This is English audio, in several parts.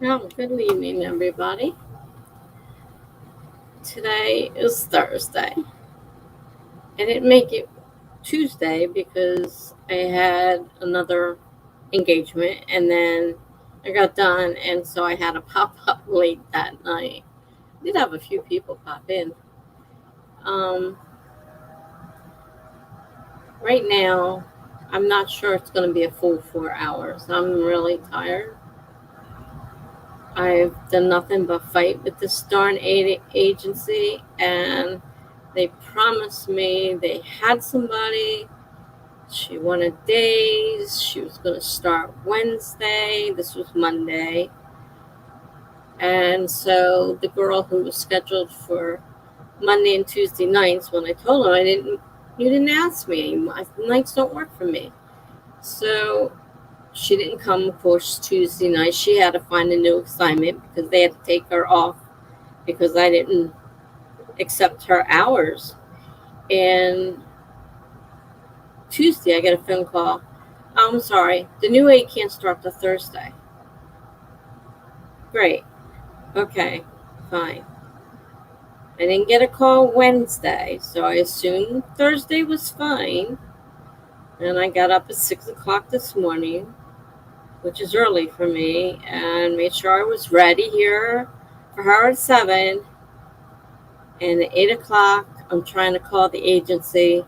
Oh, good evening, everybody. Today is Thursday. I didn't make it Tuesday because I had another engagement and then I got done, and so I had to pop up late that night. Did have a few people pop in. Um, right now, I'm not sure it's going to be a full 4 hours. I'm really tired. I've done nothing but fight with this darn agency, and they promised me they had somebody. She wanted days. She was going to start Wednesday. This was Monday. And so the girl who was scheduled for Monday and Tuesday nights, when I told her you didn't ask me. Nights don't work for me. So she didn't come, of course, Tuesday night. She had to find a new assignment because they had to take her off because I didn't accept her hours. And Tuesday, I get a phone call. I'm sorry, the new aide can't start till Thursday. Great. Okay, fine. I didn't get a call Wednesday, so I assumed Thursday was fine. And I got up at 6 o'clock this morning, which is early for me, and made sure I was ready here for her at 7. And at 8 o'clock, I'm trying to call the agency,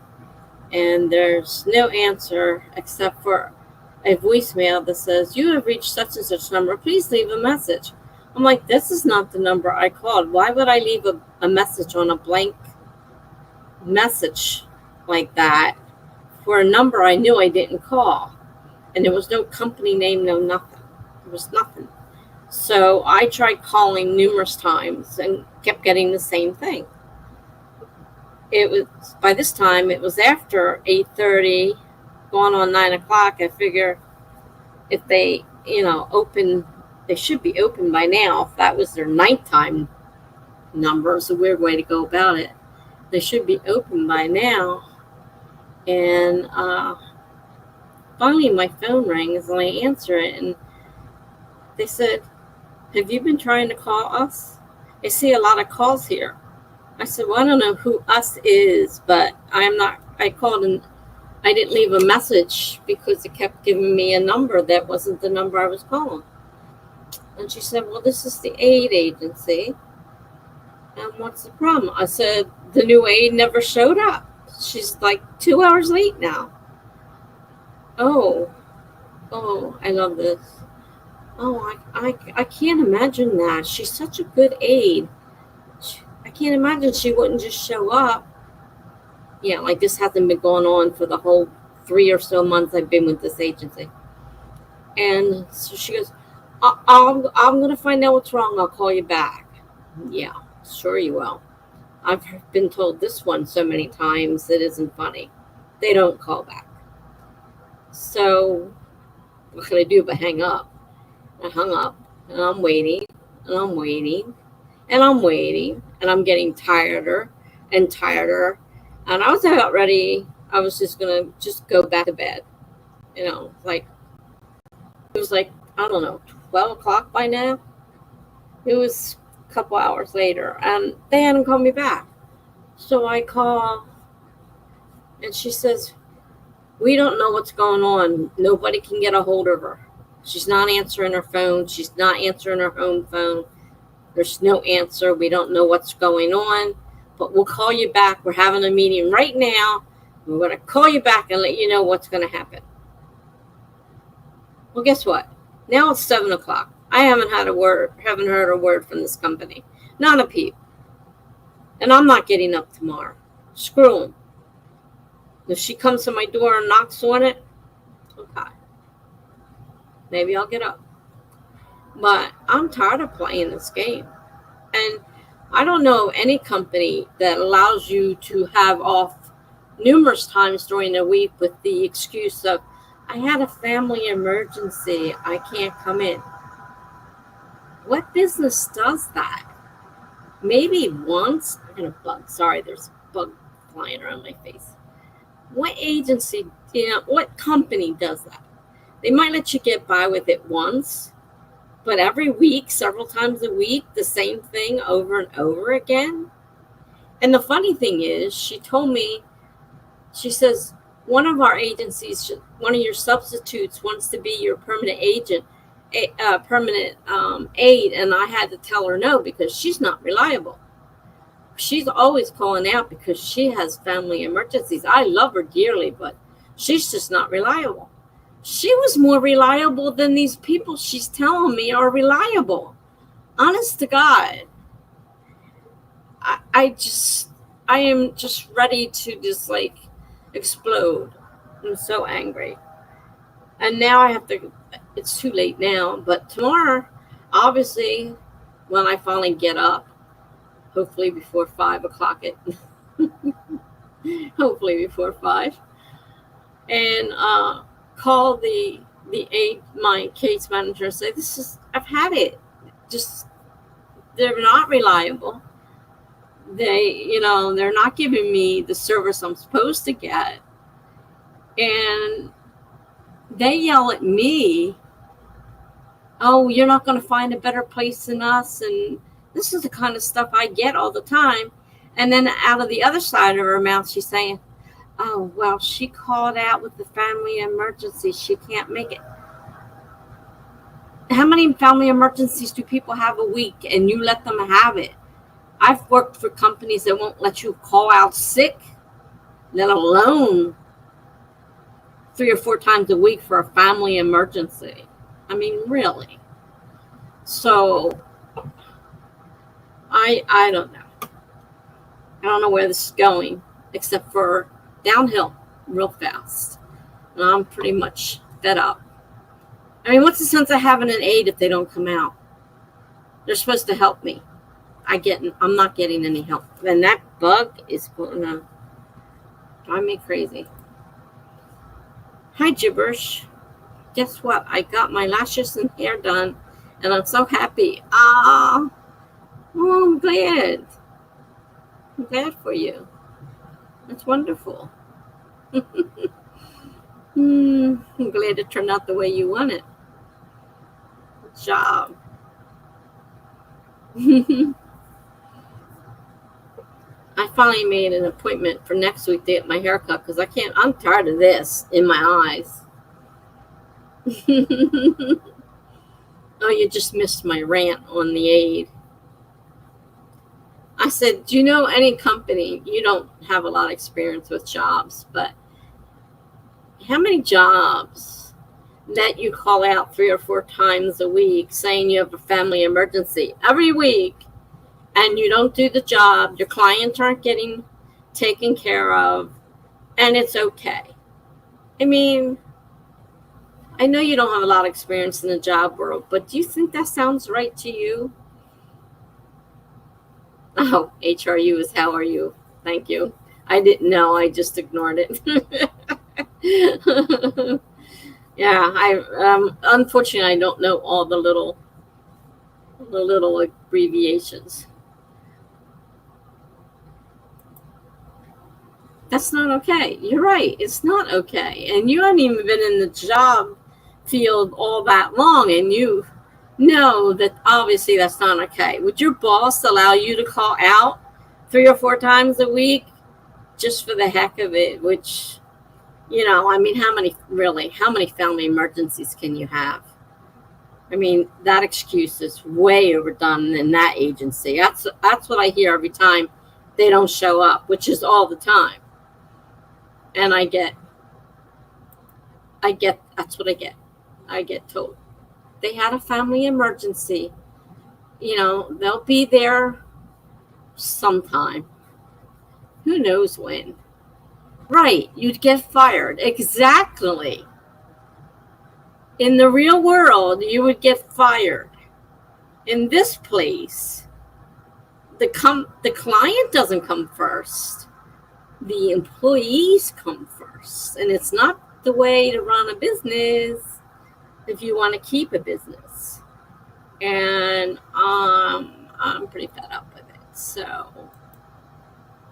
and there's no answer except for a voicemail that says, "You have reached such and such number. Please leave a message." I'm like, this is not the number I called. Why would I leave a message on a blank message like that for a number I knew I didn't call? And there was no company name, no nothing. There was nothing. So I tried calling numerous times and kept getting the same thing. It was, by this time, it was after 8:30, going on 9 o'clock. I figure if they, open, they should be open by now. If that was their nighttime number, it's a weird way to go about it. They should be open by now. And finally, my phone rings and I answer it, and they said, "Have you been trying to call us? I see a lot of calls here." I said, "Well, I don't know who us is, but I called and I didn't leave a message because it kept giving me a number that wasn't the number I was calling." And she said, "Well, this is the aid agency. And what's the problem?" I said, "The new aide never showed up. She's like 2 hours late now." Oh, I love this. Oh, I can't imagine that. She's such a good aide. I can't imagine she wouldn't just show up. Yeah, like this hasn't been going on for the whole 3 or so months I've been with this agency. And so she goes, I'm going to find out what's wrong. I'll call you back." Yeah, sure you will. I've been told this one so many times it isn't funny. They don't call back. So what can I do but hang up? I hung up, and I'm waiting, and I'm waiting, and I'm waiting, and I'm getting tireder and tireder. And I was about ready. I was just going to go back to bed. Like, it was like, I don't know, 12 o'clock by now. It was a couple hours later, and they hadn't called me back. So I call, and she says, "We don't know what's going on. Nobody can get a hold of her. She's not answering her phone. She's not answering her home phone. There's no answer. We don't know what's going on, but we'll call you back. We're having a meeting right now. We're going to call you back and let you know what's going to happen." Well, guess what? Now it's 7 o'clock. I haven't heard a word from this company. Not a peep. And I'm not getting up tomorrow. Screw them. If she comes to my door and knocks on it, okay, maybe I'll get up. But I'm tired of playing this game. And I don't know any company that allows you to have off numerous times during the week with the excuse of, "I had a family emergency. I can't come in." What business does that? Maybe once. I'm going to bug. Sorry, there's a bug flying around my face. What agency, what company does that? They might let you get by with it once, But every week, several times a week, the same thing over and over again. And the funny thing is, she told me, she says, one of our agencies, one of your substitutes wants to be your permanent agent, permanent aide. And I had to tell her no, because she's not reliable. She's always calling out because she has family emergencies. I love her dearly, but she's just not reliable. She was more reliable than these people she's telling me are reliable. Honest to God. I am just ready to just like explode. I'm so angry. And now I have to, it's too late now, but tomorrow, obviously, when I finally get up, hopefully before 5 o'clock, hopefully before 5, and call the aide, my case manager, and say, I've had it. Just, they're not reliable. They're not giving me the service I'm supposed to get. And they yell at me, oh, you're not going to find a better place than us. And this is the kind of stuff I get all the time. And then out of the other side of her mouth, she's saying, oh, well, she called out with the family emergency. She can't make it. How many family emergencies do people have a week and you let them have it? I've worked for companies that won't let you call out sick, let alone 3 or 4 times a week for a family emergency. I mean, really. So, I don't know. I don't know where this is going, except for downhill real fast. And I'm pretty much fed up. I mean, what's the sense of having an aide if they don't come out? They're supposed to help me. I'm not getting any help. And that bug is going to drive me crazy. Hi, gibberish. Guess what? I got my lashes and hair done, and I'm so happy. Oh, I'm glad. I'm glad for you. That's wonderful. I'm glad it turned out the way you want it. Good job. I finally made an appointment for next week to get my hair cut because I'm tired of this in my eyes. Oh, you just missed my rant on the aide. I said, do you know any company? You don't have a lot of experience with jobs, but how many jobs that you call out 3 or 4 times a week saying you have a family emergency every week, and you don't do the job, your clients aren't getting taken care of, and it's okay? I mean, I know you don't have a lot of experience in the job world, but do you think that sounds right to you? Oh, HRU is how are you? Thank you. I didn't know. I just ignored it. Yeah, unfortunately, I don't know all the little abbreviations. That's not okay. You're right. It's not okay. And you haven't even been in the job field all that long, and you know that obviously that's not okay. Would your boss allow you to call out 3 or 4 times a week just for the heck of it? Which, I mean, how many family emergencies can you have? I mean, that excuse is way overdone in that agency. That's what I hear every time they don't show up, which is all the time. And I get, that's what I get. I get told they had a family emergency. They'll be there sometime. Who knows when? Right, you'd get fired. Exactly. In the real world, you would get fired. In this place, the client doesn't come first. The employees come first. And it's not the way to run a business if you want to keep a business. And I'm pretty fed up with it. So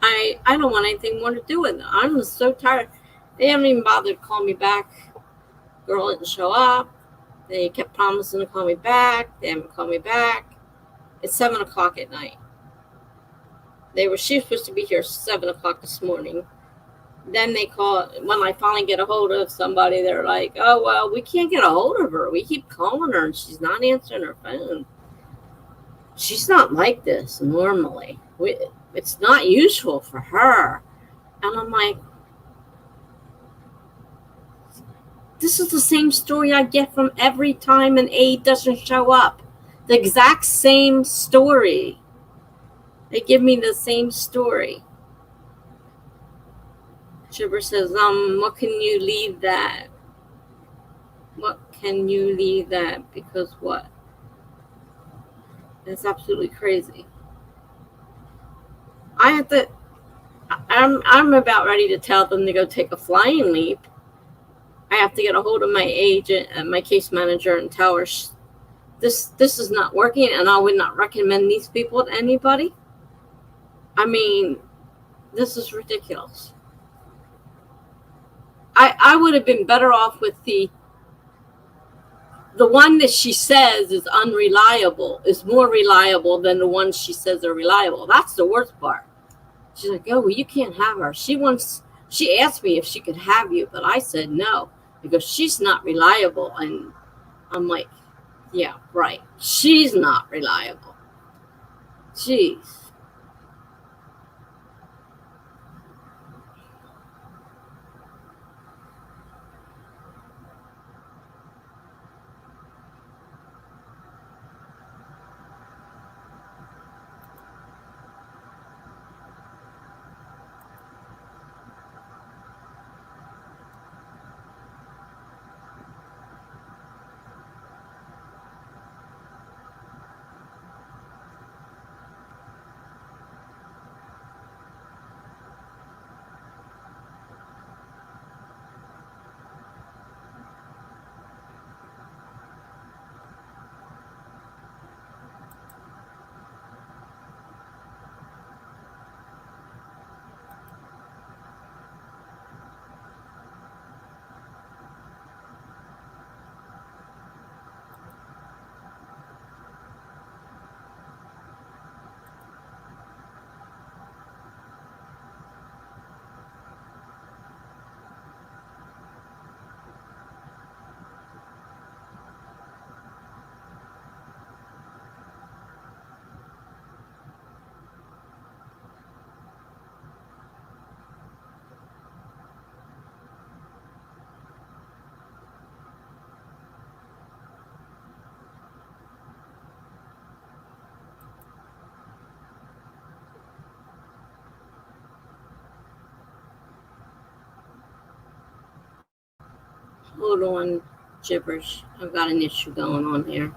I don't want anything more to do with it. I'm so tired. They haven't even bothered to call me back. Girl didn't show up. They kept promising to call me back. They haven't called me back. It's 7 o'clock at night. She was supposed to be here 7 o'clock this morning. Then they call, when I finally get a hold of somebody, they're like, oh, well, we can't get a hold of her. We keep calling her and she's not answering her phone. She's not like this normally. It's not usual for her. And I'm like, this is the same story I get from every time an aide doesn't show up. The exact same story. They give me the same story. Chipper says, what can you leave that? What can you leave that? Because what? That's absolutely crazy. I'm about ready to tell them to go take a flying leap. I have to get a hold of my agent and my case manager and tell her this is not working, and I would not recommend these people to anybody. I mean, this is ridiculous. I would have been better off with the one that she says is unreliable is more reliable than the ones she says are reliable. That's the worst part. She's like, oh, well, you can't have her. She asked me if she could have you, but I said no because she's not reliable. And I'm like, yeah, right. She's not reliable. Jeez. Hold on, gibberish. I've got an issue going on here.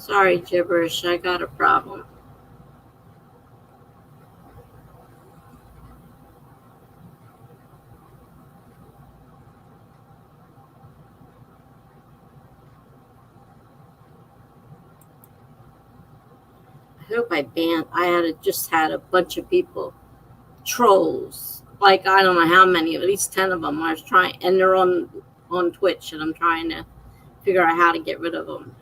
Sorry, gibberish. I got a problem. I hope I banned. Just had a bunch of people, trolls. Like I don't know how many, at least 10 of them. I was trying, and they're on Twitch, and I'm trying to figure out how to get rid of them.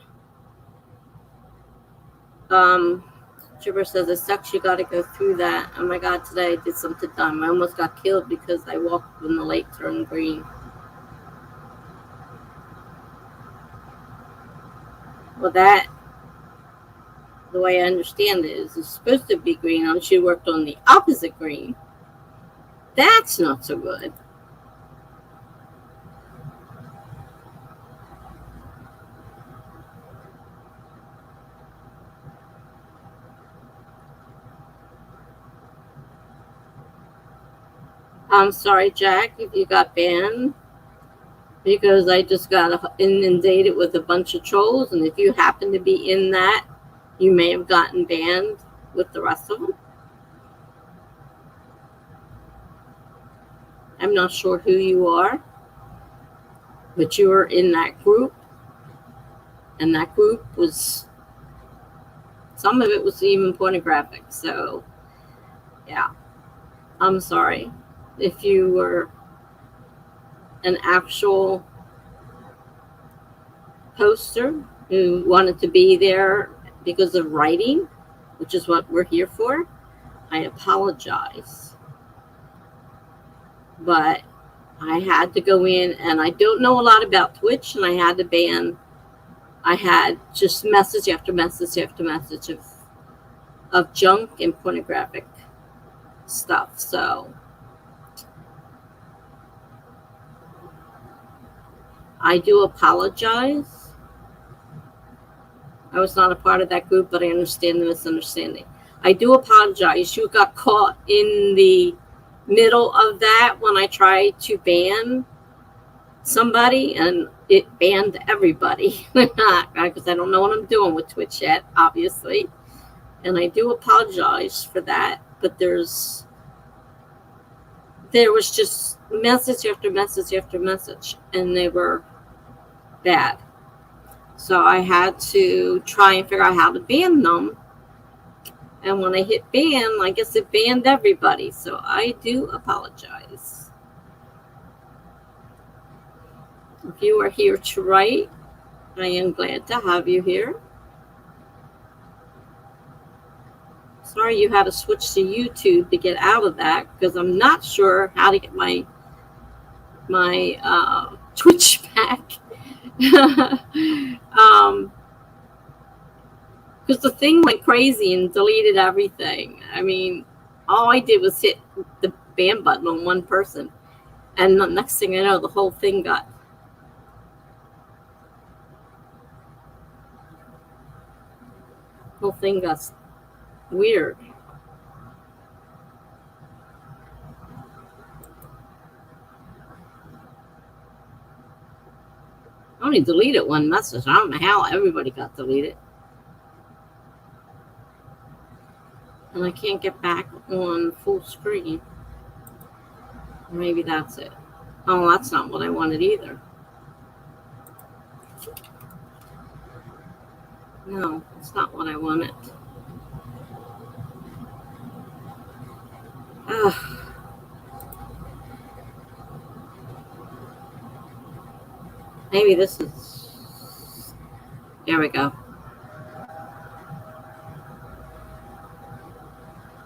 Gibber says it sucks. You got to go through that. Oh my God! Today I did something dumb. I almost got killed because I walked when the lake turned green. Well, that, the way I understand it, is it's supposed to be green, and she worked on the opposite green. That's not so good. I'm sorry, Jack, if you got banned, because I just got inundated with a bunch of trolls, and if you happen to be in that, you may have gotten banned with the rest of them. I'm not sure who you are, but you were in that group, and that group was, some of it was even pornographic. So, yeah, I'm sorry. If you were an actual poster who wanted to be there because of writing, which is what we're here for, I apologize. But I had to go in, and I don't know a lot about Twitch, and I had to ban. I had just message after message after message of junk and pornographic stuff. So I do apologize. I was not a part of that group, but I understand the misunderstanding. I do apologize. You got caught in the middle of that when I tried to ban somebody, and it banned everybody because I don't know what I'm doing with Twitch yet, obviously, and I do apologize for that. But there was just message after message after message, and they were bad. So I had to try and figure out how to ban them. And when I hit ban, I guess it banned everybody. So I do apologize. If you are here to write, I am glad to have you here. Sorry you had to switch to YouTube to get out of that, because I'm not sure how to get my Twitch back. Because the thing went crazy and deleted everything. I mean, all I did was hit the ban button on one person, and the next thing I know, the whole thing got weird. I only deleted one message. I don't know how everybody got deleted. And I can't get back on full screen. Maybe that's it. Oh, that's not what I wanted either. No, it's not what I wanted. Ugh. Maybe this is... There we go.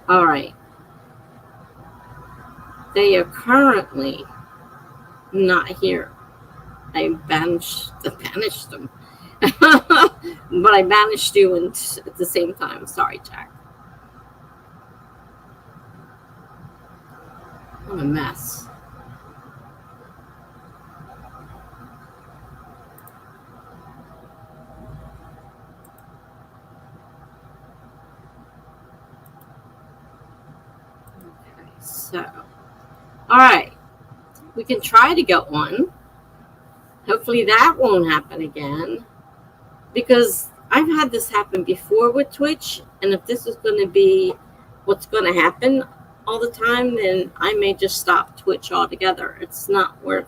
All right. They are currently not here. I banished them. But I banished you at the same time. Sorry, Jack. What a mess. Okay, so, all right. We can try to get one. Hopefully that won't happen again, because I've had this happen before with Twitch, and if this is going to be what's going to happen all the time, then I may just stop Twitch altogether. It's not worth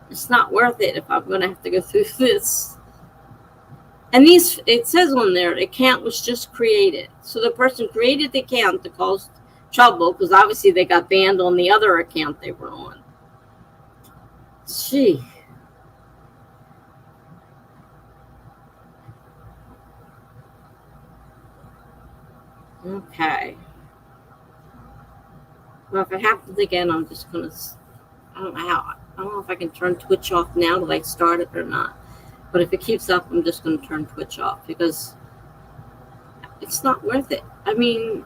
it if I'm going to have to go through this. And it says on there, the account was just created. So the person created the account to cause trouble, because obviously they got banned on the other account they were on. Gee. Okay. Well, if it happens again, I'm just going to, I don't know if I can turn Twitch off now that I started or not. But if it keeps up, I'm just going to turn Twitch off, because it's not worth it. I mean,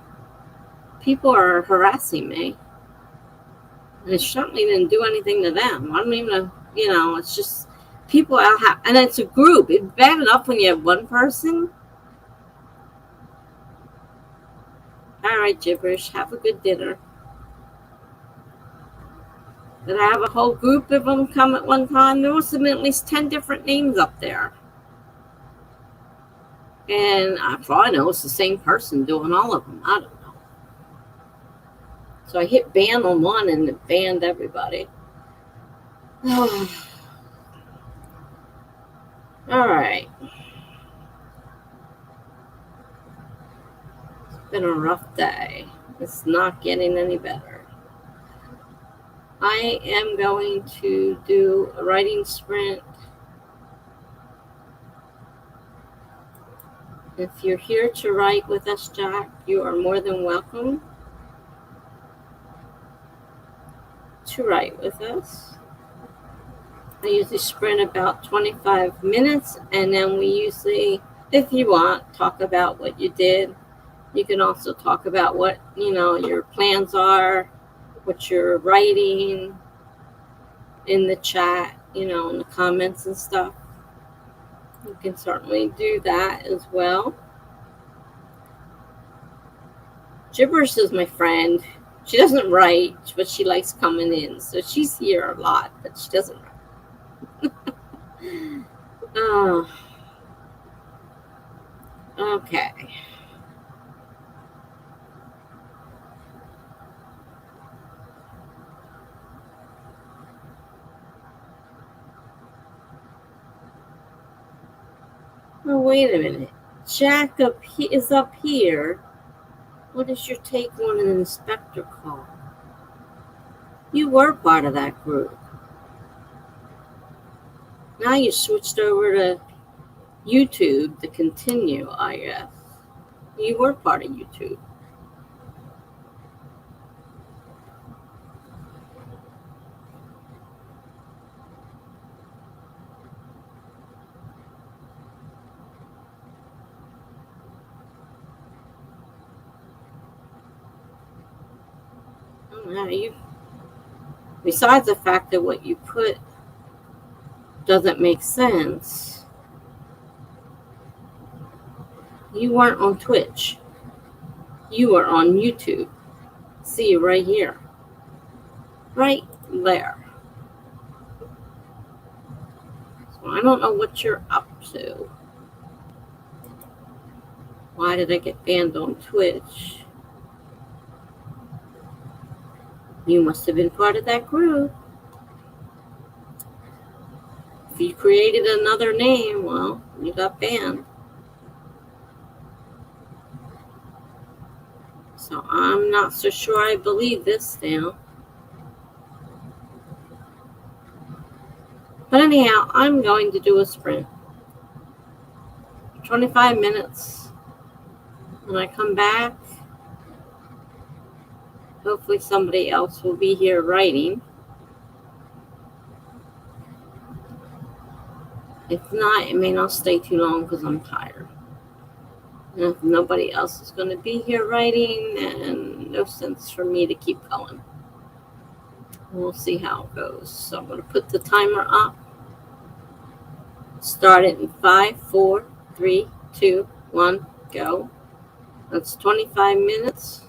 people are harassing me. And it certainly didn't do anything to them. I don't even know, it's just people out, and it's a group. It's bad enough when you have one person. All right, gibberish. Have a good dinner. Did I have a whole group of them come at one time? There must have been at least 10 different names up there. And for all I know, it's the same person doing all of them. I don't know. So I hit ban on one and it banned everybody. All right. It's been a rough day. It's not getting any better. I am going to do a writing sprint. If you're here to write with us, Jack, you are more than welcome to write with us. I usually sprint about 25 minutes, and then we usually, if you want, talk about what you did. You can also talk about what, your plans are, what you're writing in the chat, in the comments and stuff. You can certainly do that as well. Gibberish is my friend. She doesn't write, but she likes coming in. So she's here a lot, but she doesn't write. Oh. Okay. Oh, wait a minute. Jack is up here. What is your take on an inspector call? You were part of that group. Now you switched over to YouTube to continue, I guess. You were part of YouTube. Besides the fact that what you put doesn't make sense, you weren't on Twitch. You were on YouTube. See you right here. Right there. So I don't know what you're up to. Why did I get banned on Twitch? You must have been part of that group. If you created another name, well, you got banned. So I'm not so sure I believe this now. But anyhow, I'm going to do a sprint. 25 minutes. When I come back, hopefully somebody else will be here writing. If not, it may not stay too long because I'm tired. And if nobody else is going to be here writing, then no sense for me to keep going. We'll see how it goes. So I'm going to put the timer up. Start it in 5, 4, 3, 2, 1, go. That's 25 minutes.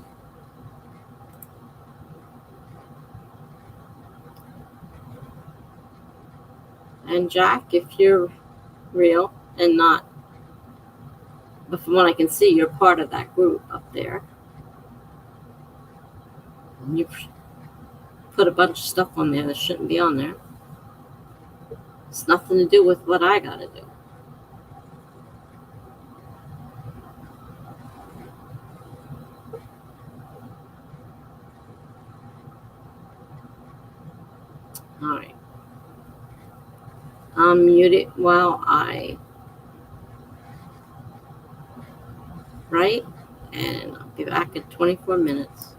And Jack, if you're real and not But from what I can see, you're part of that group up there. And you put a bunch of stuff on there that shouldn't be on there. It's nothing to do with what I gotta do. Alright. I'm muted while I write, and I'll be back in 24 minutes.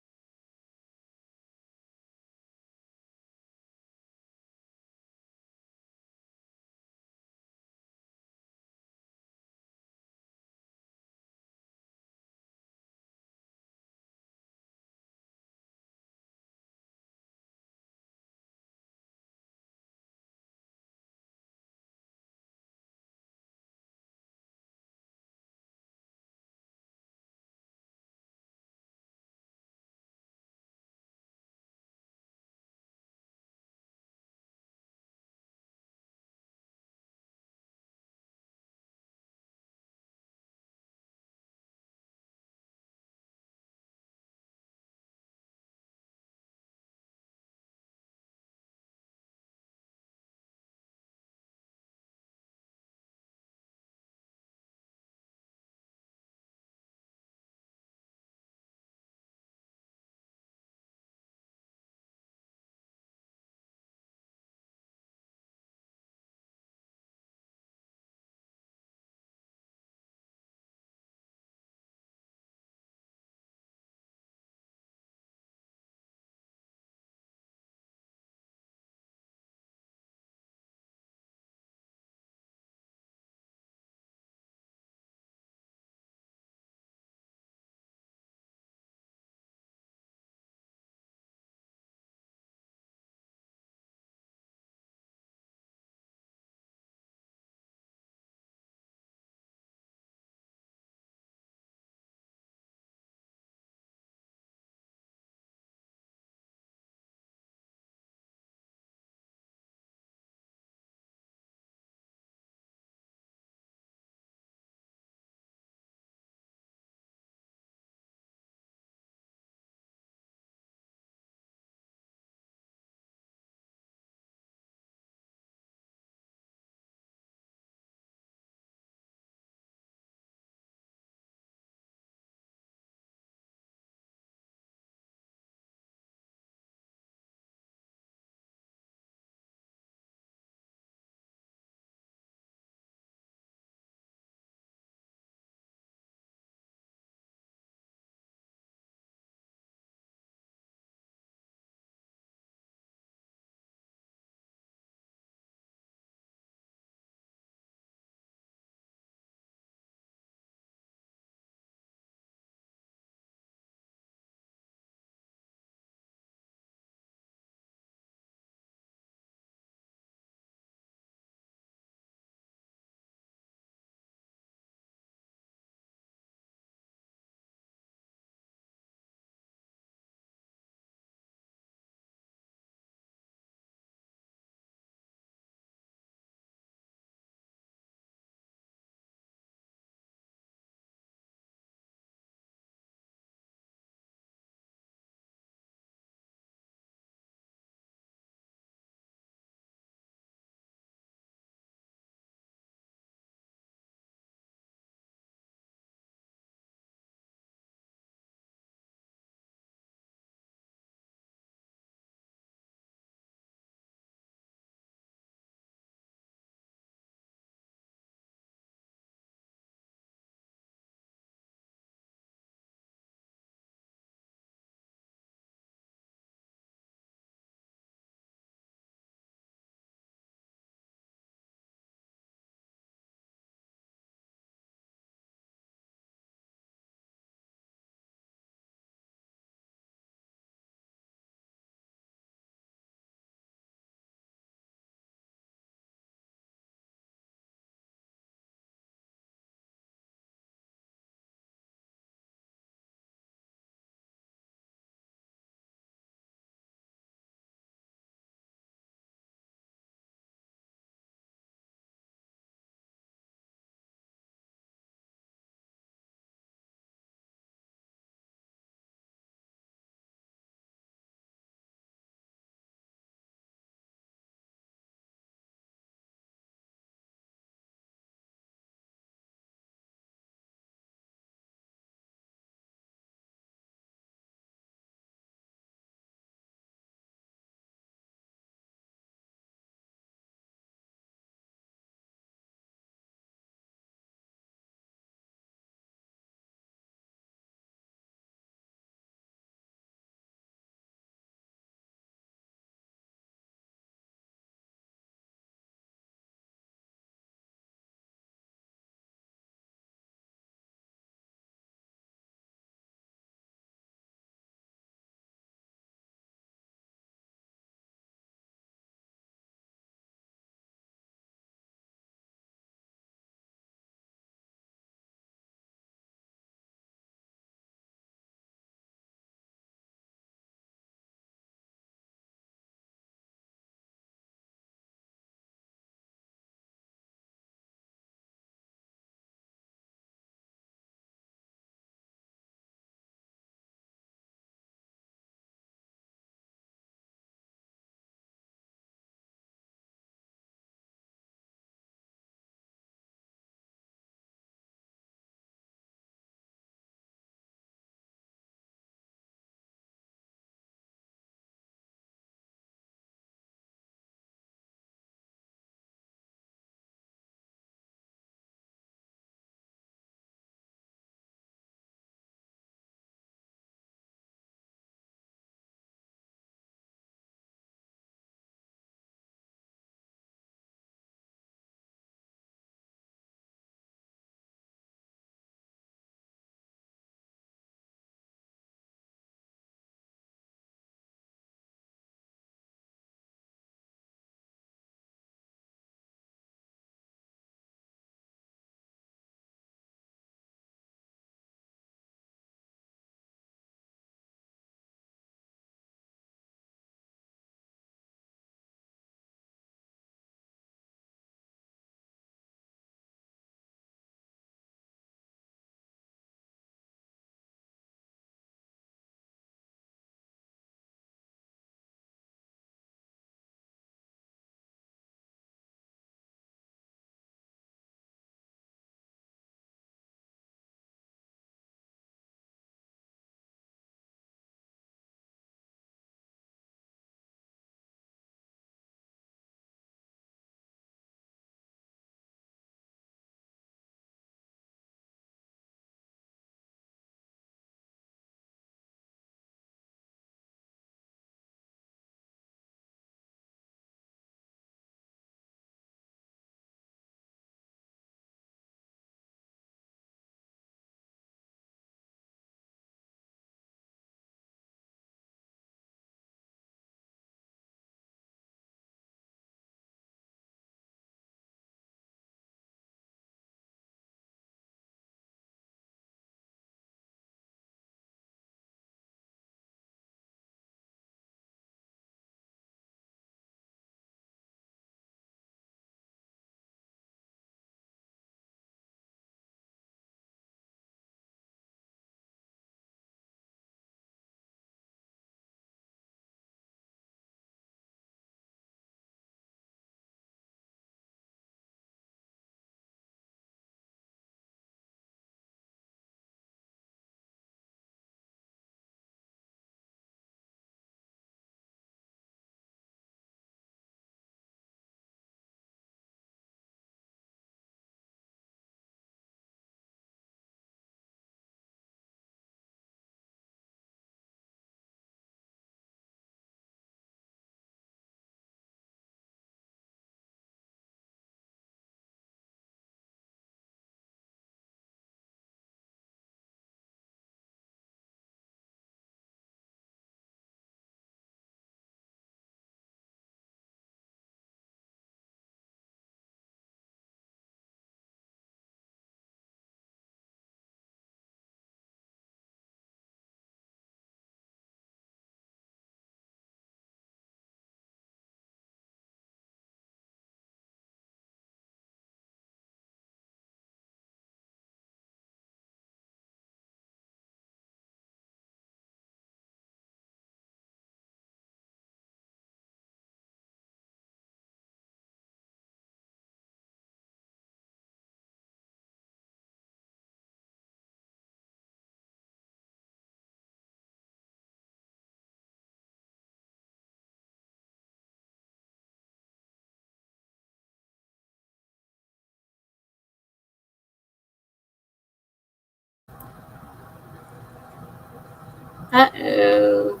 Uh-oh.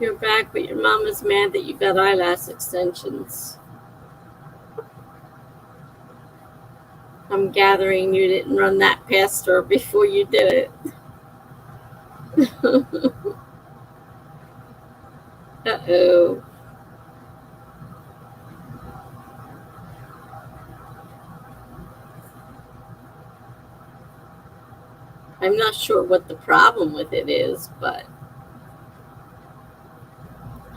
You're back, but your mom is mad that you got eyelash extensions. I'm gathering you didn't run that past her before you did it. Uh-oh. I'm not sure what the problem with it is, but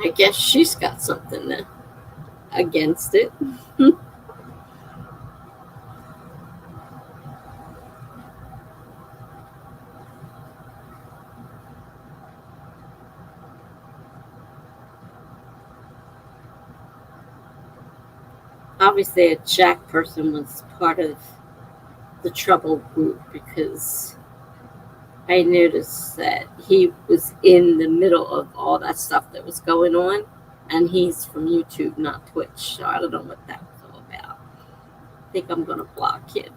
I guess she's got something against it. Obviously, a Jack person was part of the trouble group because I noticed that he was in the middle of all that stuff that was going on, and he's from YouTube, not Twitch, so I don't know what that was all about. I think I'm going to block him,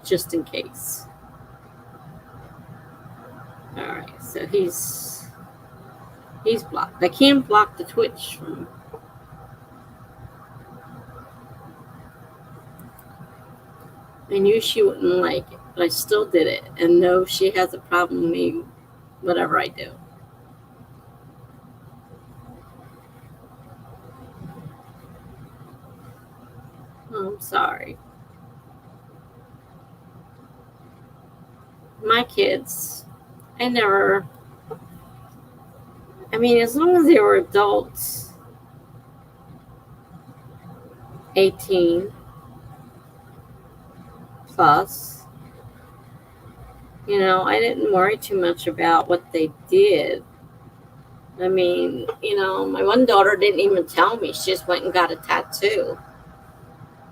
just in case. Alright, so he's blocked. I can't block the Twitch from... I knew she wouldn't like it, but I still did it. And no, she has a problem with me, whatever I do. Oh, I'm sorry. My kids, I mean, as long as they were adults, 18 plus, I didn't worry too much about what they did. I mean, my one daughter didn't even tell me. She just went and got a tattoo.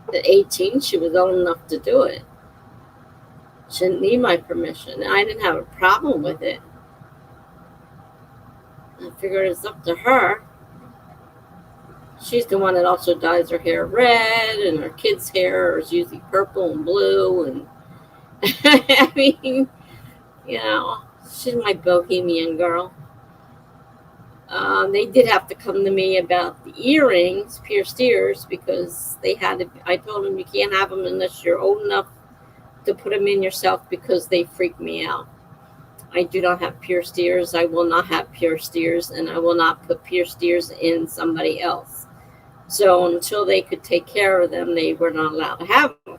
At 18, she was old enough to do it. She didn't need my permission. I didn't have a problem with it. I figured it's up to her. She's the one that also dyes her hair red, and her kids' hair is usually purple and blue. And I mean, she's my bohemian girl. They did have to come to me about the earrings, pierced ears, because I told them you can't have them unless you're old enough to put them in yourself because they freak me out. I do not have pierced ears. I will not have pierced ears, and I will not put pierced ears in somebody else. So until they could take care of them, they were not allowed to have them.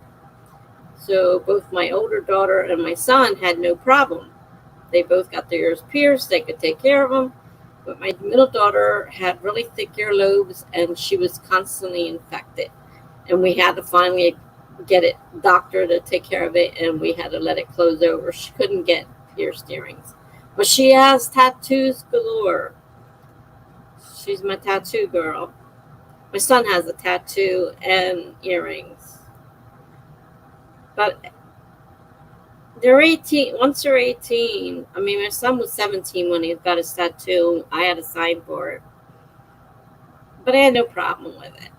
So both my older daughter and my son had no problem. They both got their ears pierced. They could take care of them. But my middle daughter had really thick earlobes, and she was constantly infected. And we had to finally get it doctor to take care of it, and we had to let it close over. She couldn't get pierced earrings. But she has tattoos galore. She's my tattoo girl. My son has a tattoo and earrings. But they're 18. Once they're 18, I mean, my son was 17 when he got his tattoo. I had to sign for it. But I had no problem with it.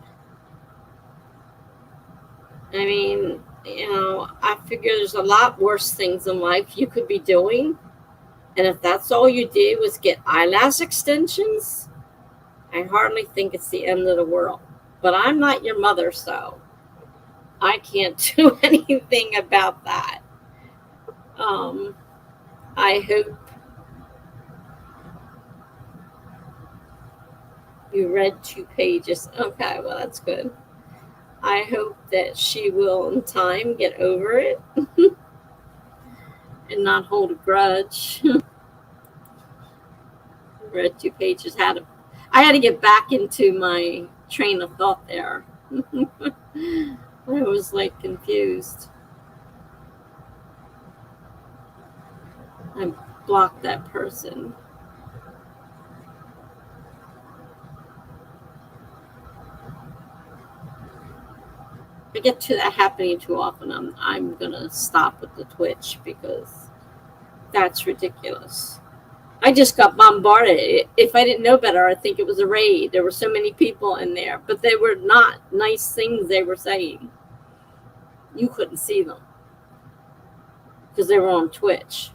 I mean, I figure there's a lot worse things in life you could be doing. And if that's all you did was get eyelash extensions, I hardly think it's the end of the world. But I'm not your mother, so I can't do anything about that. I hope you read 2 pages. Okay, well, that's good. I hope that she will in time get over it and not hold a grudge. Read 2 pages. I had to get back into my train of thought there. I was like confused. I blocked that person. If I get to that happening too often, I'm gonna stop with the Twitch because that's ridiculous. I just got bombarded. If I didn't know better, I'd think it was a raid. There were so many people in there, but they were not nice things they were saying. You couldn't see them. because they were on Twitch.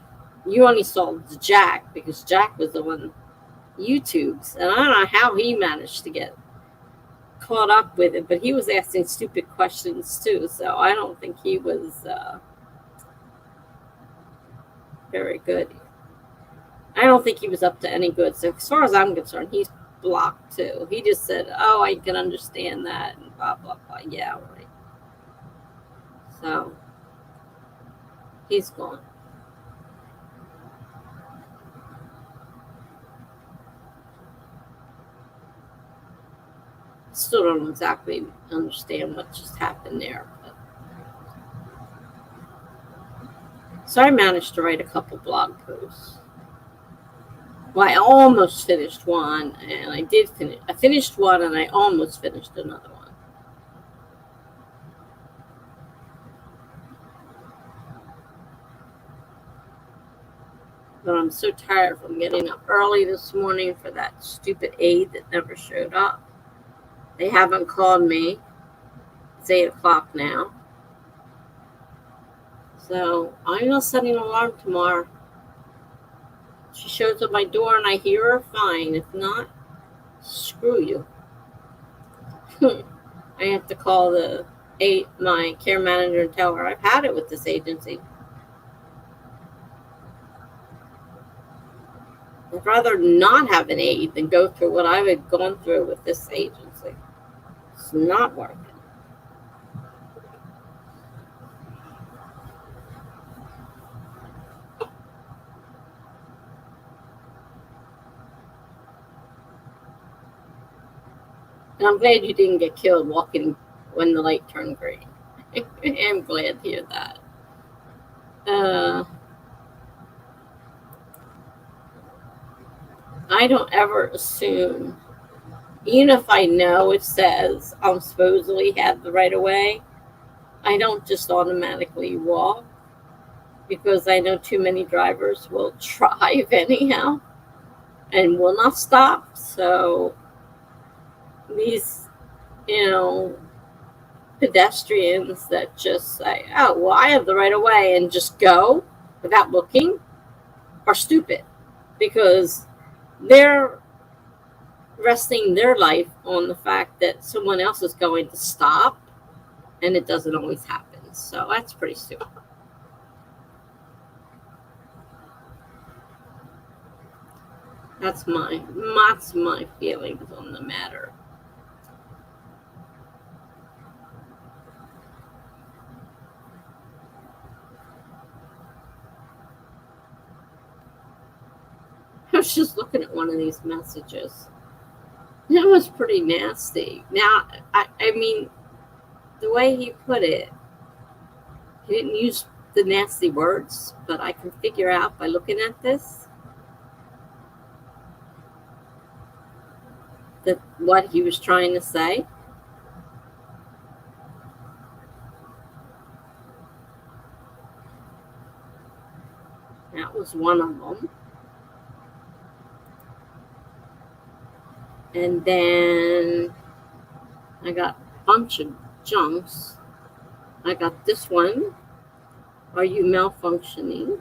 You only saw Jack because Jack was the one YouTube's, and I don't know how he managed to get caught up with it, but he was asking stupid questions too, so I don't think he was very good. I don't think he was up to any good. So as far as I'm concerned, he's blocked too. He just said, "Oh, I can understand that," and blah blah blah. Yeah, right. So he's gone. Still don't exactly understand what just happened there. But. So I managed to write a couple blog posts. Well, I almost finished one, and I did finish. I finished one, and I almost finished another one. But I'm so tired from getting up early this morning for that stupid aide that never showed up. They haven't called me. It's 8 o'clock now. So I'm going to set an alarm tomorrow. She shows up my door and I hear her, fine. If not, screw you. I have to call my care manager and tell her I've had it with this agency. I'd rather not have an aide than go through what I've gone through with this agency. It's not working. And I'm glad you didn't get killed walking when the light turned green. I'm glad to hear that. I don't ever assume, even if I know it says I'm supposedly have the right of way, I don't just automatically walk, because I know too many drivers will drive anyhow and will not stop. So these, pedestrians that just say, "Oh, well, I have the right of way," and just go without looking are stupid, because they're resting their life on the fact that someone else is going to stop, and it doesn't always happen. So that's pretty stupid. That's my feelings on the matter. I was just looking at one of these messages. It was pretty nasty. Now, I mean, the way he put it, he didn't use the nasty words, but I can figure out by looking at this that what he was trying to say. That was one of them. And then I got a bunch of junks. I got this one. Are you malfunctioning?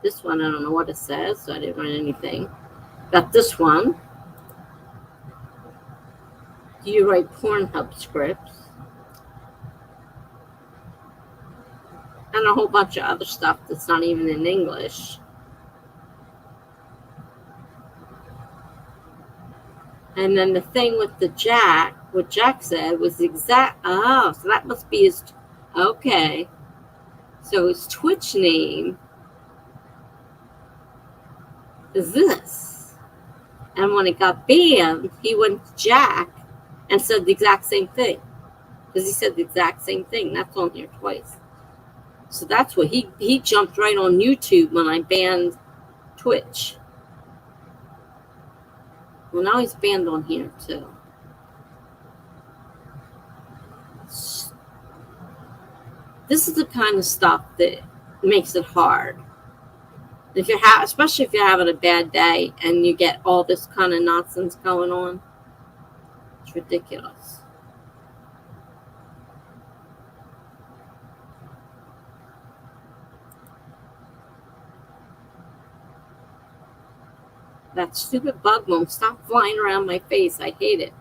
This one, I don't know what it says, so I didn't write anything. Got this one. Do you write Pornhub scripts? And a whole bunch of other stuff that's not even in English. And then the thing with the Jack, what Jack said was exact. Oh, so that must be his. Okay. So his Twitch name is this. And when it got banned, he went to Jack and said the exact same thing. Because he said the exact same thing. That's on here twice. So that's what he jumped right on YouTube when I banned Twitch. Well, now he's banned on here too. This is the kind of stuff that makes it hard. If you're especially if you're having a bad day and you get all this kind of nonsense going on, It's ridiculous. That stupid bug won't stop flying around my face. I hate it.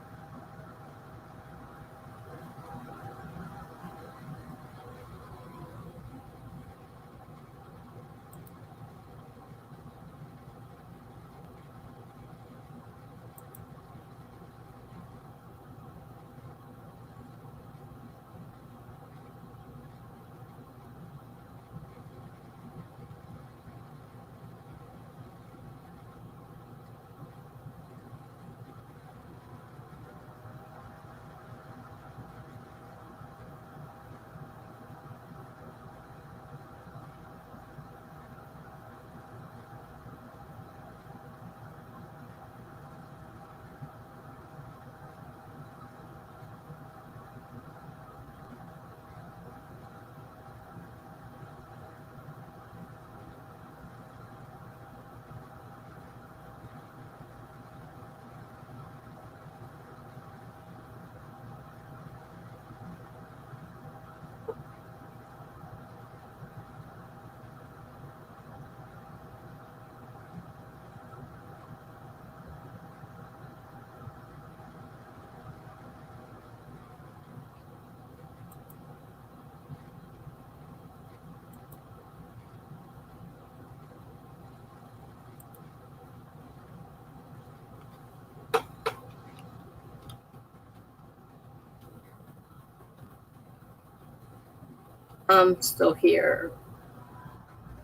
I'm still here,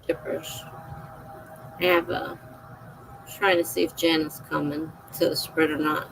Dippers. I have a trying to see if Jen is coming to the spread or not.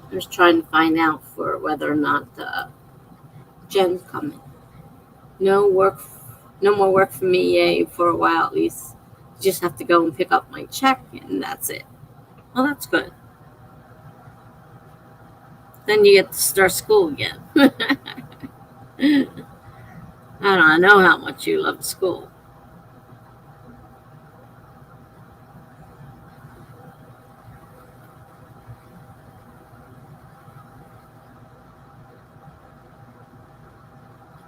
I'm just trying to find out for whether or not Jen's coming. No work, no more work for me, yay, for a while at least. Just have to go and pick up my check, and that's it. Well, that's good. Then you get to start school again. I know how much you love school.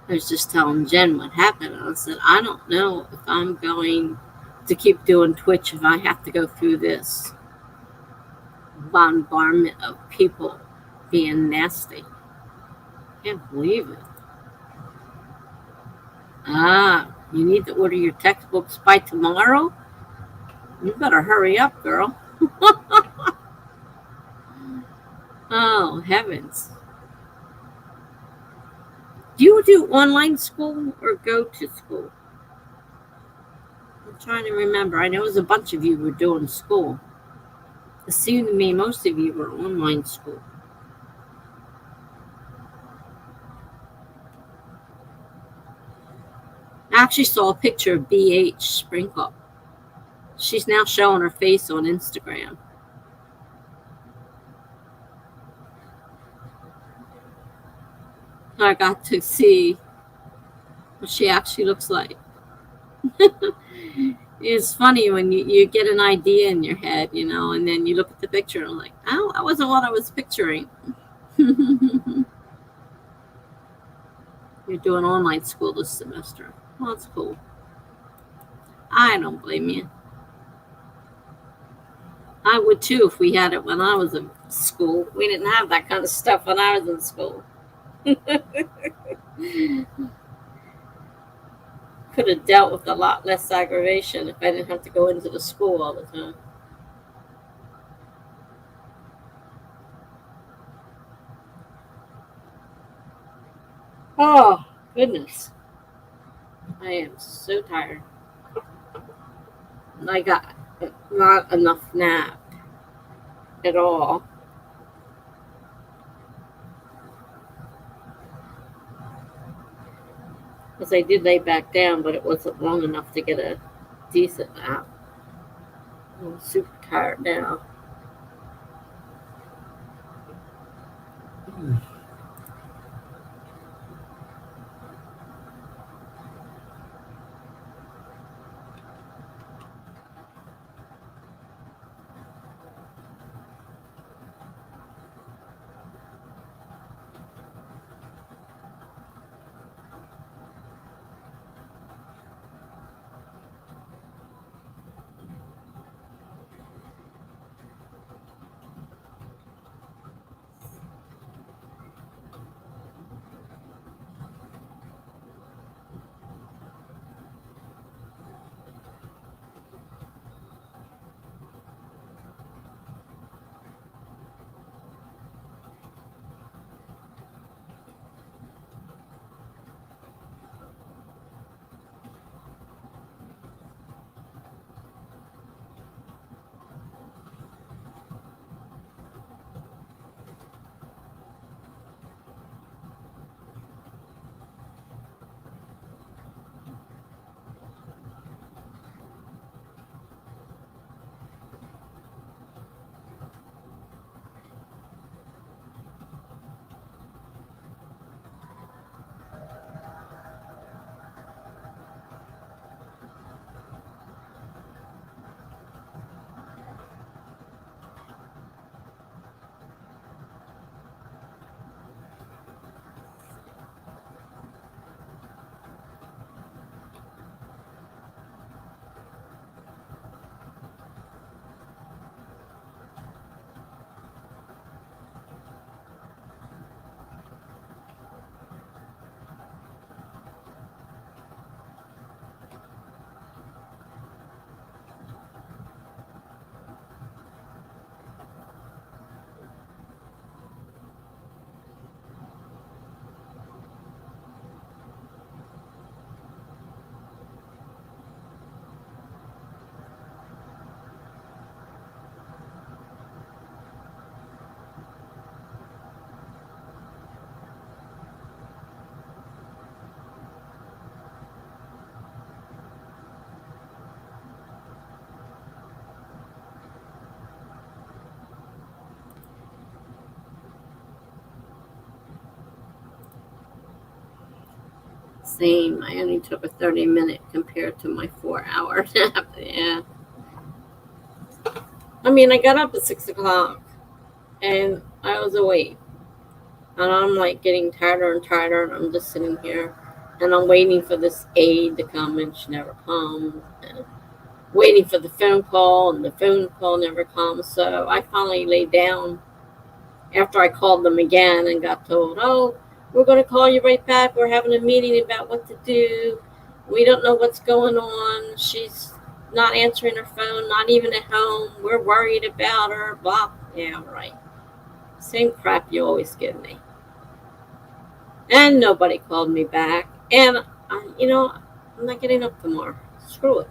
I was just telling Jen what happened. I said, I don't know if I'm going to keep doing Twitch if I have to go through this bombardment of people being nasty. Can't believe it. You need to order your textbooks by tomorrow? You better hurry up, girl. Oh, heavens. Do you do online school or go to school? I'm trying to remember. I know there's a bunch of you were doing school. It seemed to me most of you were online school. I actually saw a picture of BH Sprinkle. She's now showing her face on Instagram. I got to see what she actually looks like. It's funny when you get an idea in your head, and then you look at the picture and I'm like, oh, that wasn't what I was picturing. You're doing online school this semester. Well, that's cool. I don't blame you. I would too if we had it when I was in school. We didn't have that kind of stuff when I was in school. Could have dealt with a lot less aggravation if I didn't have to go into the school all the time. Oh, goodness. I am so tired. I got not enough nap at all. Because I did lay back down, but it wasn't long enough to get a decent nap. I'm super tired now. Same. I only took a 30-minute compared to my 4 hour nap. Yeah. I mean, I got up at 6 o'clock and I was awake. And I'm like getting tighter and tighter, and I'm just sitting here and I'm waiting for this aide to come, and she never comes. And waiting for the phone call, and the phone call never comes. So I finally laid down after I called them again and got told, oh, we're going to call you right back. We're having a meeting about what to do. We don't know what's going on. She's not answering her phone, not even at home. We're worried about her. Blah. Yeah, right. Same crap you always give me. And nobody called me back. And, I'm not getting up tomorrow. Screw it.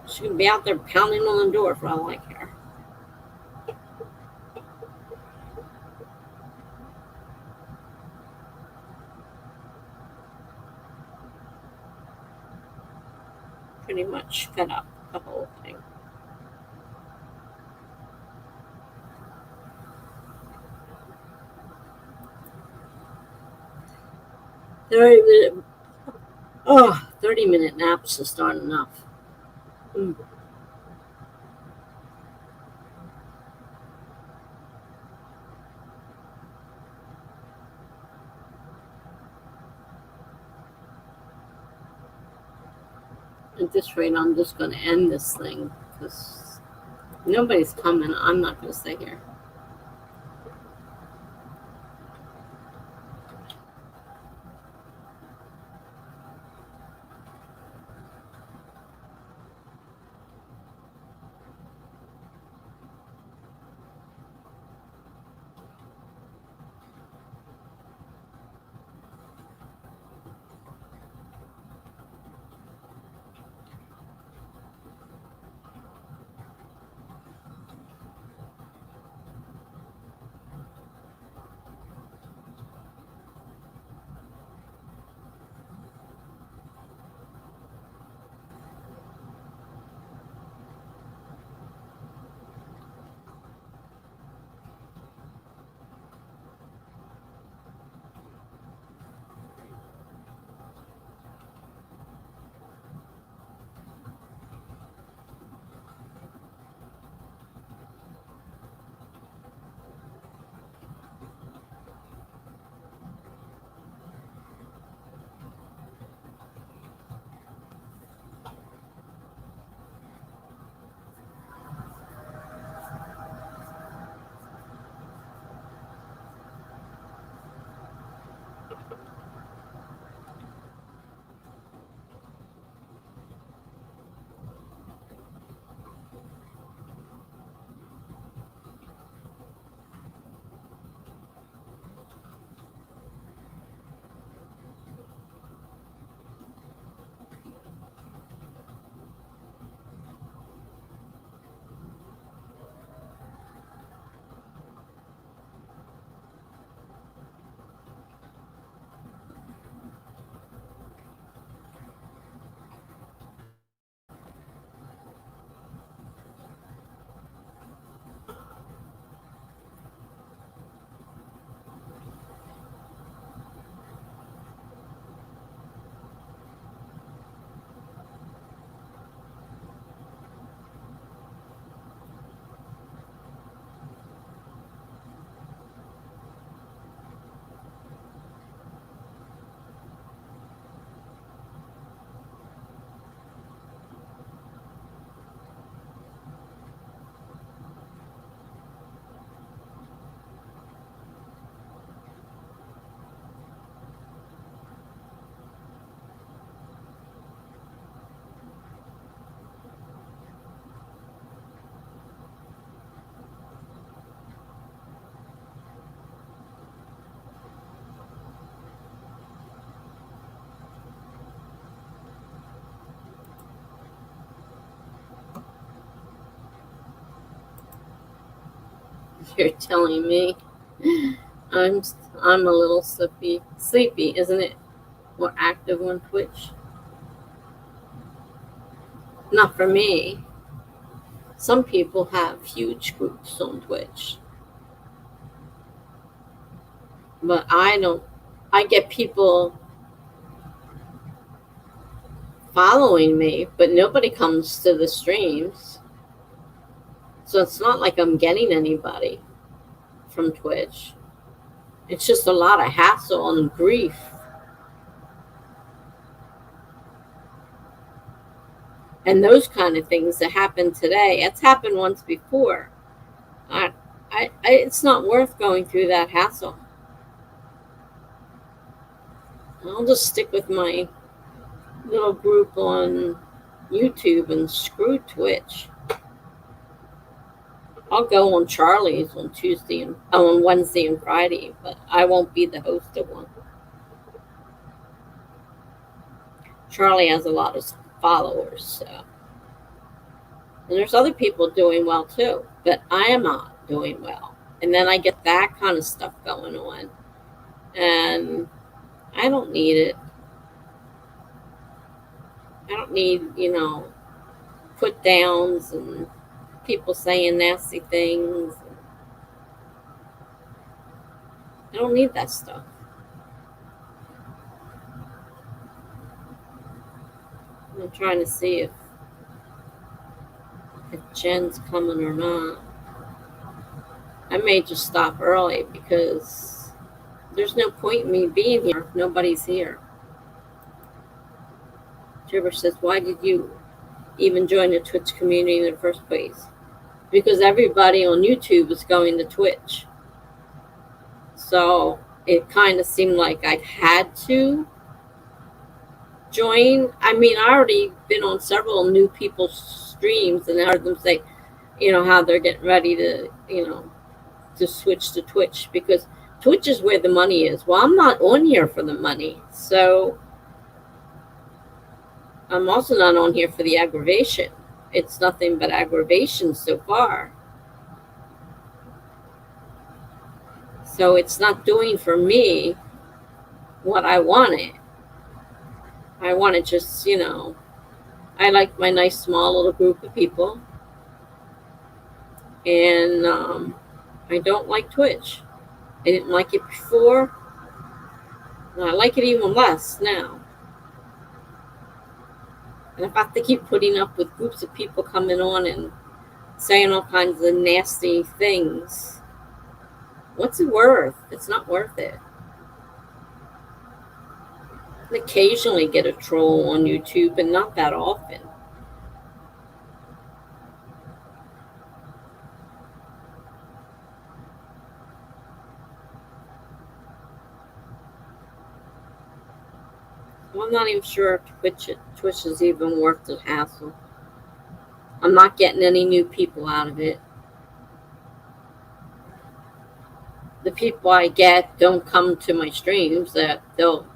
She can be out there pounding on the door for all I care. Pretty much fed up the whole thing. 30 minute, 30-minute naps just aren't enough. Mm. At this rate, I'm just going to end this thing because nobody's coming. I'm not going to stay here. You're telling me I'm I'm a little sleepy, isn't it? More active on Twitch. Not for me. Some people have huge groups on Twitch, but I don't. I get people following me, but nobody comes to the streams. So it's not like I'm getting anybody from Twitch. It's just a lot of hassle and grief. And those kind of things that happened today. It's happened once before. It's not worth going through that hassle. I'll just stick with my little group on YouTube and screw Twitch. I'll go on Charlie's on Wednesday and Friday, but I won't be the host of one. Charlie has a lot of followers, so. And there's other people doing well too, but I am not doing well. And then I get that kind of stuff going on. And I don't need it. I don't need, put downs and people saying nasty things. I don't need that stuff. I'm trying to see if Jen's coming or not. I may just stop early because there's no point in me being here if nobody's here. Gibberish says, why did you even join the Twitch community in the first place? Because everybody on YouTube was going to Twitch. So it kind of seemed like I had to join. I mean, I already been on several new people's streams and heard them say, how they're getting ready to, to switch to Twitch, because Twitch is where the money is. Well, I'm not on here for the money. So I'm also not on here for the aggravation. It's nothing but aggravation so far. So it's not doing for me what I wanted. I want to just, I like my nice small little group of people. And I don't like Twitch. I didn't like it before. And I like it even less now. And if I have to keep putting up with groups of people coming on and saying all kinds of nasty things, what's it worth? It's not worth it. I occasionally get a troll on YouTube, and not that often. Well, I'm not even sure if Twitch is even worth the hassle. I'm not getting any new people out of it. The people I get don't come to my streams. That they'll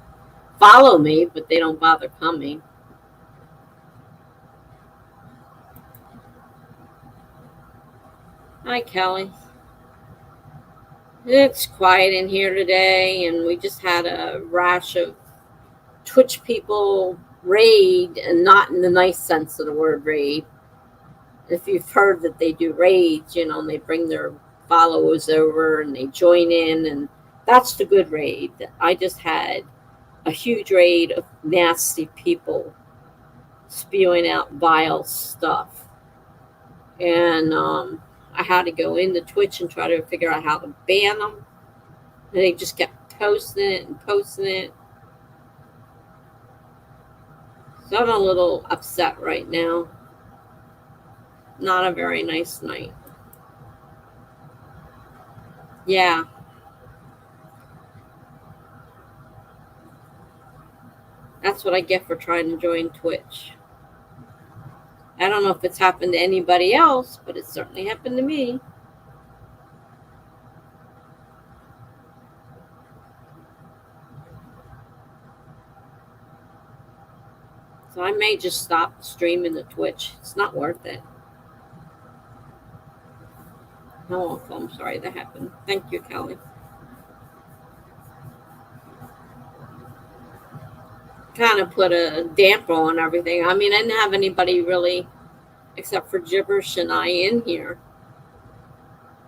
follow me, but they don't bother coming. Hi, Kelly. It's quiet in here today, and we just had a rash of Twitch people raid, and not in the nice sense of the word raid. If you've heard that they do raids, and they bring their followers over and they join in, and that's the good raid. I just had a huge raid of nasty people spewing out vile stuff. And I had to go into Twitch and try to figure out how to ban them. And they just kept posting it and posting it. So I'm a little upset right now. Not a very nice night. Yeah. That's what I get for trying to join Twitch. I don't know if it's happened to anybody else, but it certainly happened to me. So I may just stop streaming the Twitch. It's not worth it. Oh, I'm sorry that happened. Thank you, Kelly. Kind of put a damper on everything. I mean, I didn't have anybody really, except for Gibberish and I, in here.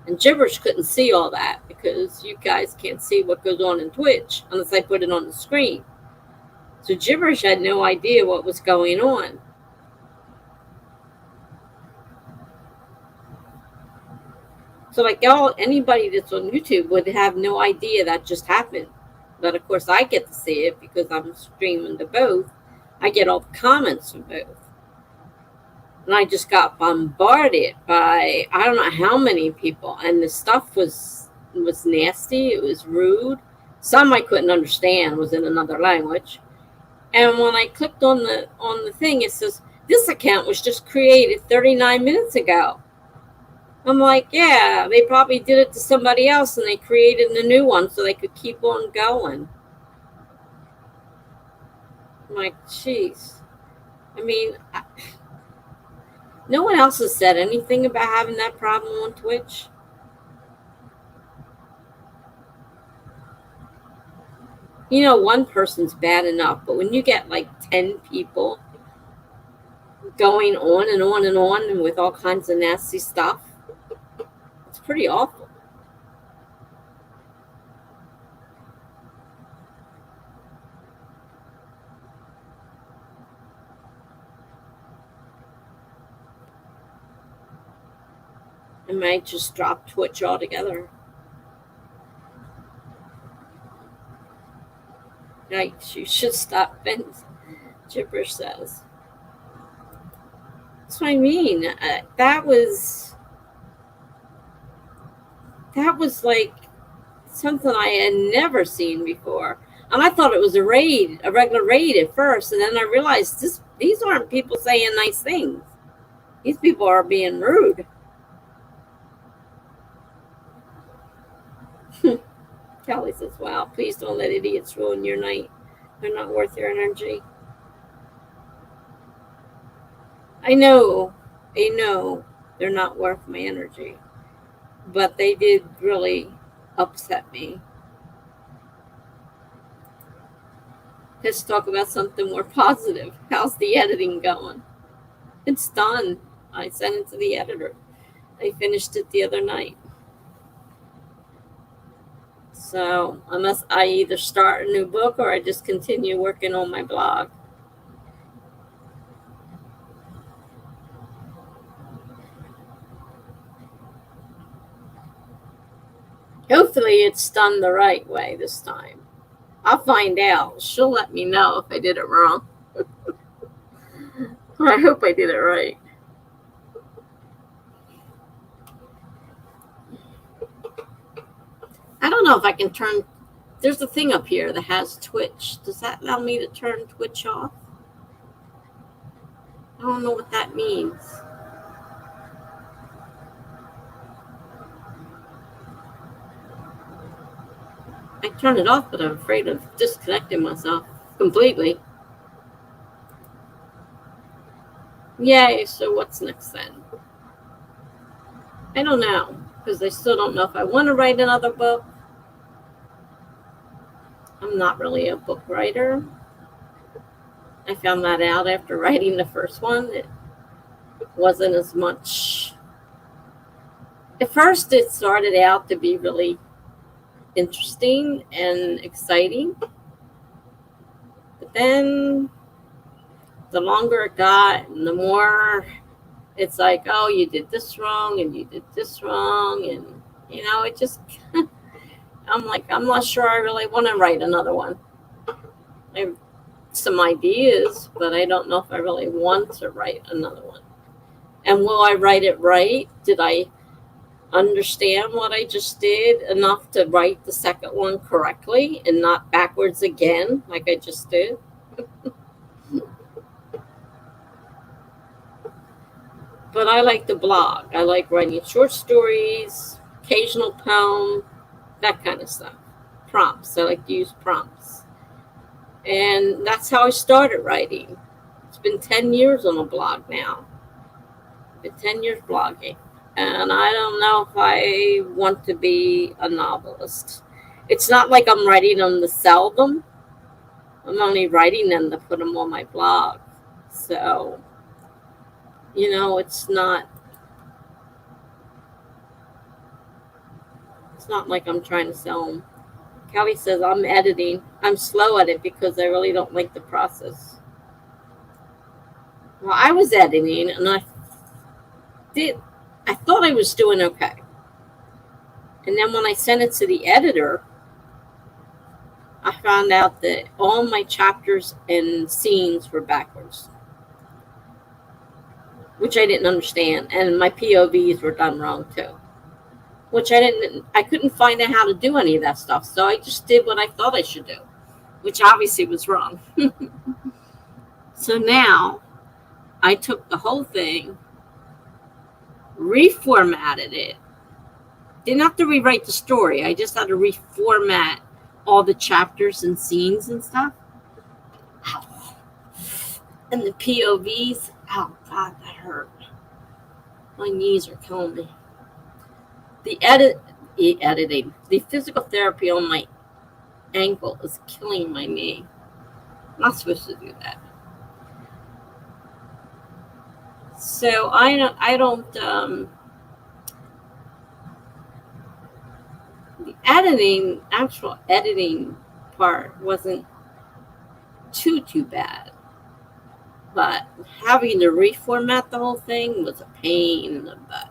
And Gibberish couldn't see all that, because you guys can't see what goes on in Twitch unless I put it on the screen. So Gibberish had no idea what was going on. So like anybody that's on YouTube would have no idea that just happened. But of course I get to see it because I'm streaming to both. I get all the comments from both. And I just got bombarded by I don't know how many people. And the stuff was nasty. It was rude. Some I couldn't understand, was in another language. And when I clicked on the thing, it says, this account was just created 39 minutes ago. I'm like, yeah, they probably did it to somebody else and they created a new one so they could keep on going. I'm like, jeez. I mean, no one else has said anything about having that problem on Twitch. One person's bad enough, but when you get like 10 people going on and on and on and with all kinds of nasty stuff, it's pretty awful. I might just drop Twitch altogether. Like, you should stop. Gibberish says. That's what I mean. That was like something I had never seen before. And I thought it was a regular raid at first. And then I realized these aren't people saying nice things. These people are being rude. Kelly says, wow, please don't let idiots ruin your night. They're not worth your energy. I know they're not worth my energy. But they did really upset me. Let's talk about something more positive. How's the editing going? It's done. I sent it to the editor. I finished it the other night. So unless I either start a new book or I just continue working on my blog. Hopefully it's done the right way this time. I'll find out. She'll let me know if I did it wrong. I hope I did it right. I don't know if I can turn... There's a thing up here that has Twitch. Does that allow me to turn Twitch off? I don't know what that means. I turned it off, but I'm afraid of disconnecting myself completely. Yay, so what's next then? I don't know, because I still don't know if I want to write another book. I'm not really a book writer. I found that out after writing the first one. It wasn't as much. At first, it started out to be really interesting and exciting. But then the longer it got and the more it's like, oh, you did this wrong and you did this wrong. And, it just, I'm like, I'm not sure I really want to write another one. I have some ideas, but I don't know if I really want to write another one. And will I write it right? Did I understand what I just did enough to write the second one correctly and not backwards again like I just did? But I like to blog. I like writing short stories, occasional poem, that kind of stuff. Prompts. I like to use prompts. And that's how I started writing. It's been 10 years on a blog now. Been 10 years blogging. And I don't know if I want to be a novelist. It's not like I'm writing them to sell them. I'm only writing them to put them on my blog. So, it's not like I'm trying to sell them. Callie says, I'm editing. I'm slow at it because I really don't like the process. Well, I was editing and I thought I was doing okay. And then when I sent it to the editor, I found out that all my chapters and scenes were backwards, which I didn't understand. And my POVs were done wrong too, which I couldn't find out how to do any of that stuff. So I just did what I thought I should do, which obviously was wrong. So now I took the whole thing, reformatted it. Didn't have to rewrite the story. I just had to reformat all the chapters and scenes and stuff. And the POVs. Oh, God, that hurt. My knees are killing me. The editing. The physical therapy on my ankle is killing my knee. I'm not supposed to do that. So I don't the actual editing part wasn't too bad. But having to reformat the whole thing was a pain in the butt.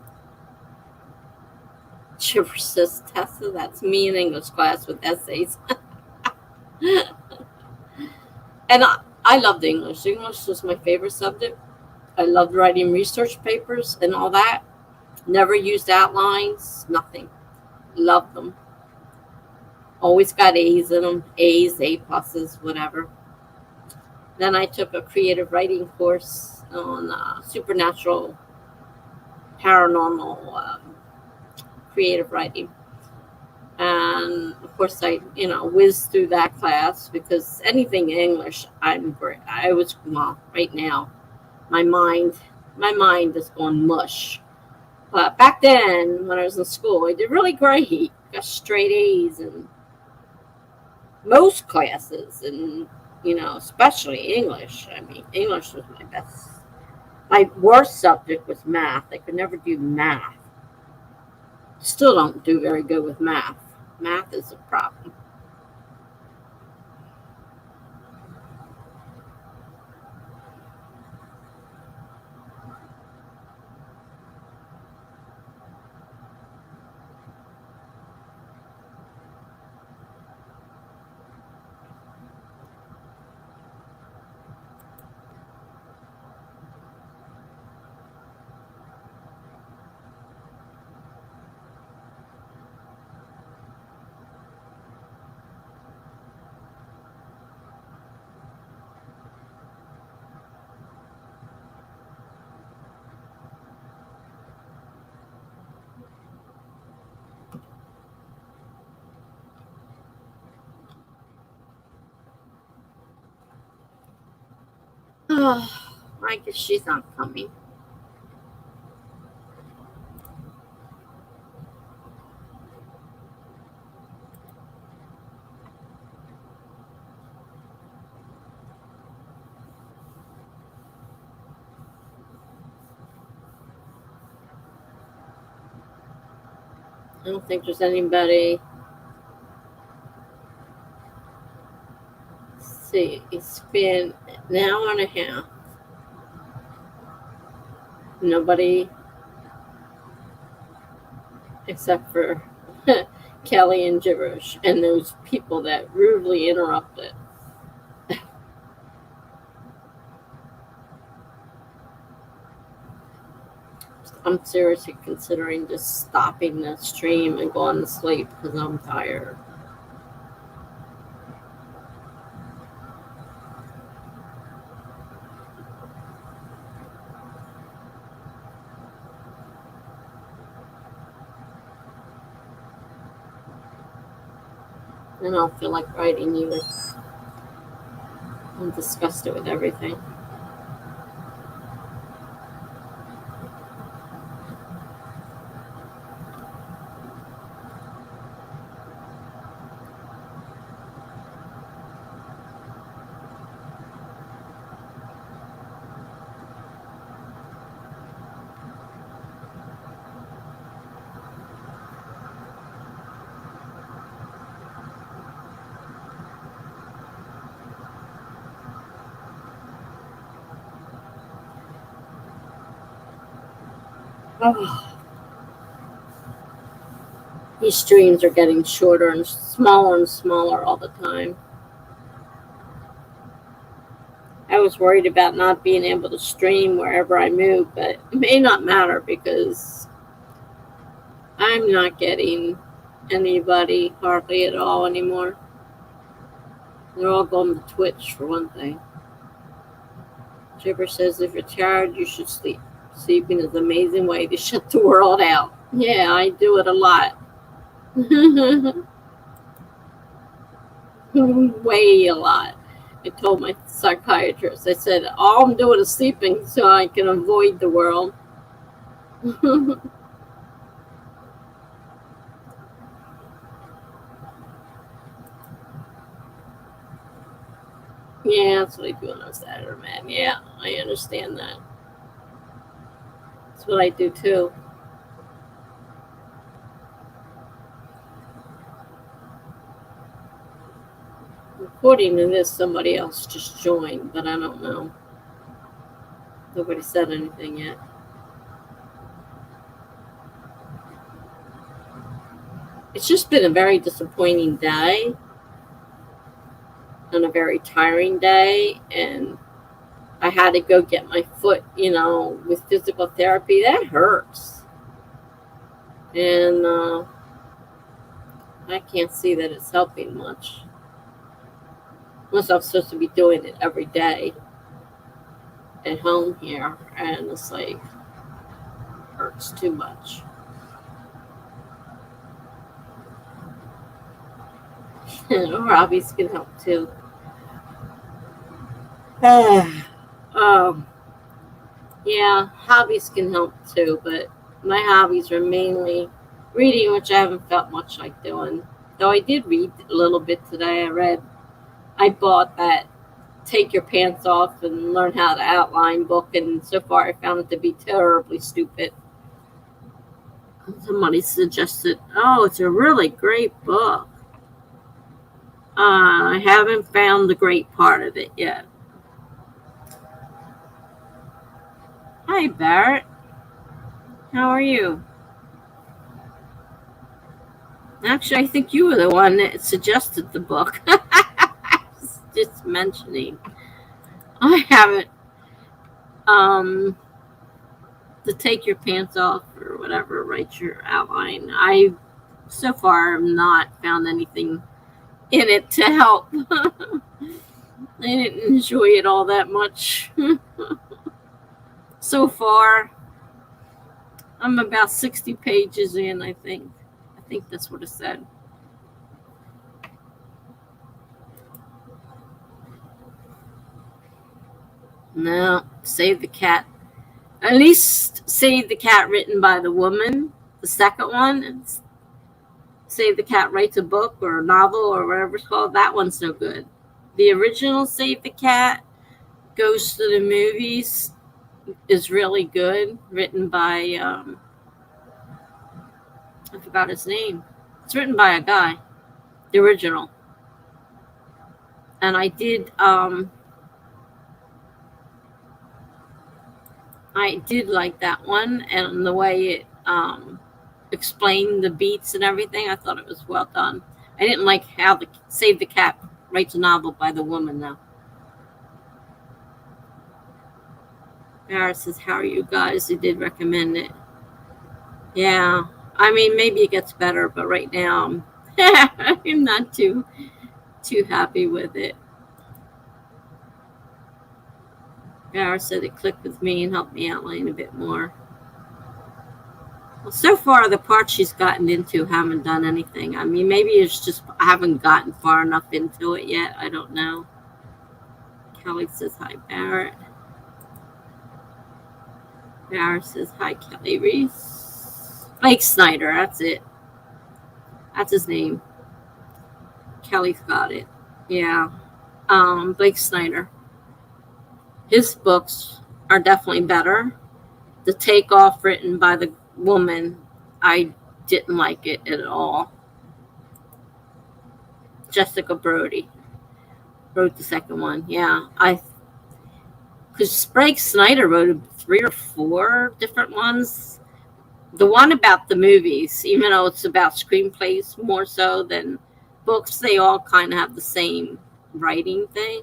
Chipper says, Tessa, that's me in English class with essays. And I loved English. English was my favorite subject. I loved writing research papers and all that. Never used outlines, nothing. Loved them. Always got A's in them, A's, A pluses, whatever. Then I took a creative writing course on supernatural, paranormal, creative writing. And of course, I, whizzed through that class because anything in English, I'm great. Right now, my mind is going mush. But back then, when I was in school, I did really great. Got straight A's in most classes, and especially English. I mean, English was my best. My worst subject was math. I could never do math. Still don't do very good with math. Math is a problem. Oh, I guess she's not coming. I don't think there's anybody. Let's see, it's been an hour and a half. Nobody except for Kelly and Gibberish and those people that rudely interrupted. I'm seriously considering just stopping the stream and going to sleep because I'm tired. And I don't feel like writing either. I'm disgusted with everything. Oh, these streams are getting shorter and smaller all the time. I was worried about not being able to stream wherever I move, but it may not matter because I'm not getting anybody hardly at all anymore. They're all going to Twitch for one thing. Jibber says if you're tired, you should sleep. Sleeping is an amazing way to shut the world out. Yeah, I do it a lot. Way a lot. I told my psychiatrist, I said, all I'm doing is sleeping so I can avoid the world. Yeah, that's what I do on a Saturday, man. Yeah, I understand that. That's what I do too. According to this, somebody else just joined, but I don't know. Nobody said anything yet. It's just been a very disappointing day. on a very tiring day, and I had to go get my foot, with physical therapy. That hurts. And I can't see that it's helping much. Unless I'm supposed to be doing it every day at home here. And it's like, hurts too much. Or hobbies can help too. Yeah, hobbies can help too, but my hobbies are mainly reading, which I haven't felt much like doing. Though I did read a little bit today. I bought that Take Your Pants Off and Learn How to Outline book, and so far I found it to be terribly stupid. Somebody suggested, oh, it's a really great book. I haven't found the great part of it yet. Hi, Barrett. How are you? Actually, I think you were the one that suggested the book. Just mentioning. I haven't. To Take Your Pants Off or whatever, write your outline. I, so far, have not found anything in it to help. I didn't enjoy it all that much. So far, I'm about 60 pages in, I think. I think that's what it said. No, Save the Cat. At least Save the Cat written by the woman. The second one, Save the Cat writes a book or a novel or whatever it's called. That one's no good. The original Save the Cat goes to the movies is really good. Written by, I forgot his name. It's written by a guy. The original. And I did like that one, and the way it explained the beats and everything. I thought it was well done. I didn't like how the Save the Cat writes a novel by the woman, though. Barrett says, how are you guys? He did recommend it. Yeah. I mean, maybe it gets better, but right now I'm not too happy with it. Barrett said it clicked with me and helped me outline a bit more. Well, so far, the parts she's gotten into haven't done anything. I mean, maybe it's just I haven't gotten far enough into it yet. I don't know. Kelly says, hi, Barrett. Barrett says, hi, Kelly Reese. Blake Snyder, that's it. That's his name. Kelly's got it. Yeah. Blake Snyder. His books are definitely better. The Takeoff written by the woman, I didn't like it at all. Jessica Brody wrote the second one. Yeah, because Blake Snyder wrote 3 or 4 different ones. The one about the movies, even though it's about screenplays more so than books, they all kind of have the same writing thing.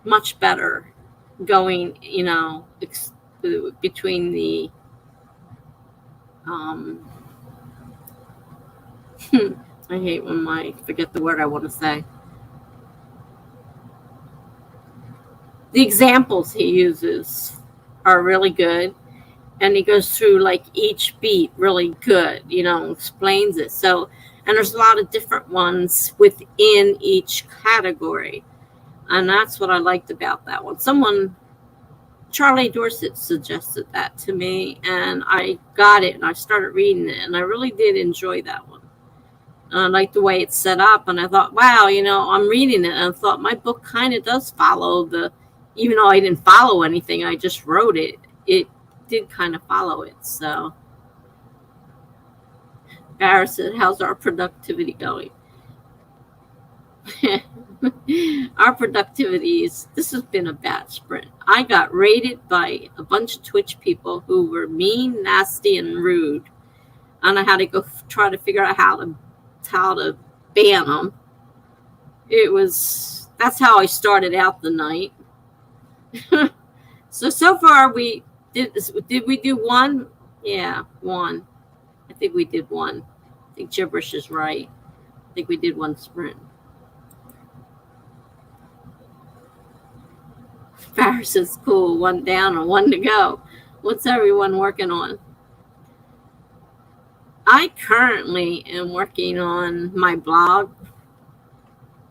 Much better going, between the I hate when I forget the word I want to say. The examples he uses are really good, and he goes through like each beat really good, explains it. So, and there's a lot of different ones within each category, and that's what I liked about that one. Charlie Dorset suggested that to me, and I got it, and I started reading it, and I really did enjoy that one. And I liked the way it's set up, and I thought, wow, I'm reading it, and I thought my book kind of does follow even though I didn't follow anything, I just wrote it. It did kind of follow it, so. Barrett said, how's our productivity going? Our productivity this has been a bad sprint. I got raided by a bunch of Twitch people who were mean, nasty, and rude. And I had to go try to figure out how to ban them. That's how I started out the night. So far did we do one? Yeah, one. I think we did one. I think gibberish is right. I think we did one sprint. Paris is cool. One down and one to go. What's everyone working on? I currently am working on my blog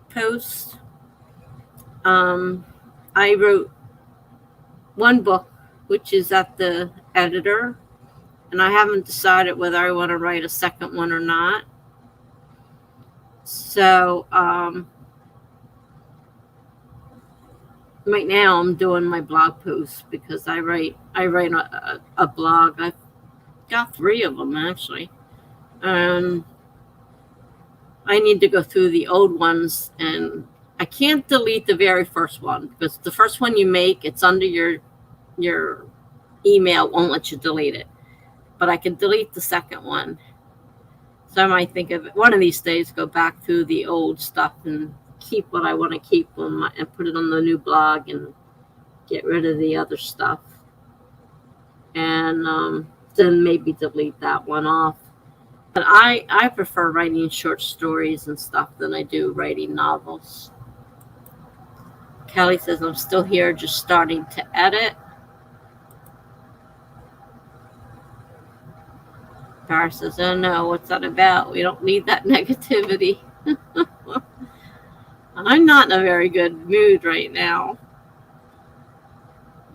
post. Um, I wrote one book, which is at the editor, and I haven't decided whether I want to write a second one or not. So right now I'm doing my blog posts because I write a blog. I've got 3 of them actually. I need to go through the old ones, and I can't delete the very first one because the first one you make, it's under your email, won't let you delete it. But I can delete the second one. So I might think of it one of these days, go back through the old stuff and keep what I want to keep and put it on the new blog and get rid of the other stuff. And then maybe delete that one off. But I prefer writing short stories and stuff than I do writing novels. Kelly says, I'm still here, just starting to edit. Barra says, oh no, what's that about? We don't need that negativity. I'm not in a very good mood right now.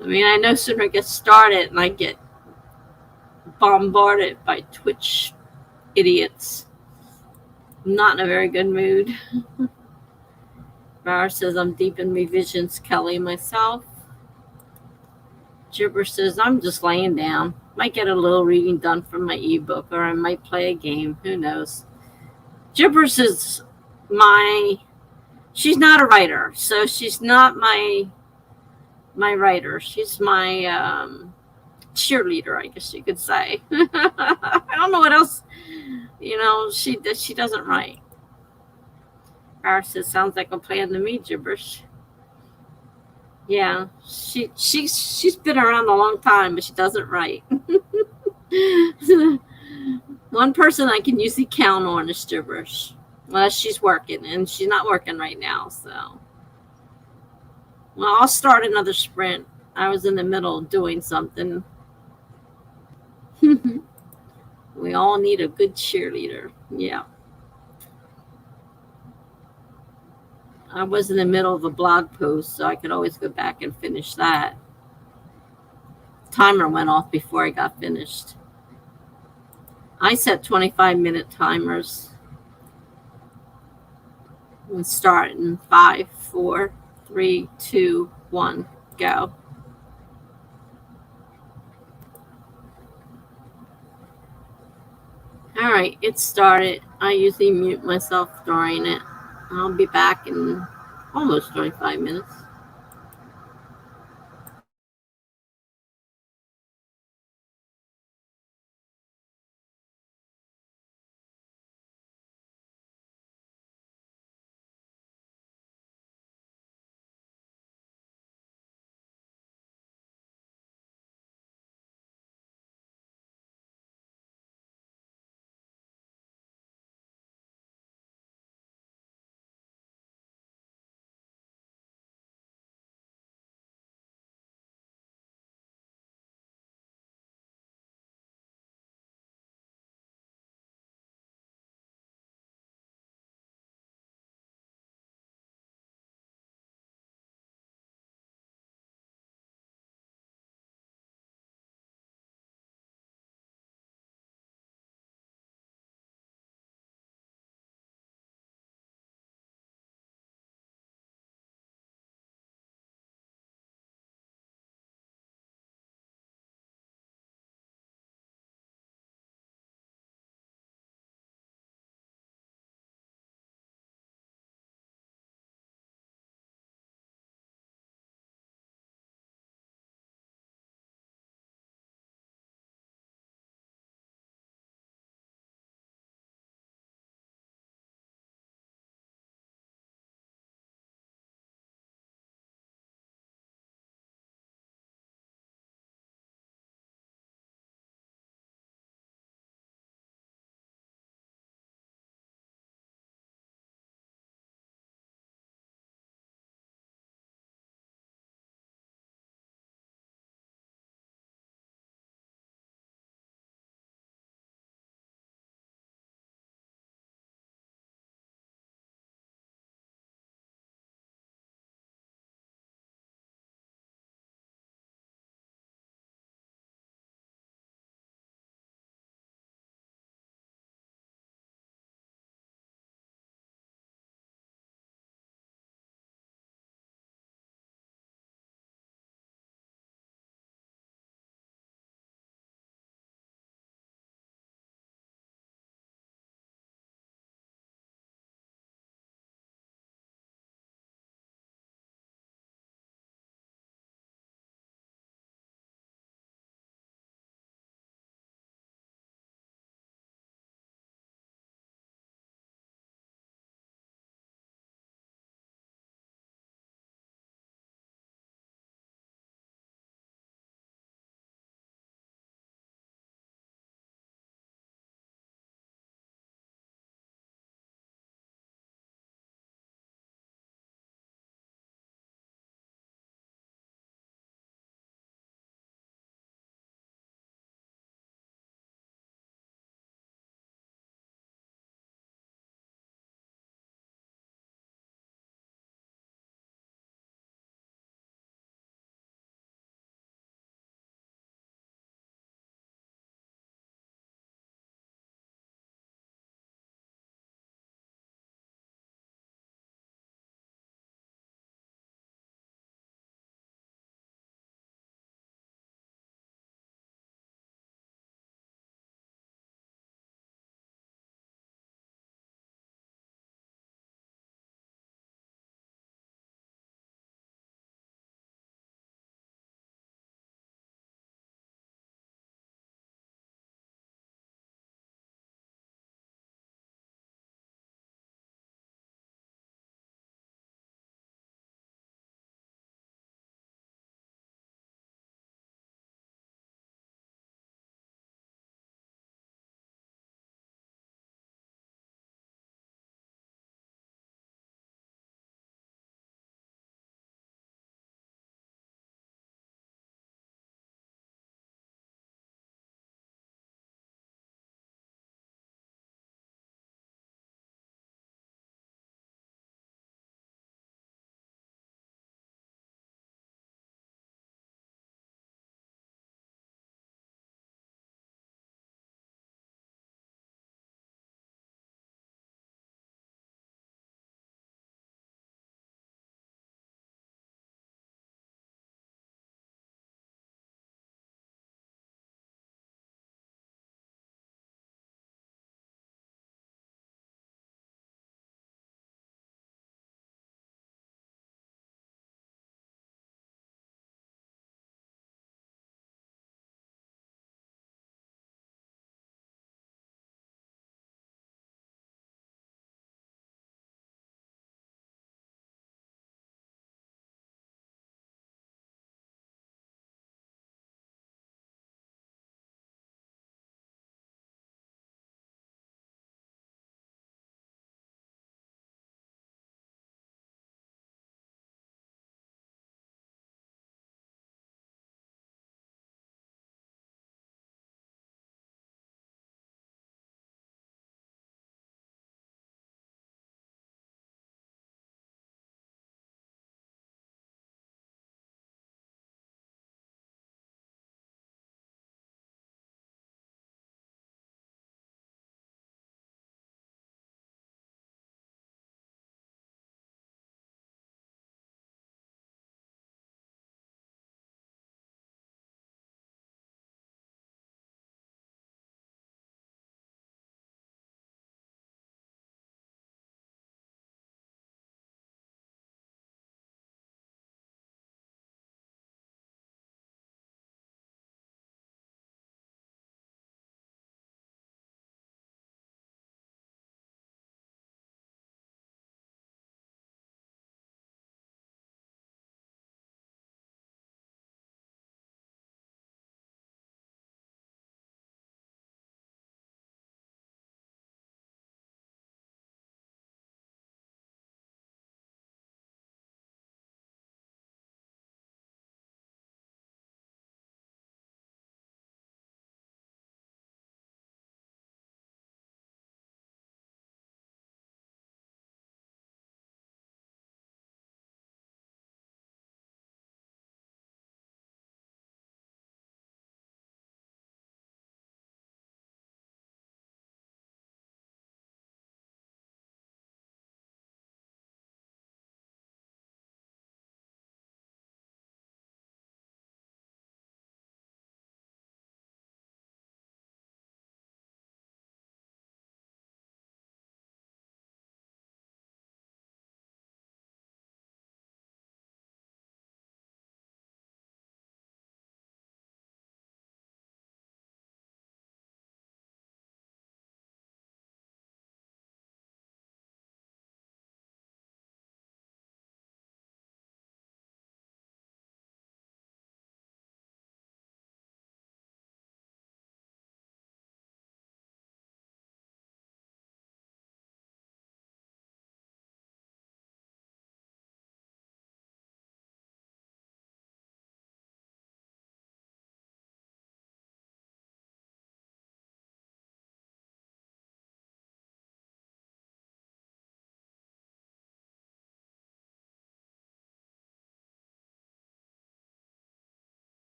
I mean, I no sooner get started and I get bombarded by Twitch idiots. I'm not in a very good mood. Barra says, I'm deep in revisions, Kelly, myself. Gibber says, I'm just laying down. Might get a little reading done from my ebook, or I might play a game. Who knows? Gibbers is she's not a writer, so she's not my writer. She's my cheerleader, I guess you could say. I don't know what else, she doesn't write. Barra says, sounds like a plan to me, Gibberish. Yeah, she's been around a long time, but she doesn't write. One person I can usually count on is Gibberish. Unless she's working, and she's not working right now, so. Well, I'll start another sprint. I was in the middle of doing something. We all need a good cheerleader. Yeah. I was in the middle of a blog post, so I could always go back and finish that. Timer went off before I got finished. I set 25-minute timers. And start in 5, 4, 3, 2, 1, go. All right, it started. I usually mute myself during it. I'll be back in almost 25 minutes.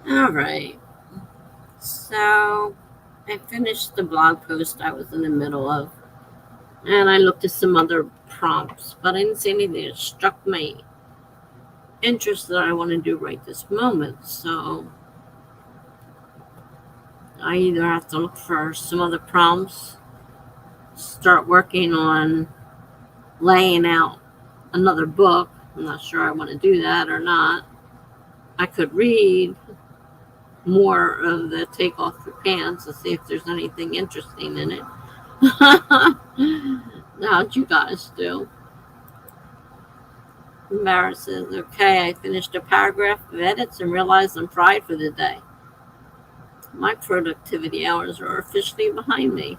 All right. So I finished the blog post I was in the middle of, and I looked at some other prompts, but I didn't see anything that struck my interest that I want to do right this moment. So I either have to look for some other prompts, start working on laying out another book. I'm not sure I want to do that or not. I could read more of the Take Off Your Pants and see if there's anything interesting in it. How'd you guys do? Mara says, okay, I finished a paragraph of edits and realized I'm fried for the day. My productivity hours are officially behind me.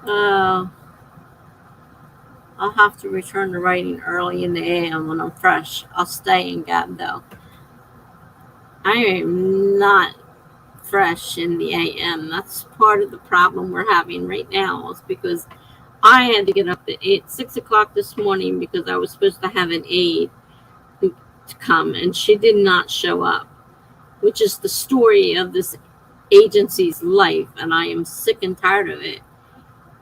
I'll have to return to writing early in the AM when I'm fresh. I'll stay in Gab though. I am not fresh in the AM. That's part of the problem we're having right now. Is because I had to get up at 6 o'clock this morning because I was supposed to have an aide to come, and she did not show up, which is the story of this agency's life, and I am sick and tired of it.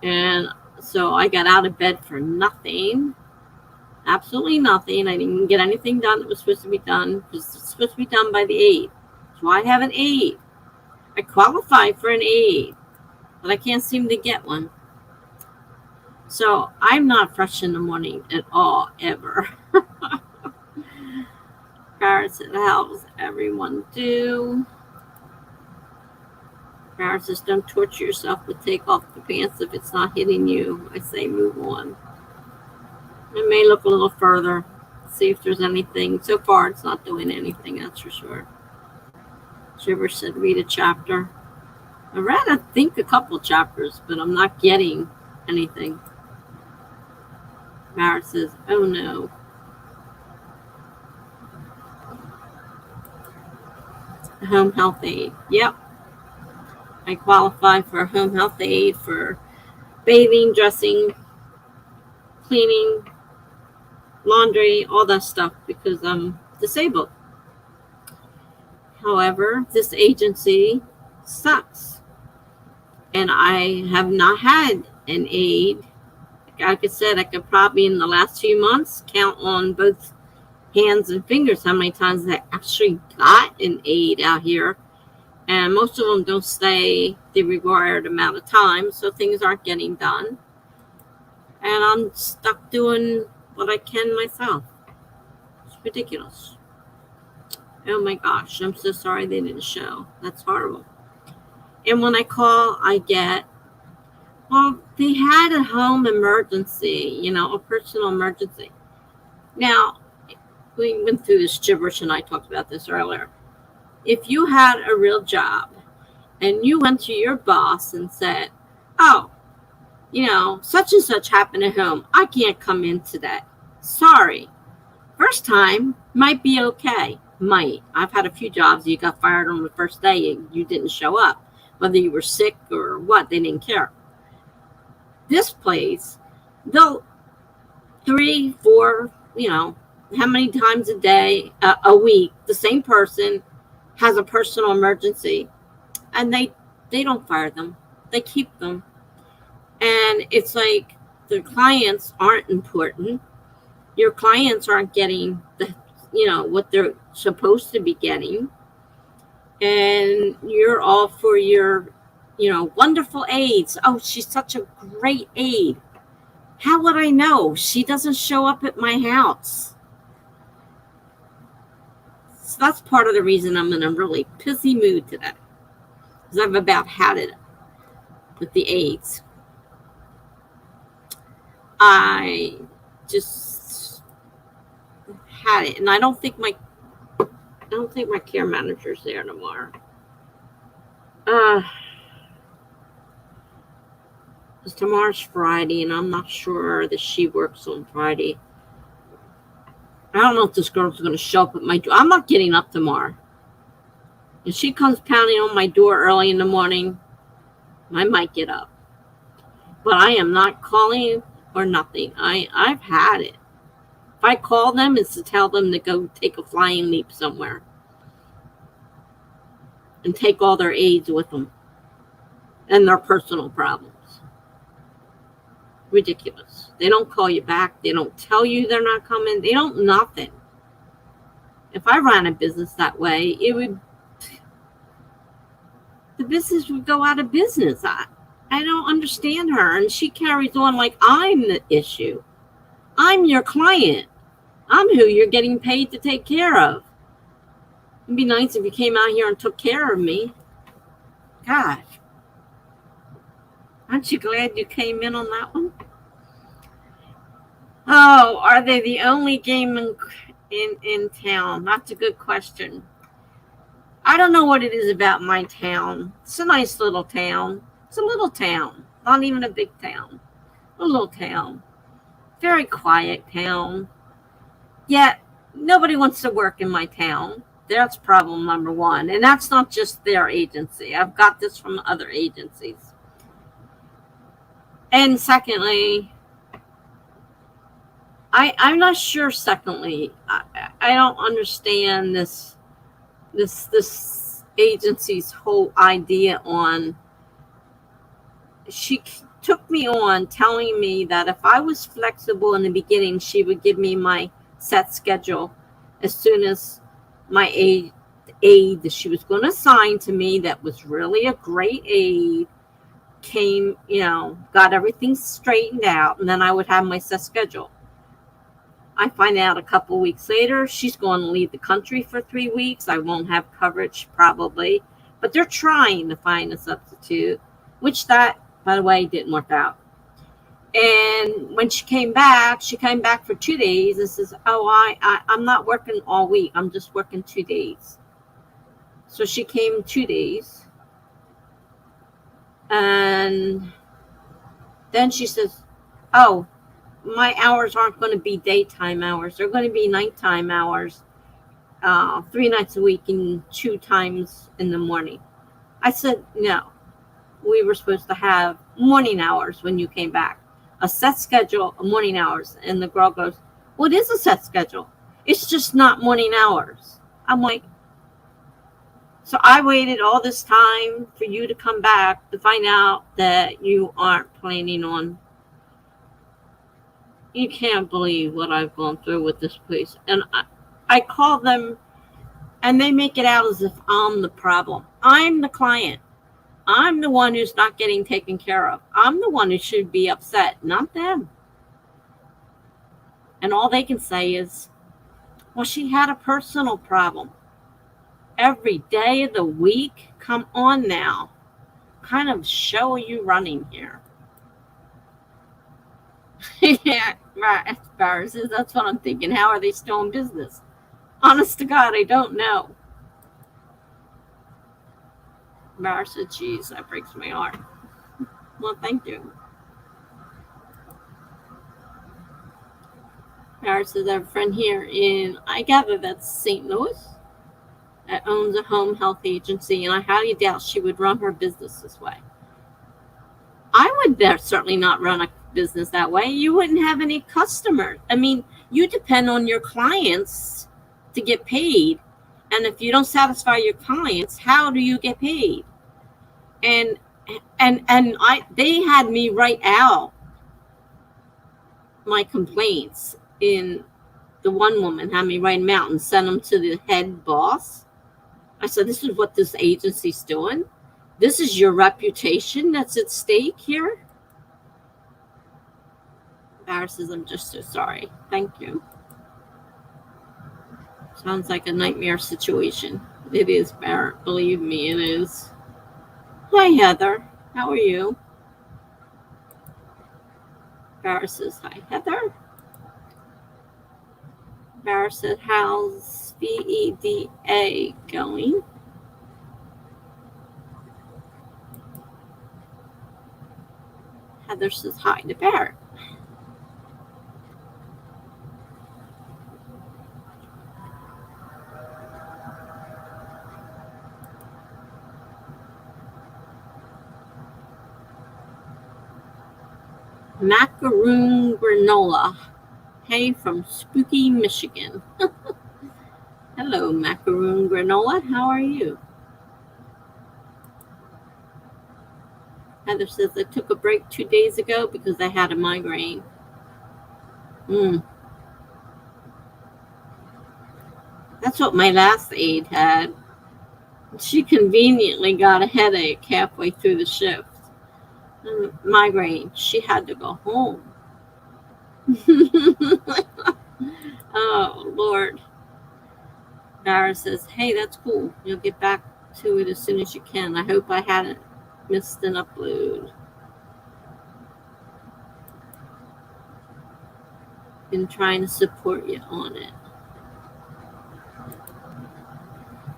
And so I got out of bed for nothing, absolutely nothing. I didn't get anything done that was supposed to be done because it's supposed to be done by the aide. So I have an aide. I qualify for an aide, but I can't seem to get one. So I'm not fresh in the morning at all, ever. Paris, it helps everyone do. Paris says, don't torture yourself, but take off the pants if it's not hitting you. I say move on. I may look a little further, see if there's anything. So far, it's not doing anything, that's for sure. Shiver said, read a chapter. I read, I think, a couple chapters, but I'm not getting anything. Mara says, oh no. Home health aid. Yep. I qualify for a home health aid for bathing, dressing, cleaning, laundry, all that stuff because I'm disabled. However, this agency sucks. And I have not had an aide. Like I said, I could probably in the last few months count on both hands and fingers how many times I actually got an aide out here. And most of them don't stay the required amount of time, so things aren't getting done. And I'm stuck doing what I can myself. It's ridiculous. Oh my gosh, I'm so sorry they didn't show. That's horrible. And when I call, I get, well, they had a home emergency, a personal emergency. Now, we went through this gibberish and I talked about this earlier. If you had a real job and you went to your boss and said, oh, such and such happened at home, I can't come in today. Sorry. First time might be okay. Might. I've had a few jobs you got fired on the first day and you didn't show up. Whether you were sick or what, they didn't care. This place, they'll 3, 4, how many times a day, a week, the same person has a personal emergency, and they don't fire them. They keep them. And it's like the clients aren't important. Your clients aren't getting what they're supposed to be getting. And you're all for your, wonderful aides. Oh, she's such a great aide. How would I know? She doesn't show up at my house. So that's part of the reason I'm in a really pissy mood today. Because I've about had it with the aides. I just had it. And I don't think my care manager's there tomorrow. Because tomorrow's Friday, and I'm not sure that she works on Friday. I don't know if this girl's going to show up at my door. I'm not getting up tomorrow. If she comes pounding on my door early in the morning, I might get up. But I am not calling or nothing. I've had it. If I call them, it's to tell them to go take a flying leap somewhere. and take all their aides with them and their personal problems. Ridiculous. They don't call you back. They don't tell you they're not coming. They don't nothing. If I ran a business that way, the business would go out of business. I don't understand her. And she carries on like I'm the issue. I'm your client. I'm who you're getting paid to take care of. It'd be nice if you came out here and took care of me. Gosh. Aren't you glad you came in on that one? Oh, are they the only game in town? That's a good question. I don't know what it is about my town. It's a nice little town. It's a little town. Not even a big town. A little town. Very quiet town. Yet, nobody wants to work in my town. That's problem number one. And that's not just their agency. I've got this from other agencies. And secondly, I'm not sure. Secondly, I don't understand this agency's whole idea on. She took me on telling me that if I was flexible in the beginning, she would give me my set schedule as soon as my aide that she was going to assign to me, that was really a great aide, came, got everything straightened out, and then I would have my set schedule. I find out a couple weeks later, she's going to leave the country for 3 weeks. I won't have coverage probably, but they're trying to find a substitute, which that, by the way, didn't work out. And when she came back for 2 days and says, I'm not working all week. I'm just working 2 days. So she came 2 days. And then she says, oh, my hours aren't going to be daytime hours. They're going to be nighttime hours, 3 nights a week and 2 times in the morning. I said, no, we were supposed to have morning hours when you came back. A set schedule of morning hours. And the girl goes, well, it is a set schedule. It's just not morning hours. I'm like, so I waited all this time for you to come back to find out that you aren't planning on. You can't believe what I've gone through with this place. And I call them, and they make it out as if I'm the problem. I'm the client. I'm the one who's not getting taken care of. I'm the one who should be upset, not them. And all they can say is, well, she had a personal problem. Every day of the week? Come on now. What kind of show are you running here? Yeah, right. Embarrassing. That's what I'm thinking. How are they still in business? Honest to God, I don't know. Embarrassing. Geez, that breaks my heart. Well, thank you. Embarrassing. I have a friend here in, I gather that's St. Louis, that owns a home health agency, and I highly doubt she would run her business this way. I would certainly not run a business that way. You wouldn't have any customers. I mean, you depend on your clients to get paid, and if you don't satisfy your clients, how do you get paid? And they had me write out my complaints. In the one woman had me write them out and send them to the head boss. I said, this is what this agency's doing. This is your reputation that's at stake here. Barry says, I'm just so sorry. Thank you. Sounds like a nightmare situation. It is, Barrett. Believe me, it is. Hi, Heather. How are you? Barrett says, hi, Heather. Barrett said, how's VEDA going? Heather says, hi to Barrett. Macaroon granola. Hey, from spooky Michigan. Hello, Macaroon granola. How are you? Heather says, I took a break 2 days ago because I had a migraine. That's what my last aide had. She conveniently got a headache halfway through the shift. Migraine. She had to go home. Oh, Lord. Dara says, hey, that's cool. You'll get back to it as soon as you can. I hope I hadn't missed an upload. Been trying to support you on it.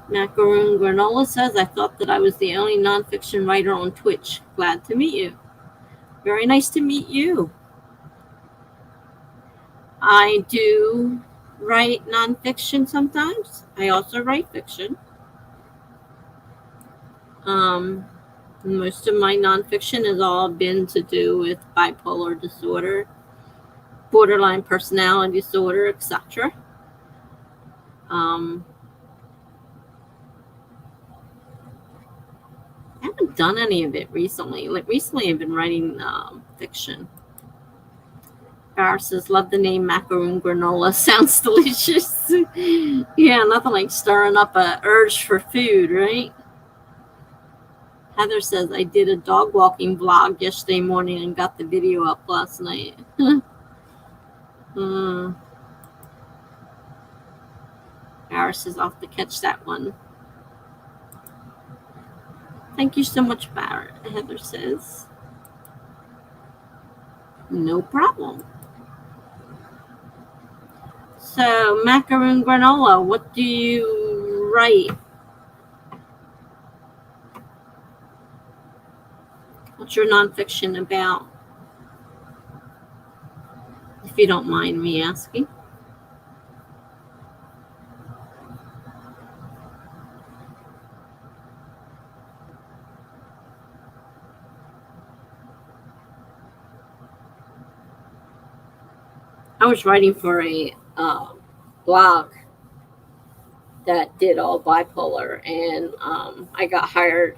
Macaroon Granola says, I thought that I was the only nonfiction writer on Twitch. Glad to meet you. Very nice to meet you. I do write nonfiction sometimes. I also write fiction. Most of my nonfiction has all been to do with bipolar disorder, borderline personality disorder, etc. I haven't done any of it recently. Recently I've been writing fiction. Gar says, love the name Macaroon Granola. Sounds delicious. Yeah, nothing like stirring up an urge for food, right? Heather says, I did a dog walking vlog yesterday morning and got the video up last night. Gar says, I'll have to catch that one. Thank you so much, Barrett, Heather says. No problem. So, Macaroon Granola, what do you write? What's your nonfiction about? If you don't mind me asking. I was writing for a blog that did all bipolar, and I got hired.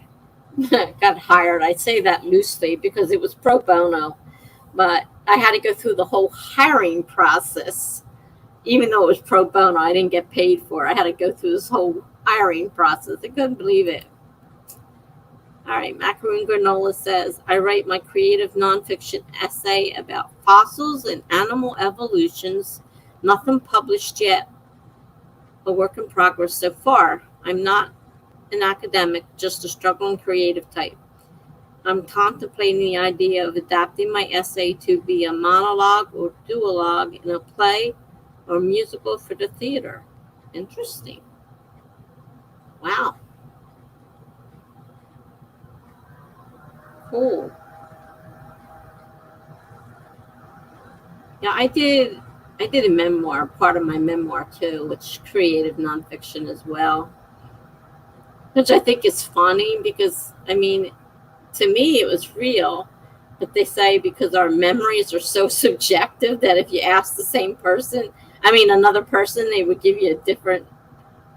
I say that loosely because it was pro bono, but I had to go through the whole hiring process. Even though it was pro bono, I didn't get paid for it. I had to go through this whole hiring process. I couldn't believe it. All right, Macaroon Granola says, I write my creative nonfiction essay about fossils and animal evolutions. Nothing published yet. A work in progress so far. I'm not an academic, just a struggling creative type. I'm contemplating the idea of adapting my essay to be a monologue or duologue in a play or musical for the theater. Interesting. Wow. Cool. Yeah, I did a memoir, part of my memoir too, which creative nonfiction as well. Which I think is funny because, I mean, to me it was real. But they say because our memories are so subjective that if you ask the same person, another person, they would give you a different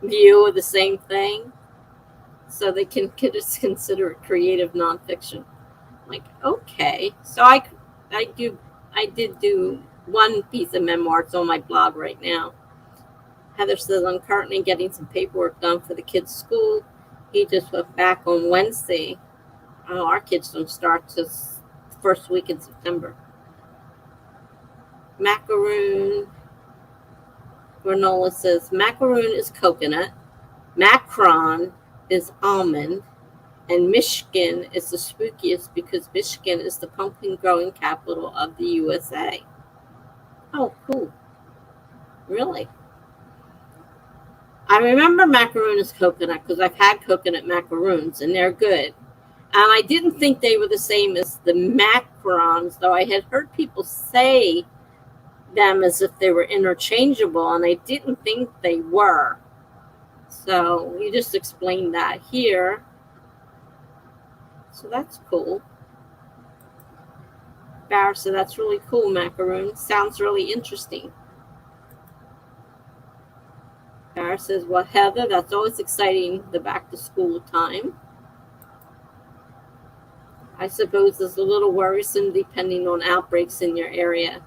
view of the same thing. So they can just consider it creative nonfiction. Like, okay. So I did do one piece of memoir. It's on my blog right now. Heather says, I'm currently getting some paperwork done for the kids' school. He just went back on Wednesday. Oh, our kids don't start till the first week in September. Macaroon Granola says, macaroon is coconut, macron is almond, and Michigan is the spookiest because Michigan is the pumpkin growing capital of the USA. Oh, cool. Really? I remember macaroon is coconut because I've had coconut macaroons and they're good. And I didn't think they were the same as the macarons, though I had heard people say them as if they were interchangeable, and I didn't think they were. So you just explained that here. So that's cool. Barra said, that's really cool, macaroon. Sounds really interesting. Barra says, well, Heather, that's always exciting, the back to school time. I suppose is a little worrisome depending on outbreaks in your area.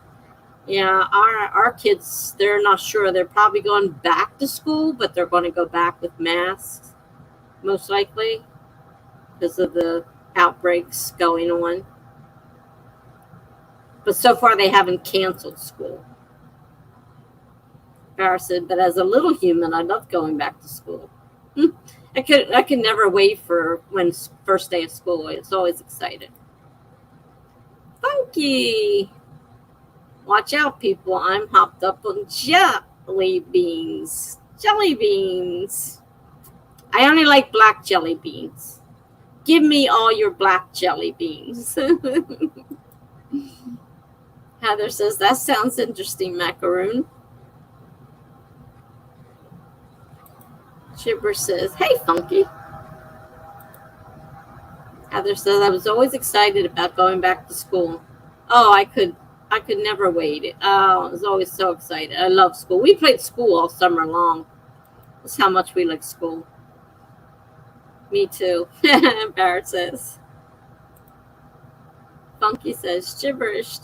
Yeah, our kids, they're not sure. They're probably going back to school, but they're going to go back with masks, most likely, because of the outbreaks going on. But so far, they haven't canceled school. Barra said, but as a little human, I love going back to school. I could never wait for when first day of school. It's always excited. Funky. Watch out, people. I'm hopped up on jelly beans. Jelly beans. I only like black jelly beans. Give me all your black jelly beans. Heather says, that sounds interesting, macaroon. Chipper says, hey, Funky. Heather says, I was always excited about going back to school. Oh, I could never wait. Oh, I was always so excited. I love school. We played school all summer long. That's how much we like school. Me too. Barrett says. Funky says, gibberish,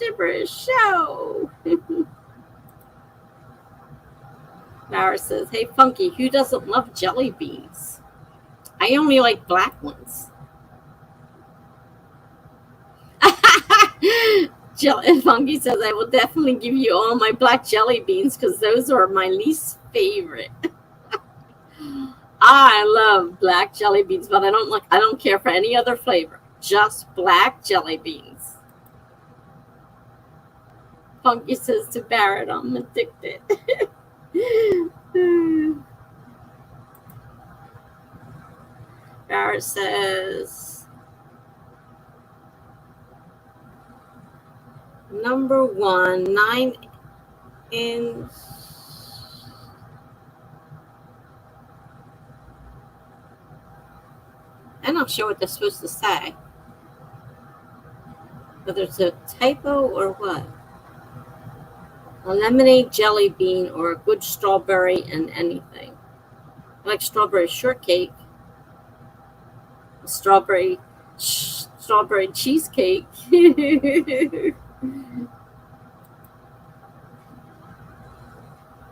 show. Barrett says, hey, Funky, who doesn't love jelly beans? I only like black ones. Funky says, I will definitely give you all my black jelly beans because those are my least favorite. I love black jelly beans, but I don't care for any other flavor. Just black jelly beans. Funky says to Barrett, I'm addicted. Barrett says, number 1, 9-inch. I'm not sure what they're supposed to say. Whether it's a typo or what. A lemonade jelly bean or a good strawberry and anything. I like strawberry shortcake. Strawberry cheesecake.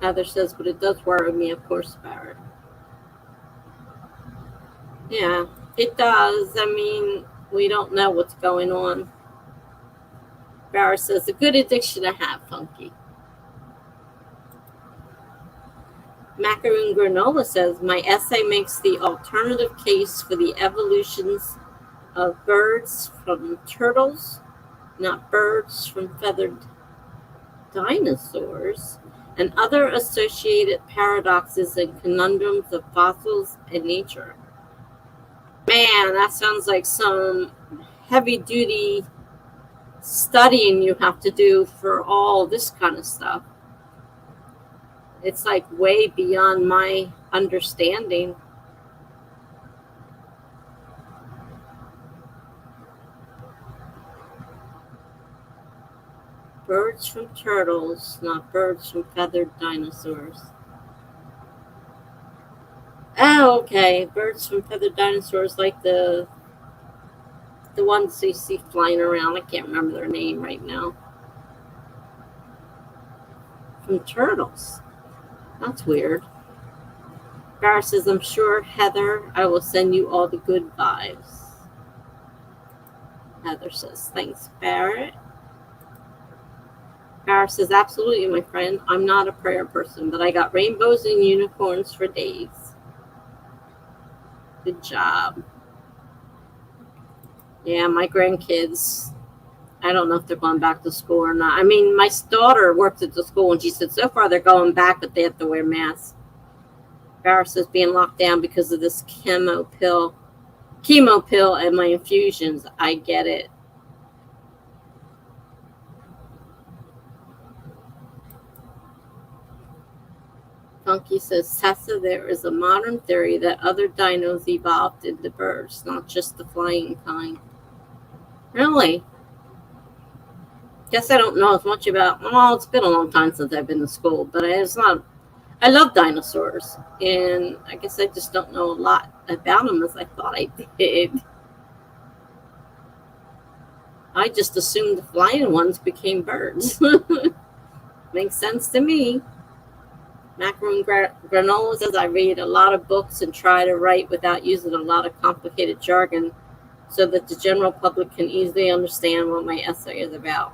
Heather says, but it does worry me, of course, Barrett. Yeah, it does. I mean, we don't know what's going on. Barrett says, a good addiction to have, Funky. Macaroon Granola says, my essay makes the alternative case for the evolutions of birds from turtles, not birds from feathered dinosaurs, and other associated paradoxes and conundrums of fossils and nature. Man, that sounds like some heavy-duty studying you have to do for all this kind of stuff. It's like way beyond my understanding. Birds from turtles, not birds from feathered dinosaurs. Oh, okay. Birds from feathered dinosaurs, like the ones you see flying around. I can't remember their name right now. From turtles. That's weird. Barrett says, I'm sure, Heather, I will send you all the good vibes. Heather says, thanks, Barrett. Barrett says, absolutely, my friend. I'm not a prayer person, but I got rainbows and unicorns for days. Good job. Yeah, my grandkids, I don't know if they're going back to school or not. I mean, my daughter works at the school, and she said so far they're going back, but they have to wear masks. Barrett says being locked down because of this chemo pill and my infusions. I get it. Funky says, Tessa, there is a modern theory that other dinos evolved into birds, not just the flying kind. Really? Guess I don't know as much about, well, it's been a long time since I've been to school, but it's not, I love dinosaurs, and I guess I just don't know a lot about them as I thought I did. I just assumed the flying ones became birds. Makes sense to me. Macaroon Granola says, I read a lot of books and try to write without using a lot of complicated jargon so that the general public can easily understand what my essay is about.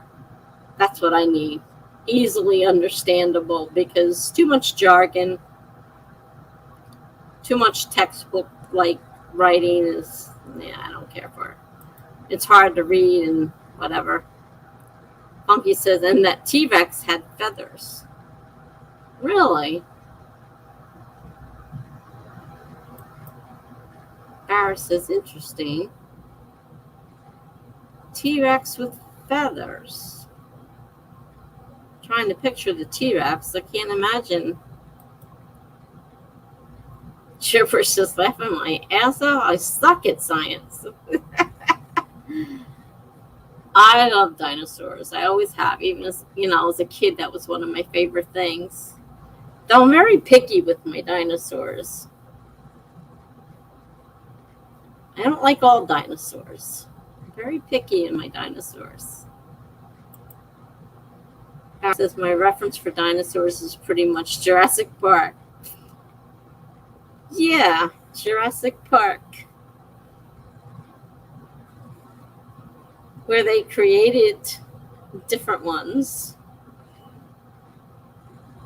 That's what I need. Easily understandable, because too much jargon, too much textbook-like writing is, I don't care for it. It's hard to read and whatever. Funky says, and that T-Rex had feathers. Really? Barris says, interesting. T-Rex with feathers. Trying to picture the T-Rex. I can't imagine. Chipper's just laughing my ass off. I suck at science. I love dinosaurs. I always have. Even as as a kid, that was one of my favorite things. Though I'm very picky with my dinosaurs. I don't like all dinosaurs. I'm very picky in my dinosaurs. Says my reference for dinosaurs is pretty much Jurassic Park. Yeah, Jurassic Park. Where they created different ones.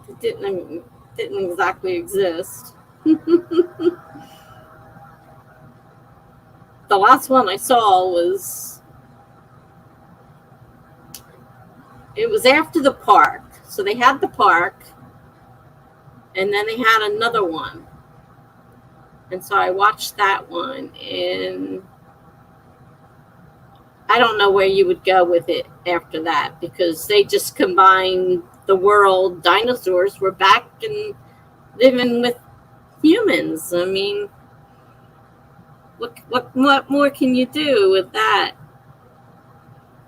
It didn't exactly exist. The last one I saw was, it was after the park. So they had the park, and then they had another one. And so I watched that one, and I don't know where you would go with it after that, because they just combined the world. Dinosaurs were back and living with humans. I mean, what more can you do with that?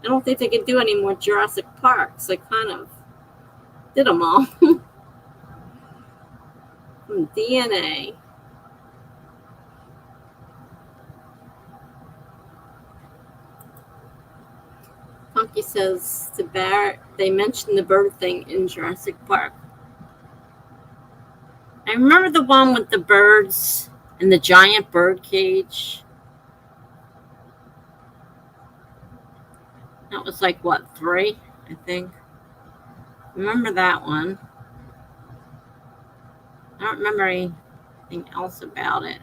I don't think they can do any more Jurassic Parks. They kind of did them all. DNA. Funky says to Barrett, they mentioned the bird thing in Jurassic Park. I remember the one with the birds and the giant bird cage. That was like, what, 3, I think. Remember that one. I don't remember anything else about it.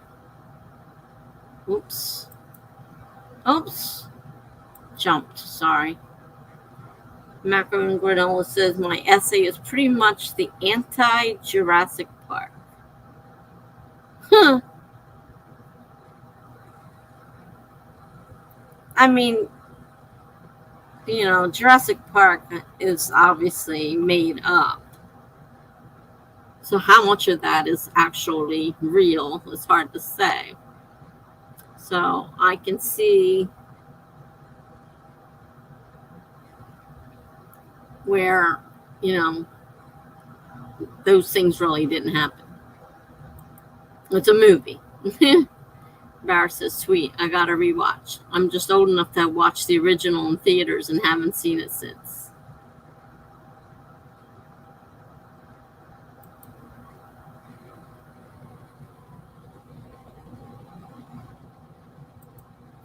Oops. Jumped, sorry. Macaroon Granola says, my essay is pretty much the anti-Jurassic Park. Huh. I mean, Jurassic Park is obviously made up. So how much of that is actually real is hard to say. So I can see where, those things really didn't happen. It's a movie. Barra says, sweet, I gotta rewatch. I'm just old enough to have watched the original in theaters and haven't seen it since.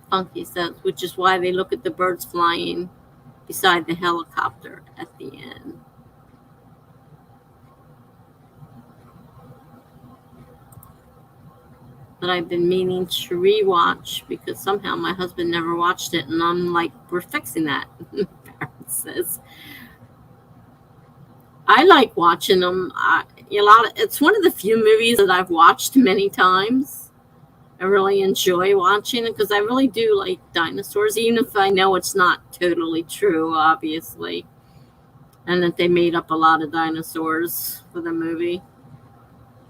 Funky says, which is why they look at the birds flying beside the helicopter at the end. But I've been meaning to rewatch because somehow my husband never watched it, and I'm like, we're fixing that. Barrett says, I like watching them. It's one of the few movies that I've watched many times. I really enjoy watching it because I really do like dinosaurs, even if I know it's not totally true, obviously, and that they made up a lot of dinosaurs for the movie.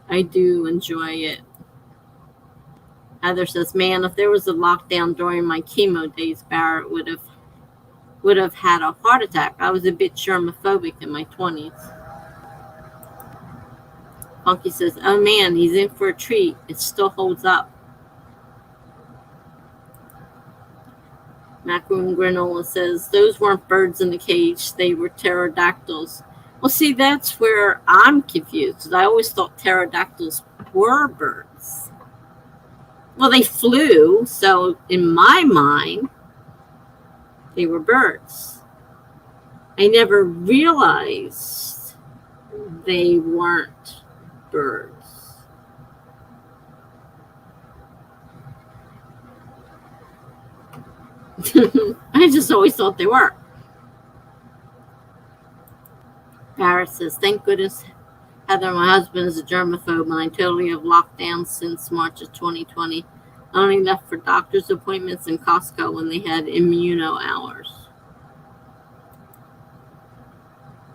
I do enjoy it. Heather says, man, if there was a lockdown during my chemo days, Barrett would have had a heart attack. I was a bit germophobic in my 20s. Funky says, oh man, he's in for a treat. It still holds up. Macaroon Granola says, those weren't birds in the cage, they were pterodactyls. Well, see, that's where I'm confused. I always thought pterodactyls were birds. Well, they flew, so in my mind, they were birds. I never realized they weren't birds. I just always thought they were. Paris says, thank goodness, Heather, my husband is a germaphobe and I totally have locked down since March of 2020. I only left for doctor's appointments and Costco when they had immuno hours.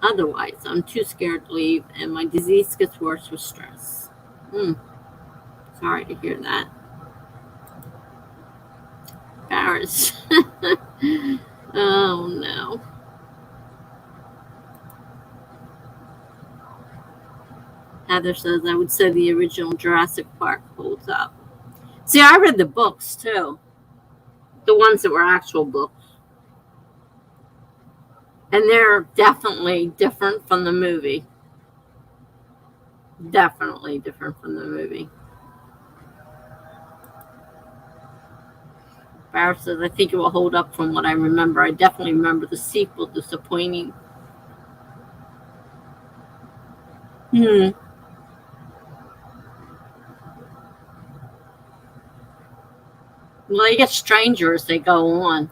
Otherwise, I'm too scared to leave and my disease gets worse with stress. Sorry to hear that. Paris. Oh, no. Heather says, I would say the original Jurassic Park holds up. See, I read the books, too. The ones that were actual books. And they're definitely different from the movie. Definitely different from the movie. Barrett says, I think it will hold up from what I remember. I definitely remember the sequel disappointing. Well, they get stranger as they go on.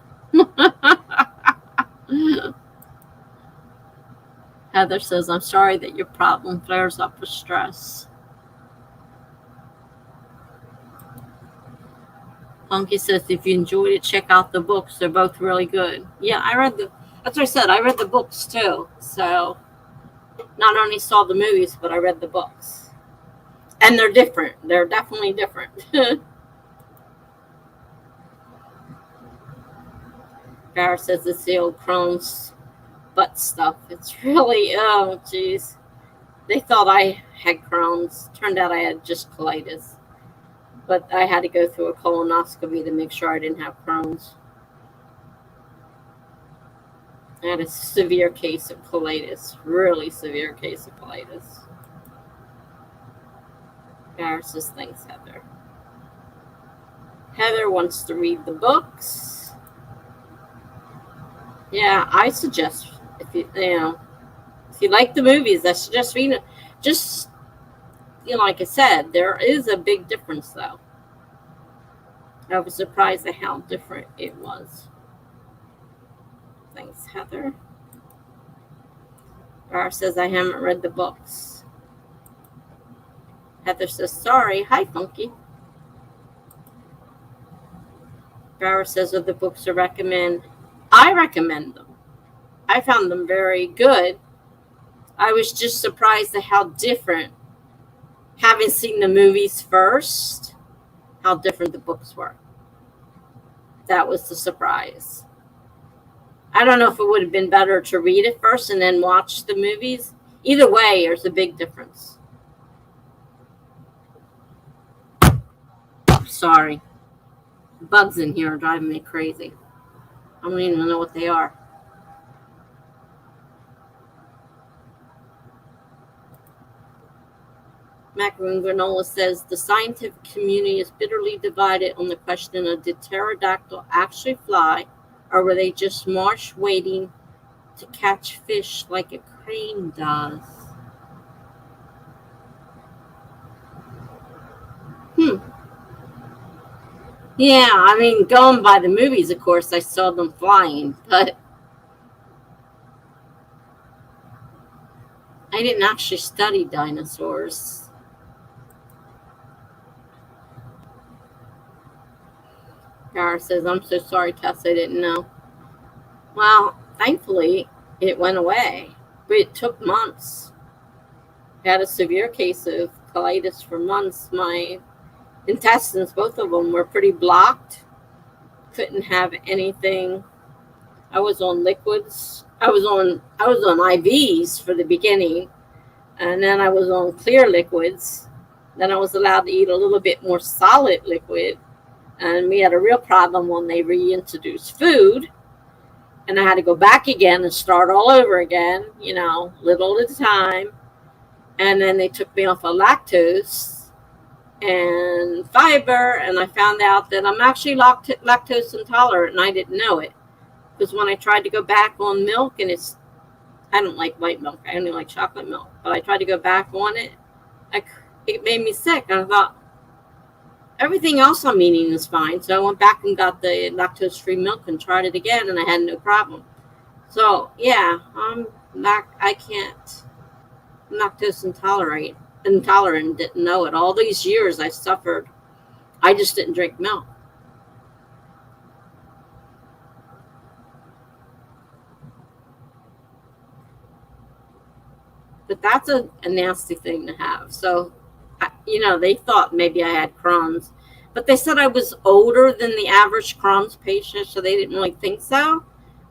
Heather says, I'm sorry that your problem flares up with stress. Funky says, if you enjoyed it, check out the books. They're both really good. Yeah, that's what I said. I read the books too. So not only saw the movies, but I read the books. And they're different. They're definitely different. Gareth says it's the old Crohn's butt stuff. It's really, oh, geez. They thought I had Crohn's. Turned out I had just colitis. But I had to go through a colonoscopy to make sure I didn't have Crohn's. I had a severe case of colitis. Really severe case of colitis. Gareth says, thanks, Heather. Heather wants to read the books. Yeah, I suggest, if you like the movies, I suggest reading it. Just, like I said, there is a big difference, though. I was surprised at how different it was. Thanks, Heather. Bar says, I haven't read the books. Heather says, sorry. Hi, Funky. Bar says, of the books to recommend. I recommend them. I found them very good. I was just surprised at how different, having seen the movies first, how different the books were. That was the surprise. I don't know if it would have been better to read it first and then watch the movies. Either way, there's a big difference. Sorry. Bugs in here are driving me crazy. I don't even know what they are. Macaroon Granola says, the scientific community is bitterly divided on the question of did pterodactyl actually fly, or were they just marsh waiting to catch fish like a crane does? Yeah, I mean, going by the movies, of course, I saw them flying, but I didn't actually study dinosaurs. Gara says, I'm so sorry, Tessa, I didn't know. Well, thankfully, it went away, but it took months. I had a severe case of colitis for months. My intestines, both of them, were pretty blocked. Couldn't have anything. I was on liquids. I was on IVs for the beginning, and then I was on clear liquids. Then I was allowed to eat a little bit more solid liquid, And we had a real problem when they reintroduced food. And I had to go back again and start all over again, little at a time. And then they took me off of lactose and fiber, and I found out that I'm actually lactose intolerant, and I didn't know it. Because when I tried to go back on milk, and I don't like white milk, I only like chocolate milk, but I tried to go back on it, it made me sick. And I thought, everything else I'm eating is fine. So I went back and got the lactose-free milk and tried it again, and I had no problem. So, yeah, I'm lactose intolerant, didn't know it. All these years I suffered. I just didn't drink milk. But that's a nasty thing to have. So, they thought maybe I had Crohn's. But they said I was older than the average Crohn's patient, so they didn't really think so.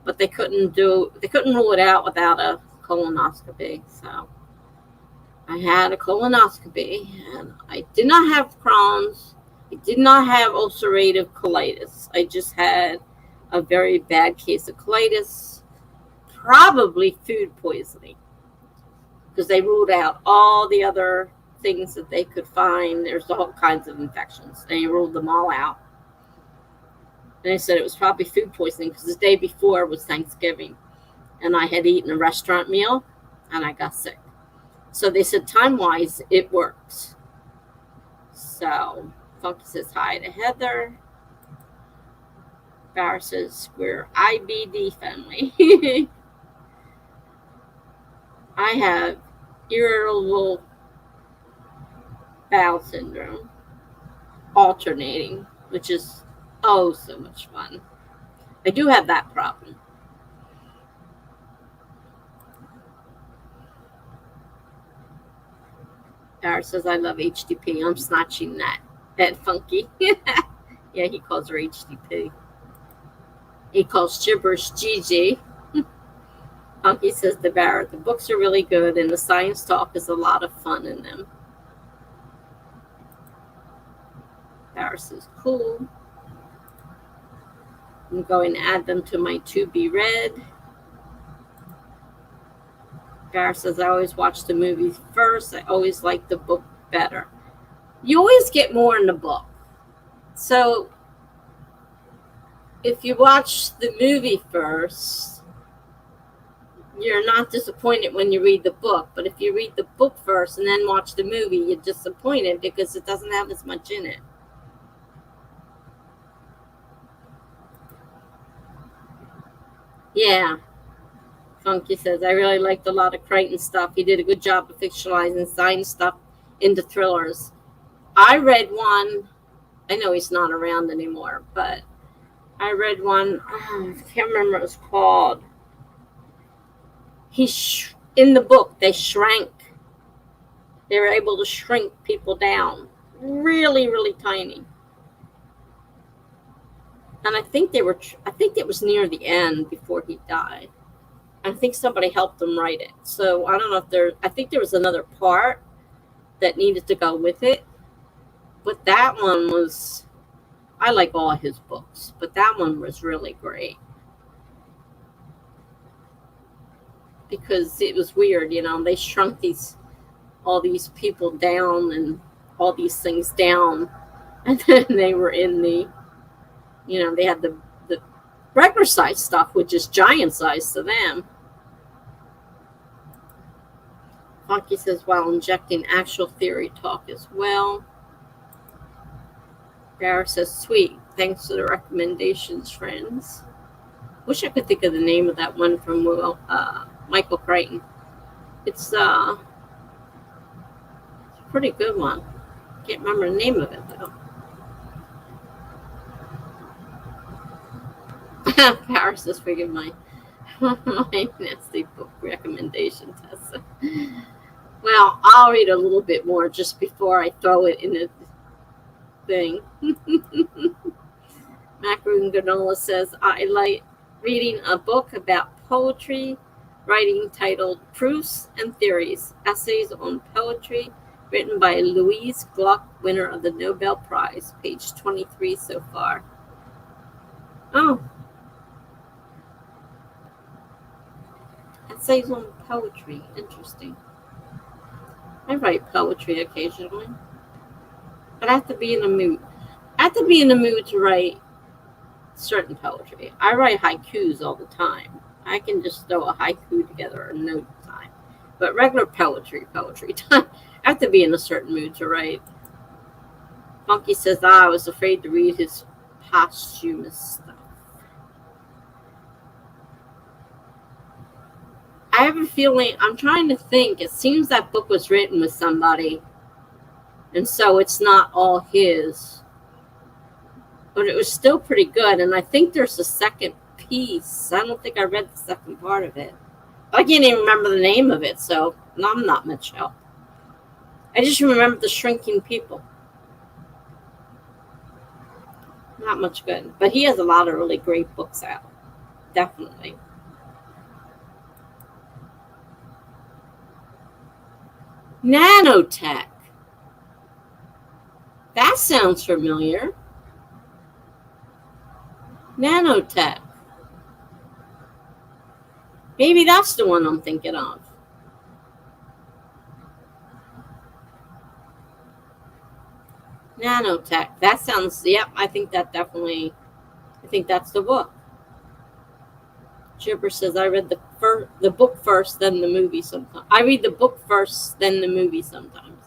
But they couldn't rule it out without a colonoscopy. So I had a colonoscopy, and I did not have Crohn's. I did not have ulcerative colitis. I just had a very bad case of colitis, probably food poisoning, because they ruled out all the other things that they could find. There's all kinds of infections. They ruled them all out. And they said it was probably food poisoning because the day before was Thanksgiving, and I had eaten a restaurant meal, and I got sick. So they said time-wise, it works. So Funky says hi to Heather. Barra says we're IBD family. I have irritable bowel syndrome, alternating, which is so much fun. I do have that problem. Barra says I love HDP. I'm snatching that. That Funky. Yeah, he calls her HDP. He calls gibberish Gigi. Funky says to Barra, the books are really good and the science talk is a lot of fun in them. Barra says cool. I'm going to add them to my to be read. Barra says I always watch the movies first. I always like the book better. You always get more in the book. So if you watch the movie first, you're not disappointed when you read the book. But if you read the book first and then watch the movie, you're disappointed because it doesn't have as much in it. Yeah. Funky says, I really liked a lot of Crichton stuff. He did a good job of fictionalizing science stuff into thrillers. I read one, I know he's not around anymore, but I read one, I can't remember what it was called. In the book, they shrank. They were able to shrink people down. Really, really tiny. And I think it was near the end before he died. I think somebody helped him write it. So I don't know I think there was another part that needed to go with it. But that one I like all his books, but that one was really great. Because it was weird, they shrunk all these people down and all these things down. And then they were in they had the regular size stuff, which is giant size to them. Funky says, while injecting actual theory talk as well. Barra says, sweet. Thanks for the recommendations, friends. Wish I could think of the name of that one from Michael Crichton. It's a pretty good one. Can't remember the name of it, though. Barra says, forgive my nasty book recommendation, Tessa. Well, I'll read a little bit more just before I throw it in the thing. Macaroon Granola says, I like reading a book about poetry, writing titled Proofs and Theories, Essays on Poetry Written by Louise Gluck, winner of the Nobel Prize. Page 23 so far. Oh. Essays on poetry. Interesting. I write poetry occasionally. But I have to be in the mood. I have to be in the mood to write certain poetry. I write haikus all the time. I can just throw a haiku together in no time. But regular poetry, I have to be in a certain mood to write. Funky says, I was afraid to read his posthumous stuff. I have a feeling, I'm trying to think, it seems that book was written with somebody, and so it's not all his. But it was still pretty good, and I think there's a second piece. I don't think I read the second part of it. I can't even remember the name of it, so I'm not much help. I just remember the shrinking people. Not much good. But he has a lot of really great books out. Definitely. Nanotech. That sounds familiar. Nanotech. Maybe that's the one I'm thinking of. Nanotech. That sounds, yep, I think that's the book. Chipper says, I read the book first, then the movie sometimes. I read the book first, then the movie sometimes.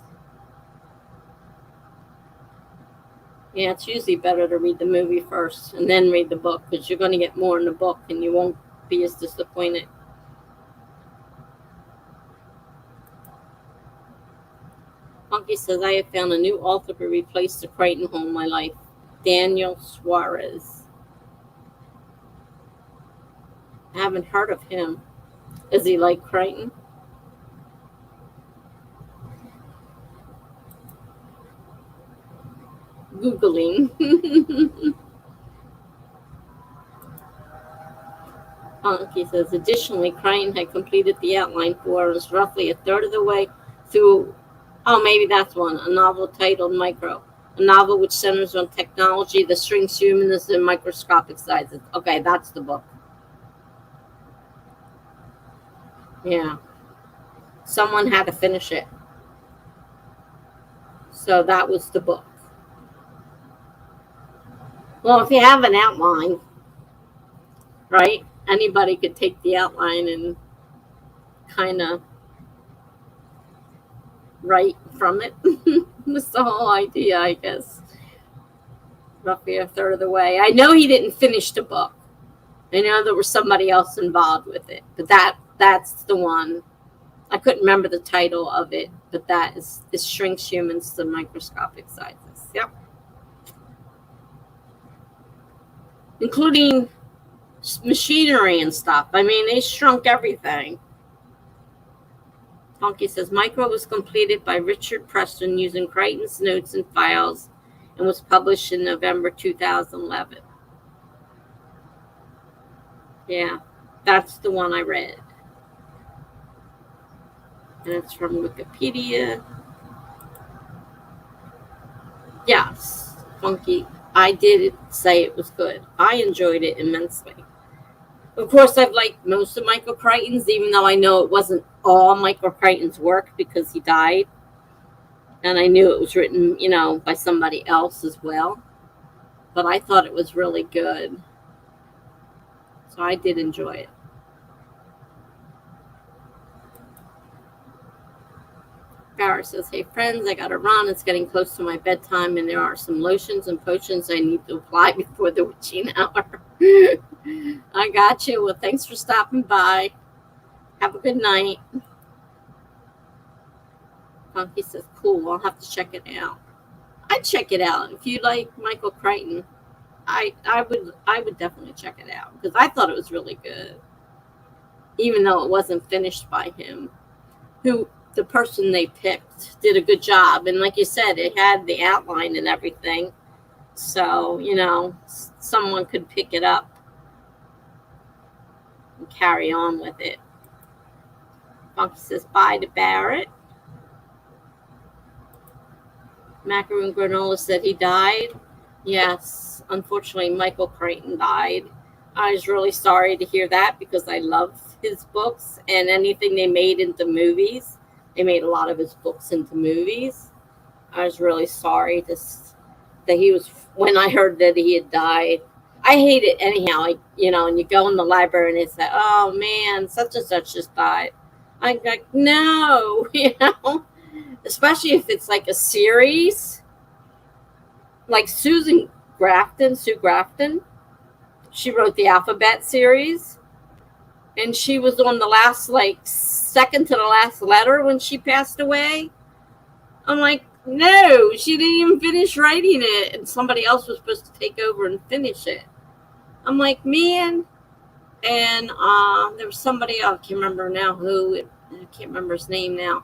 Yeah, it's usually better to read the movie first and then read the book, because you're going to get more in the book and you won't be as disappointed. Funky says, I have found a new author to replace the Crichton hole in my life. Daniel Suarez. I haven't heard of him. Is he like Crichton? Googling. Funky says, additionally, Crichton had completed the outline for and was roughly a third of the way through. Oh, maybe that's one. A novel titled Micro. A novel which centers on technology that shrinks humans in microscopic sizes. Okay, that's the book. Yeah. Someone had to finish it. So that was the book. Well, if you have an outline, right, anybody could take the outline and kind of write from it. That's the whole idea, I guess. Roughly a third of the way. I know he didn't finish the book. I know there was somebody else involved with it, but that's the one. I couldn't remember the title of it, but that is It Shrinks Humans to Microscopic Sizes. Yep. Including machinery and stuff. I mean, they shrunk everything. Funky says, Micro was completed by Richard Preston using Crichton's notes and files and was published in November 2011. Yeah, that's the one I read. And it's from Wikipedia. Yes, Funky. I did say it was good. I enjoyed it immensely. Of course, I've liked most of Michael Crichton's, even though I know it wasn't all Michael Crichton's work because he died. And I knew it was written, by somebody else as well. But I thought it was really good. So I did enjoy it. Barrett says, hey friends, I gotta run. It's getting close to my bedtime and there are some lotions and potions I need to apply before the witching hour. I got you. Well, thanks for stopping by. Have a good night. Funky says, cool, I'll have to check it out. I'd check it out. If you like Michael Crichton, I would definitely check it out because I thought it was really good. Even though it wasn't finished by him. The person they picked did a good job. And like you said, it had the outline and everything. So, someone could pick it up and carry on with it. Funky says, bye to Barrett. Macaroon Granola said he died. Yes, unfortunately, Michael Crichton died. I was really sorry to hear that because I love his books and anything they made into movies. They made a lot of his books into movies. I was really sorry that he was, when I heard that he had died. I hate it anyhow. And you go in the library and they say, "Oh man, such and such just died." I'm like, no, especially if it's like a series, like Sue Grafton. She wrote the Alphabet series, and she was on the last, like, second to the last letter when she passed away. I'm like, no, she didn't even finish writing it, and somebody else was supposed to take over and finish it. I'm like, man. And there was somebody else, I can't remember now I can't remember his name now.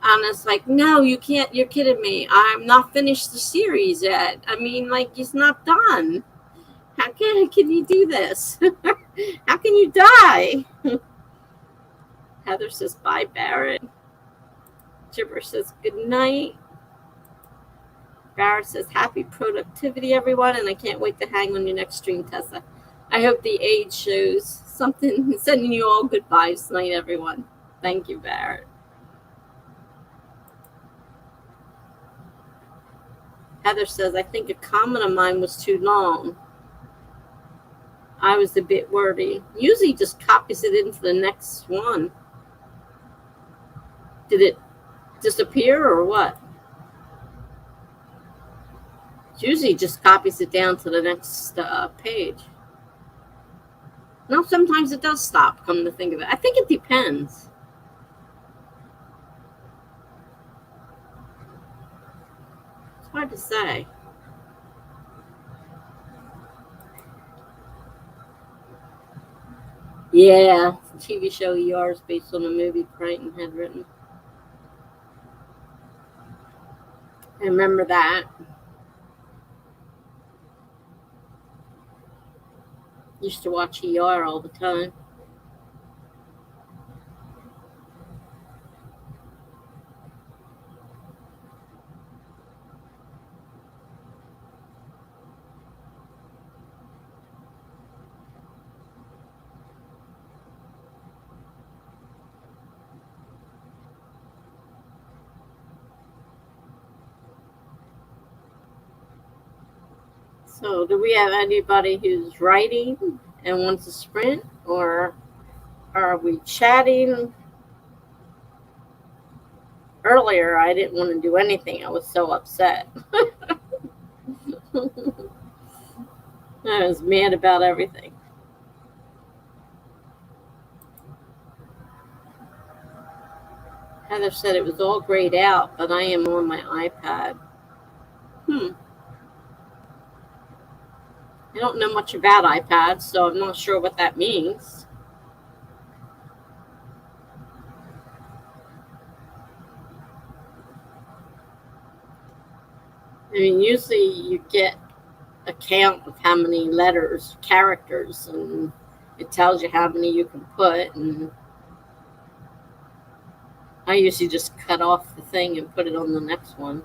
And it's like, no, you can't, you're kidding me. I'm not finished the series yet. I mean, like, it's not done. How can you do this? How can you die? Heather says, bye, Barrett. Gibber says, good night. Barrett says, happy productivity, everyone, and I can't wait to hang on your next stream, Tessa. I hope the age shows something. Sending you all goodbyes tonight, everyone. Thank you, Barrett. Heather says, I think a comment of mine was too long. I was a bit wordy. Usually just copies it into the next one. Did it disappear or what? Usually just copies it down to the next page. No, sometimes it does stop, come to think of it. I think it depends. It's hard to say. Yeah, the TV show ER is based on a movie Crichton had written. I remember that. Used to watch ER all the time. So, do we have anybody who's writing and wants to sprint, or are we chatting? Earlier, I didn't want to do anything. I was so upset. I was mad about everything. Heather said it was all grayed out, but I am on my iPad. I don't know much about iPads, so I'm not sure what that means. I mean, usually you get a count of how many letters, characters, and it tells you how many you can put. And I usually just cut off the thing and put it on the next one.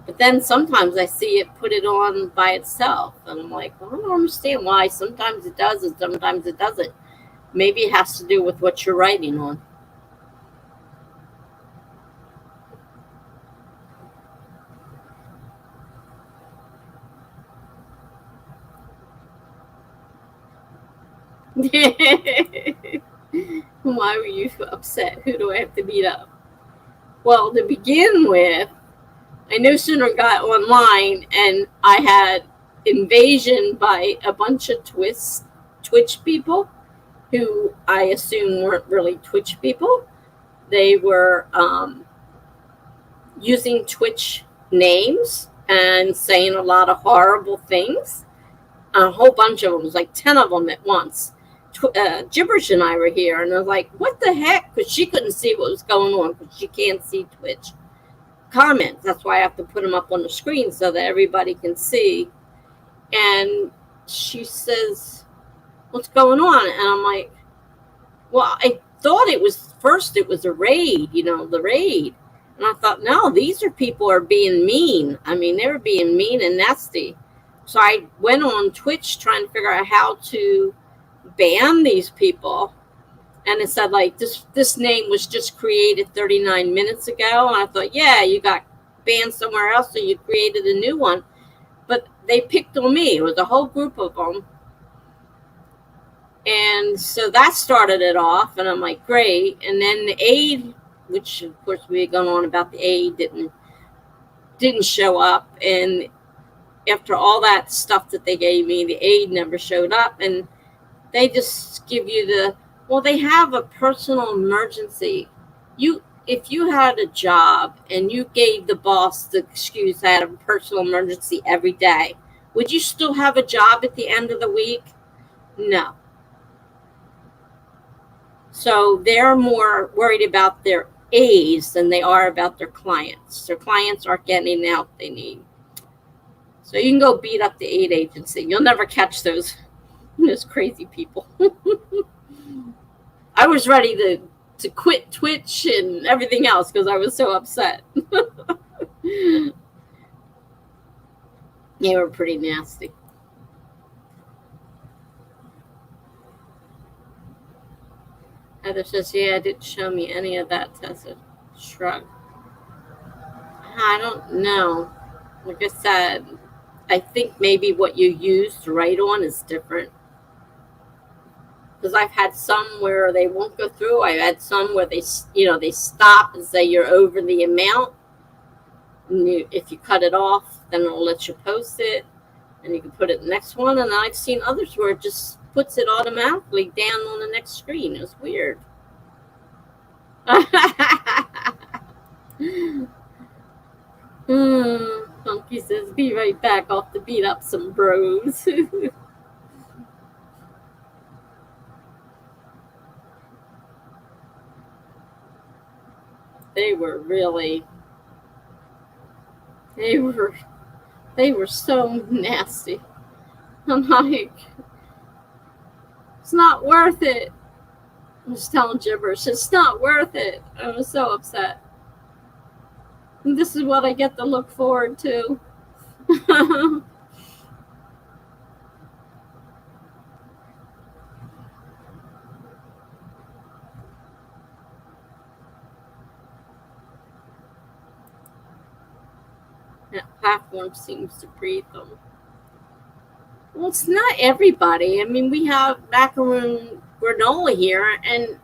But then sometimes I see it put it on by itself, and I'm like, well, I don't understand why. Sometimes it does and sometimes it doesn't. Maybe it has to do with what you're writing on. Why were you upset? Who do I have to beat up? Well, to begin with, I no sooner got online and I had invasion by a bunch of Twitch people who I assume weren't really Twitch people. They were using Twitch names and saying a lot of horrible things. A whole bunch of them, it was like 10 of them at once. Gibberish and I were here, and I was like, what the heck? Because she couldn't see what was going on because she can't see Twitch comments. That's why I have to put them up on the screen so that everybody can see. And she says, what's going on? And I'm like, well, I thought it was a raid, the raid. And I thought, no, these are people are being mean. I mean, they were being mean and nasty. So I went on Twitch trying to figure out how to ban these people. And it said like this name was just created 39 minutes ago. And I thought, yeah, you got banned somewhere else, so you created a new one. But they picked on me. It was a whole group of them. And so that started it off, and I'm like, great. And then the aide, which of course we had gone on about the aide, didn't show up. And after all that stuff that they gave me, the aide never showed up. And they just give you well, they have a personal emergency. If you had a job and you gave the boss the excuse I had a personal emergency every day, would you still have a job at the end of the week? No. So they're more worried about their aides than they are about their clients. Their clients aren't getting the help they need. So you can go beat up the aid agency. You'll never catch those crazy people. I was ready to quit Twitch and everything else because I was so upset. They were pretty nasty. Heather says, yeah, it didn't show me any of that, Tessa. Shrug. I don't know. Like I said, I think maybe what you use to write on is different. Because I've had some where they won't go through. I've had some where they stop and say you're over the amount. And if you cut it off, then it'll let you post it. And you can put it in the next one. And I've seen others where it just puts it automatically down on the next screen. It was weird. Funky says, be right back off to beat up some bros. They were so nasty. I'm like, it's not worth it. I'm just telling gibberish. It's not worth it. I was so upset. And this is what I get to look forward to. That platform seems to breed them. Well, it's not everybody. I mean, we have macaroon granola here, and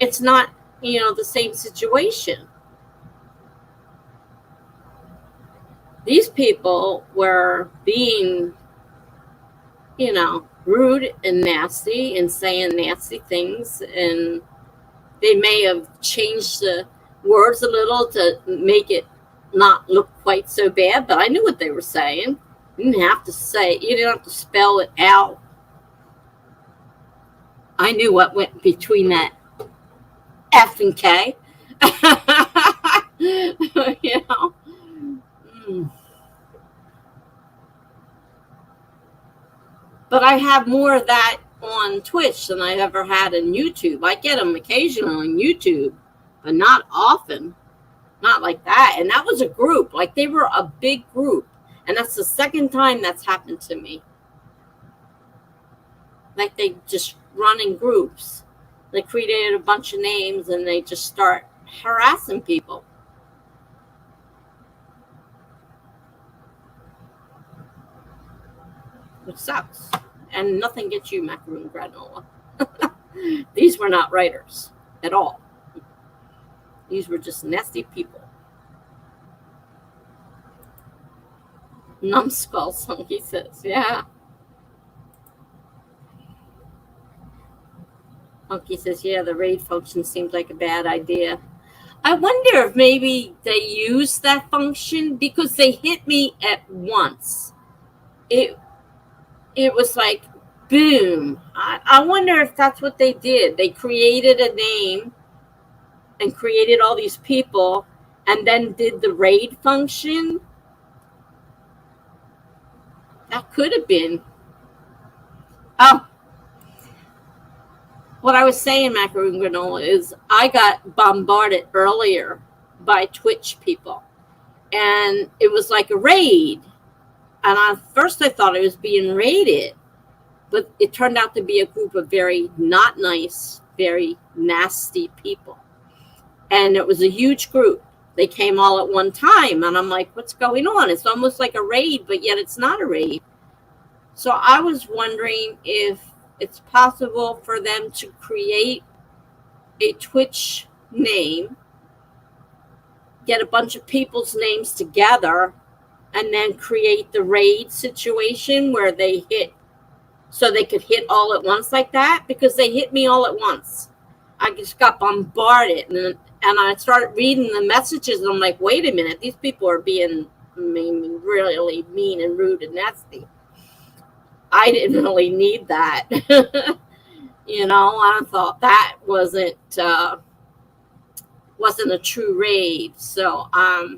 it's not, the same situation. These people were being, rude and nasty and saying nasty things, and they may have changed the words a little to make it not look quite so bad, but I knew what they were saying. You didn't have to spell it out. I knew what went between that F and K. But I have more of that on Twitch than I've ever had in YouTube. I get them occasionally on YouTube, but not often. Not like that. And that was a group. Like, they were a big group. And that's the second time that's happened to me. Like, they just run in groups. They created a bunch of names and they just start harassing people. Which sucks. And nothing gets you macaroon granola. These were not writers at all. These were just nasty people. Numbskull, Sunky says. Yeah. Funky says, yeah, the raid function seems like a bad idea. I wonder if maybe they used that function because they hit me at once. It was like, boom. I wonder if that's what they did. They created a name and created all these people and then did the raid function. That could have been. Oh. What I was saying, macaroon granola, is I got bombarded earlier by Twitch people. And it was like a raid. And at first I thought I was being raided. But it turned out to be a group of very not nice, very nasty people. And it was a huge group. They came all at one time. And I'm like, what's going on? It's almost like a raid, but yet it's not a raid. So I was wondering if it's possible for them to create a Twitch name, get a bunch of people's names together, and then create the raid situation where they hit, so they could hit all at once like that, because they hit me all at once. I just got bombarded, and I started reading the messages, and I'm like, wait a minute, these people are being really mean and rude and nasty. I didn't really need that. You know, I thought that wasn't a true raid. So I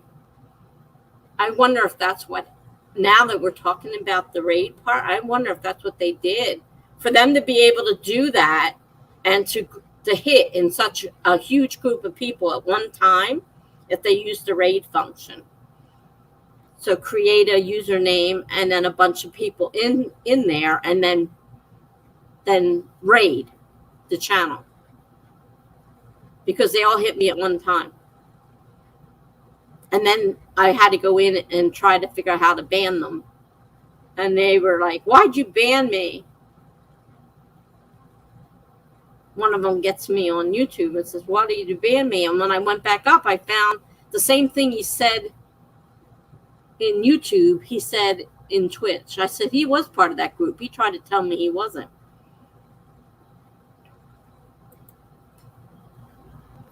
wonder if that's what, now that we're talking about the raid part, I wonder if that's what they did. For them to be able to do that and to hit in such a huge group of people at one time, if they used the raid function. So create a username and then a bunch of people in there, and then raid the channel, because they all hit me at one time. And then I had to go in and try to figure out how to ban them. And they were like, why'd you ban me? One of them gets me on YouTube and says, why did you ban me? And when I went back up, I found the same thing he said in YouTube, he said in Twitch. I said, he was part of that group. He tried to tell me he wasn't.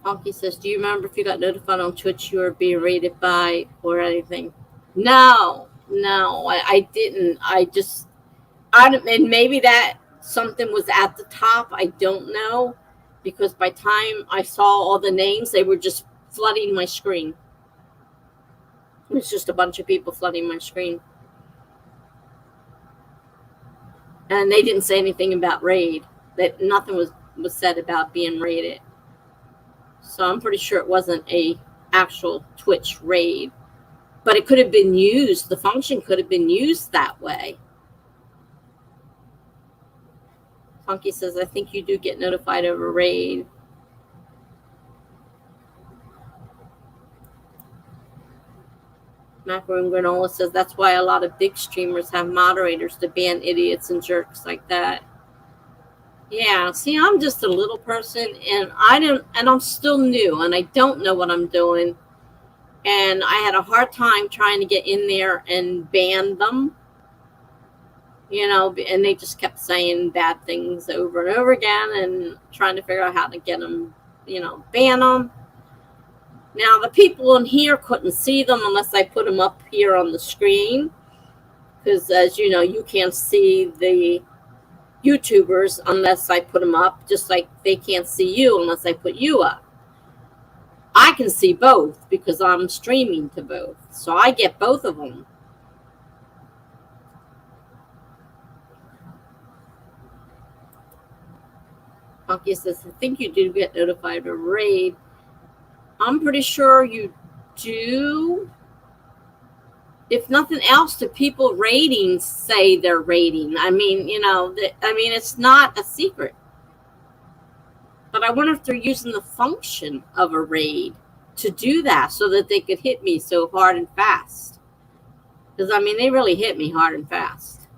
Funky says, do you remember if you got notified on Twitch you were being raided by or anything? No, I didn't. And maybe that something was at the top. I don't know, because by the time I saw all the names, they were just flooding my screen. It was just a bunch of people flooding my screen. And they didn't say anything about raid. That nothing was said about being raided. So I'm pretty sure it wasn't a actual Twitch raid. But it could have been used. The function could have been used that way. Funky says, I think you do get notified of a raid. Macaroon Granola says, that's why a lot of big streamers have moderators to ban idiots and jerks like that. Yeah, see, I'm just a little person, and I'm still new, and I don't know what I'm doing. And I had a hard time trying to get in there and ban them, you know, and they just kept saying bad things over and over again, and trying to figure out how to get them, you know, ban them. Now, the people in here couldn't see them unless I put them up here on the screen, because as you know, you can't see the YouTubers unless I put them up, just like they can't see you unless I put you up. I can see both because I'm streaming to both, so I get both of them. Funky says, I think you do get notified of a raid. I'm pretty sure you do. If nothing else, the people raiding say they're raiding. I mean, you know, it's not a secret. But I wonder if they're using the function of a raid to do that so that they could hit me so hard and fast. Because, I mean, they really hit me hard and fast.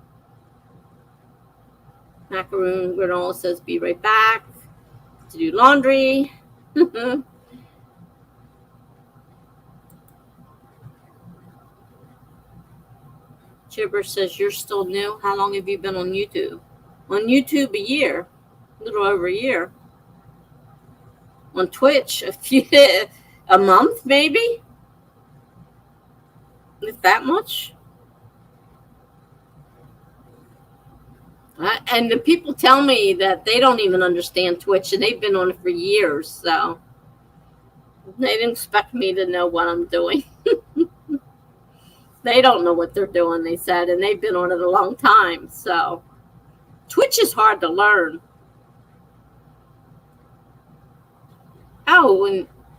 Macaroon Granola says, be right back to do laundry. Chibber says, you're still new. How long have you been on YouTube? On YouTube, a year. A little over a year. On Twitch, a month, maybe? If that much? And the people tell me that they don't even understand Twitch, and they've been on it for years, so they didn't expect me to know what I'm doing. They don't know what they're doing, they said, and they've been on it a long time. So Twitch is hard to learn. Oh,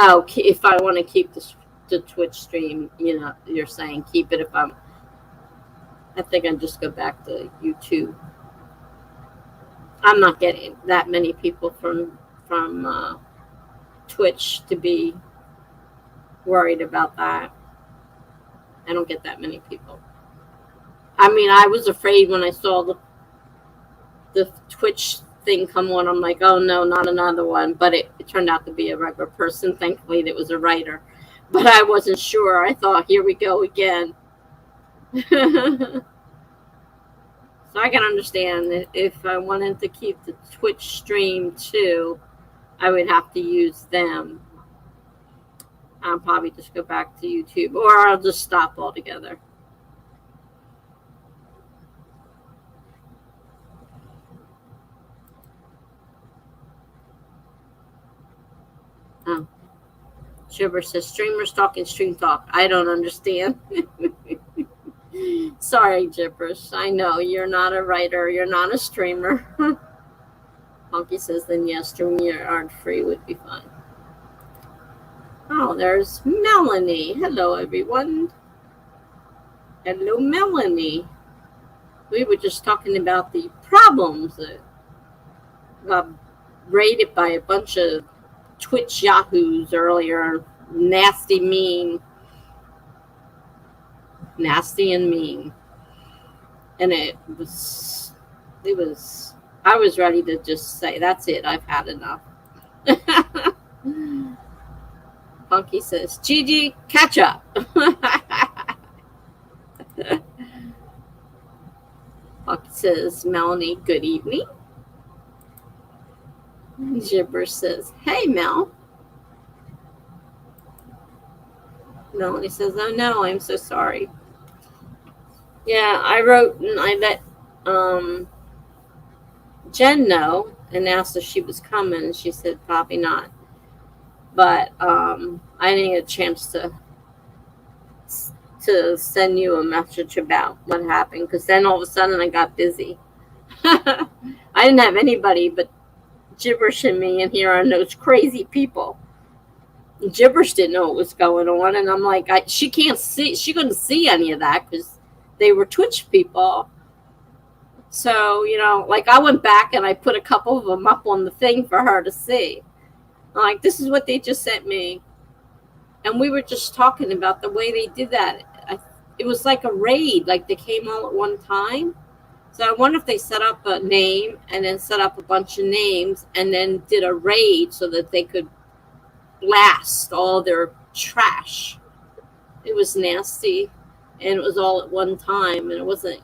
Oh, if I want to keep the Twitch stream, you're saying keep it. I think I'd just go back to YouTube. I'm not getting that many people from Twitch to be worried about that. I don't get that many people. I mean, I was afraid when I saw the Twitch thing come on. I'm like, oh no, not another one. But it turned out to be a regular person. Thankfully, it was a writer. But I wasn't sure. I thought, here we go again. So I can understand that if I wanted to keep the Twitch stream too, I would have to use them. I'll probably just go back to YouTube, or I'll just stop altogether. Oh. Shiver says, streamers talking stream talk. I don't understand. Sorry, Gibberish. I know you're not a writer. You're not a streamer. Honky says, then yes, streaming your art free would be fun. Oh, there's Melanie. Hello, everyone. Hello, Melanie. We were just talking about the problems that got raided by a bunch of Twitch yahoos earlier. Nasty, mean. Nasty and mean. And I was ready to just say, that's it, I've had enough. Funky says, Gigi, catch up. Funky says, Melanie, good evening. Gibber says, hey, Mel. Melanie says, oh no, I'm so sorry. Yeah, I wrote and I let Jen know and asked if she was coming, and she said probably not. But I didn't get a chance to send you a message about what happened, because then all of a sudden I got busy. I didn't have anybody but Gibberish and me in here and those crazy people. Gibberish didn't know what was going on, and I'm like, she couldn't see any of that because they were Twitch people. So, like I went back and I put a couple of them up on the thing for her to see. I'm like, this is what they just sent me. And we were just talking about the way they did that. It was like a raid, like they came all at one time. So I wonder if they set up a name and then set up a bunch of names and then did a raid so that they could blast all their trash. It was nasty, and it was all at one time, and it wasn't,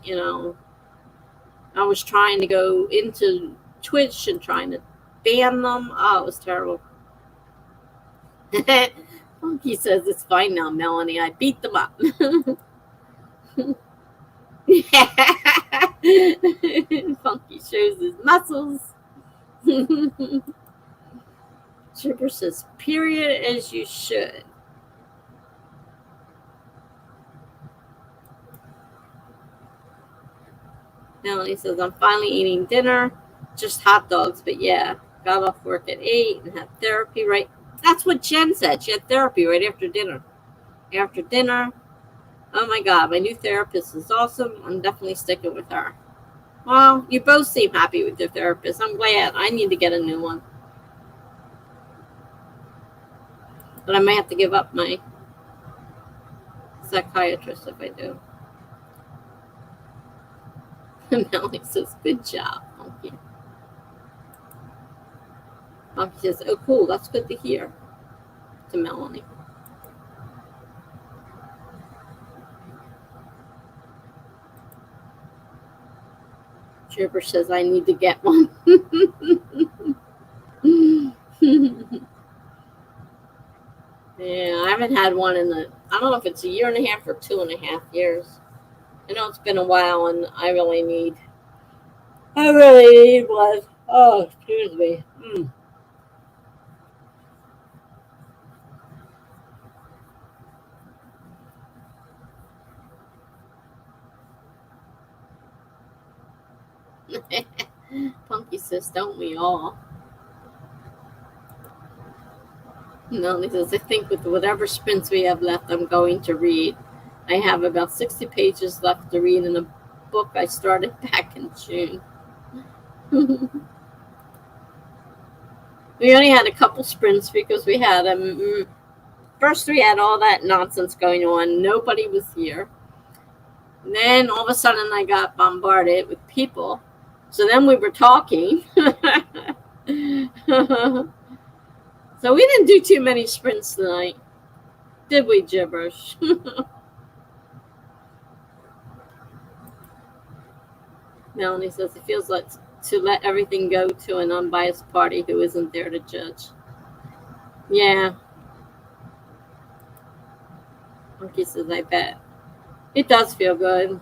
I was trying to go into Twitch and trying to ban them. Oh, it was terrible. Funky says it's fine now, Melanie. I beat them up. Funky shows his muscles. Tripper says, period, as you should. Melanie says, I'm finally eating dinner. Just hot dogs, but yeah. Got off work at 8 and had therapy right. That's what Jen said. She had therapy right after dinner. After dinner. Oh my God, my new therapist is awesome. I'm definitely sticking with her. Well, you both seem happy with your therapist. I'm glad. I need to get a new one. But I might have to give up my psychiatrist if I do. Melanie says, good job. Thank you. Monkey says, oh, cool. That's good to hear. To Melanie. Tripper says, I need to get one. Yeah, I haven't had one I don't know if it's a year and a half or 2.5 years. I know it's been a while, and I really need one. Oh, excuse me. Punky says, don't we all? Melanie says, I think with whatever sprints we have left, I'm going to read. I have about 60 pages left to read in a book I started back in June. We only had a couple sprints because we had first we had all that nonsense going on. Nobody was here. And then all of a sudden I got bombarded with people. So then we were talking. So we didn't do too many sprints tonight. Did we, Gibberish? Melanie says it feels like to let everything go to an unbiased party who isn't there to judge. Yeah. Monkey says, I bet. It does feel good.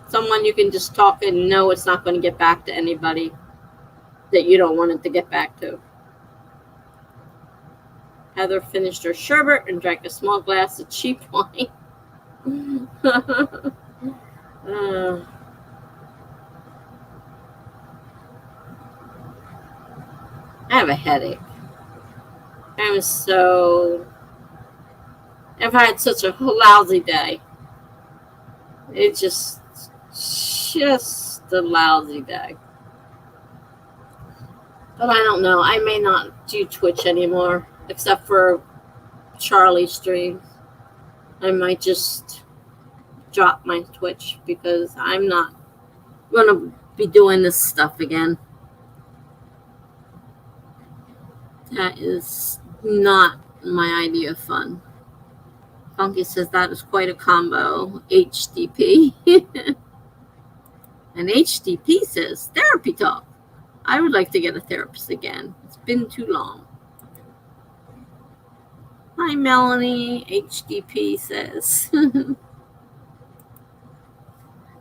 Someone you can just talk and know it's not going to get back to anybody that you don't want it to get back to. Heather finished her sherbet and drank a small glass of cheap wine. I have a headache. I've had such a lousy day. It's just a lousy day. But I don't know. I may not do Twitch anymore, except for Charlie streams. I might just drop my Twitch because I'm not going to be doing this stuff again. That is not my idea of fun. Funky says that is quite a combo. HDP. And HDP says, therapy talk. I would like to get a therapist again. It's been too long. Hi, Melanie. HDP says.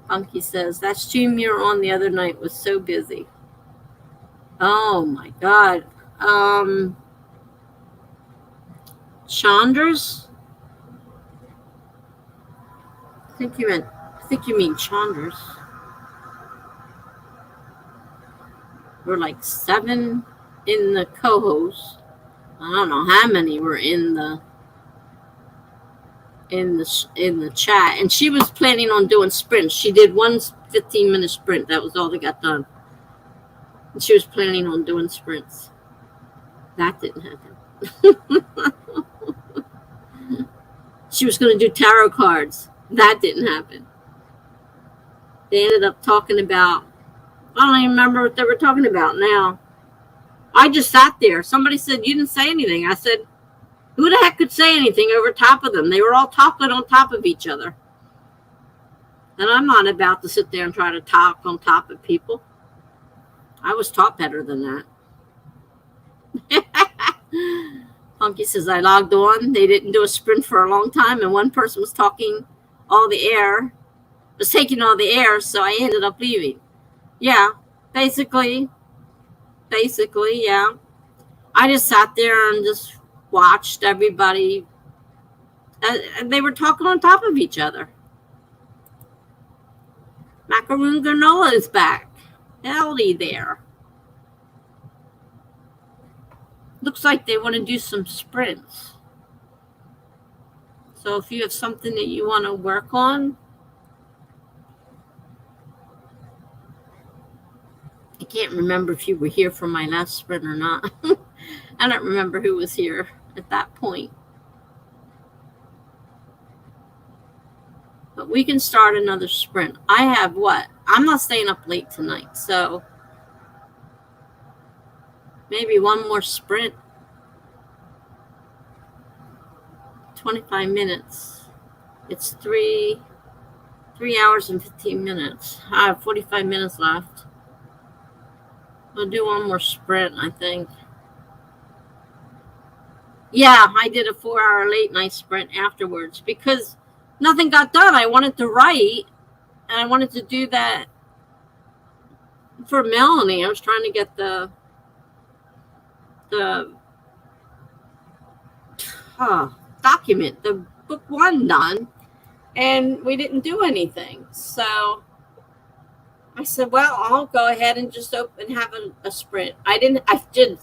Funky says, that stream you were on the other night was so busy. Oh, my God. Chandra's? I think you mean Chandra's. We're like 7 in the co-hosts. I don't know how many were in the chat, and she was planning on doing sprints. She did one 15-minute sprint. That was all that got done. And she was planning on doing sprints. That didn't happen. She was going to do tarot cards. That didn't happen. They ended up talking about, I don't even remember what they were talking about now. I just sat there. Somebody said, you didn't say anything. I said, who the heck could say anything over top of them? They were all talking on top of each other. And I'm not about to sit there and try to talk on top of people. I was taught better than that. Funky says, I logged on. They didn't do a sprint for a long time, and one person was taking all the air, so I ended up leaving. Yeah, basically, yeah. I just sat there and just watched everybody. And they were talking on top of each other. Macaroon Granola is back. Howdy there. Looks like they want to do some sprints. So if you have something that you want to work on, I can't remember if you were here for my last sprint or not. I don't remember who was here at that point. But we can start another sprint. I have what? I'm not staying up late tonight, so maybe one more sprint. 25 minutes. It's 3 hours and 15 minutes. I have 45 minutes left. We'll do one more sprint, I think. Yeah, I did a 4-hour late night sprint afterwards because nothing got done. I wanted to write, and I wanted to do that for Melanie. I was trying to get the document, the book 1 done, and we didn't do anything. So I said, well, I'll go ahead and just open have a sprint. I did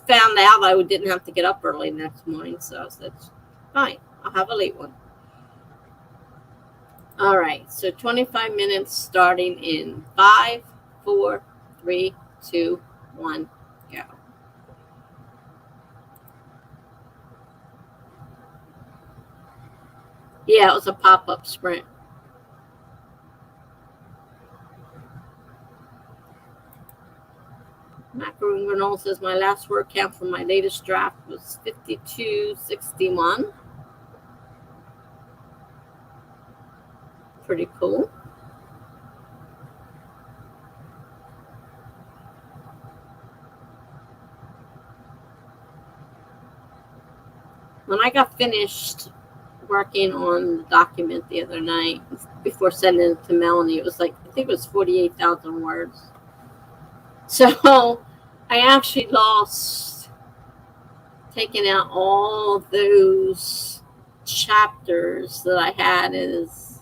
found out I didn't have to get up early next morning, so I said, fine, I'll have a late one. All right, so 25 minutes starting in 5, 4, 3, 2, 1, go. Yeah, it was a pop-up sprint. Macaroon Granola says my last word count for my latest draft was 5261. Pretty cool. When I got finished working on the document the other night before sending it to Melanie, it was like, I think it was 48,000 words. So I actually lost taking out all those chapters that I had as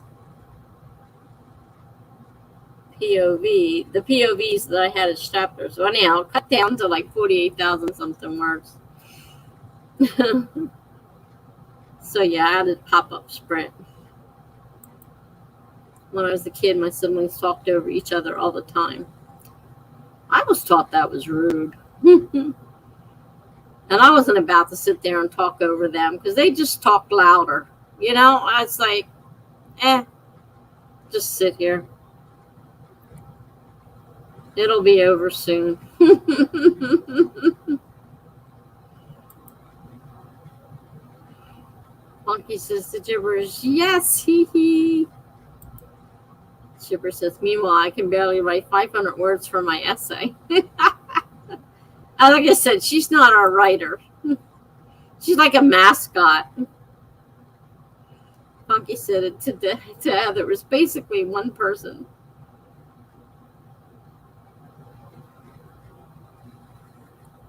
POV, the POVs that I had as chapters. So anyhow, cut down to like 48,000 something words. So yeah, I had a pop-up sprint. When I was a kid, my siblings talked over each other all the time. I was taught that was rude. And I wasn't about to sit there and talk over them because they just talked louder. You know, I was like, just sit here. It'll be over soon. Monkey says to Gibberish, yes, hee hee. Gibber says, meanwhile, I can barely write 500 words for my essay. Like I said, she's not our writer. She's like a mascot. Monkey said it to Heather. It was basically one person.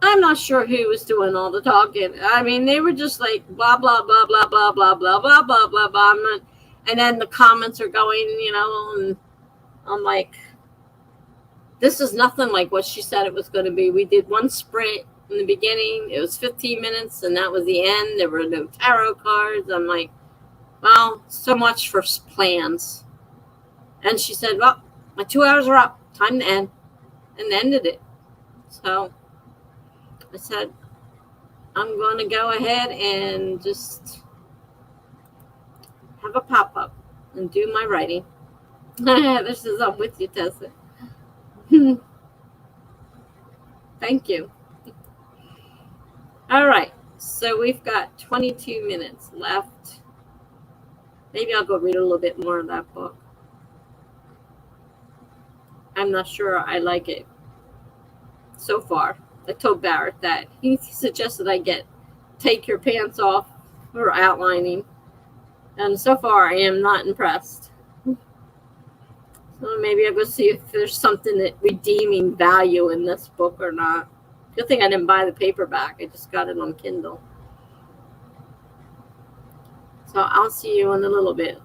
I'm not sure who was doing all the talking. I mean, they were just like blah blah blah blah blah blah blah blah blah blah blah, and then the comments are going, you know, and I'm like, this is nothing like what she said it was going to be. We did one sprint in the beginning. It was 15 minutes, and that was the end. There were no tarot cards. I'm like, well, so much for plans. And she said, well, my 2 hours are up. Time to end, and ended it. So I said, I'm going to go ahead and just have a pop-up and do my writing. This is I'm with you, Tessa. Thank you. All right, so we've got 22 minutes left. Maybe I'll go read a little bit more of that book. I'm not sure I like it so far. I told Barrett that. He suggested I take your pants off for outlining. And so far, I am not impressed. So maybe I'll go see if there's something that redeeming value in this book or not. Good thing I didn't buy the paperback. I just got it on Kindle. So I'll see you in a little bit.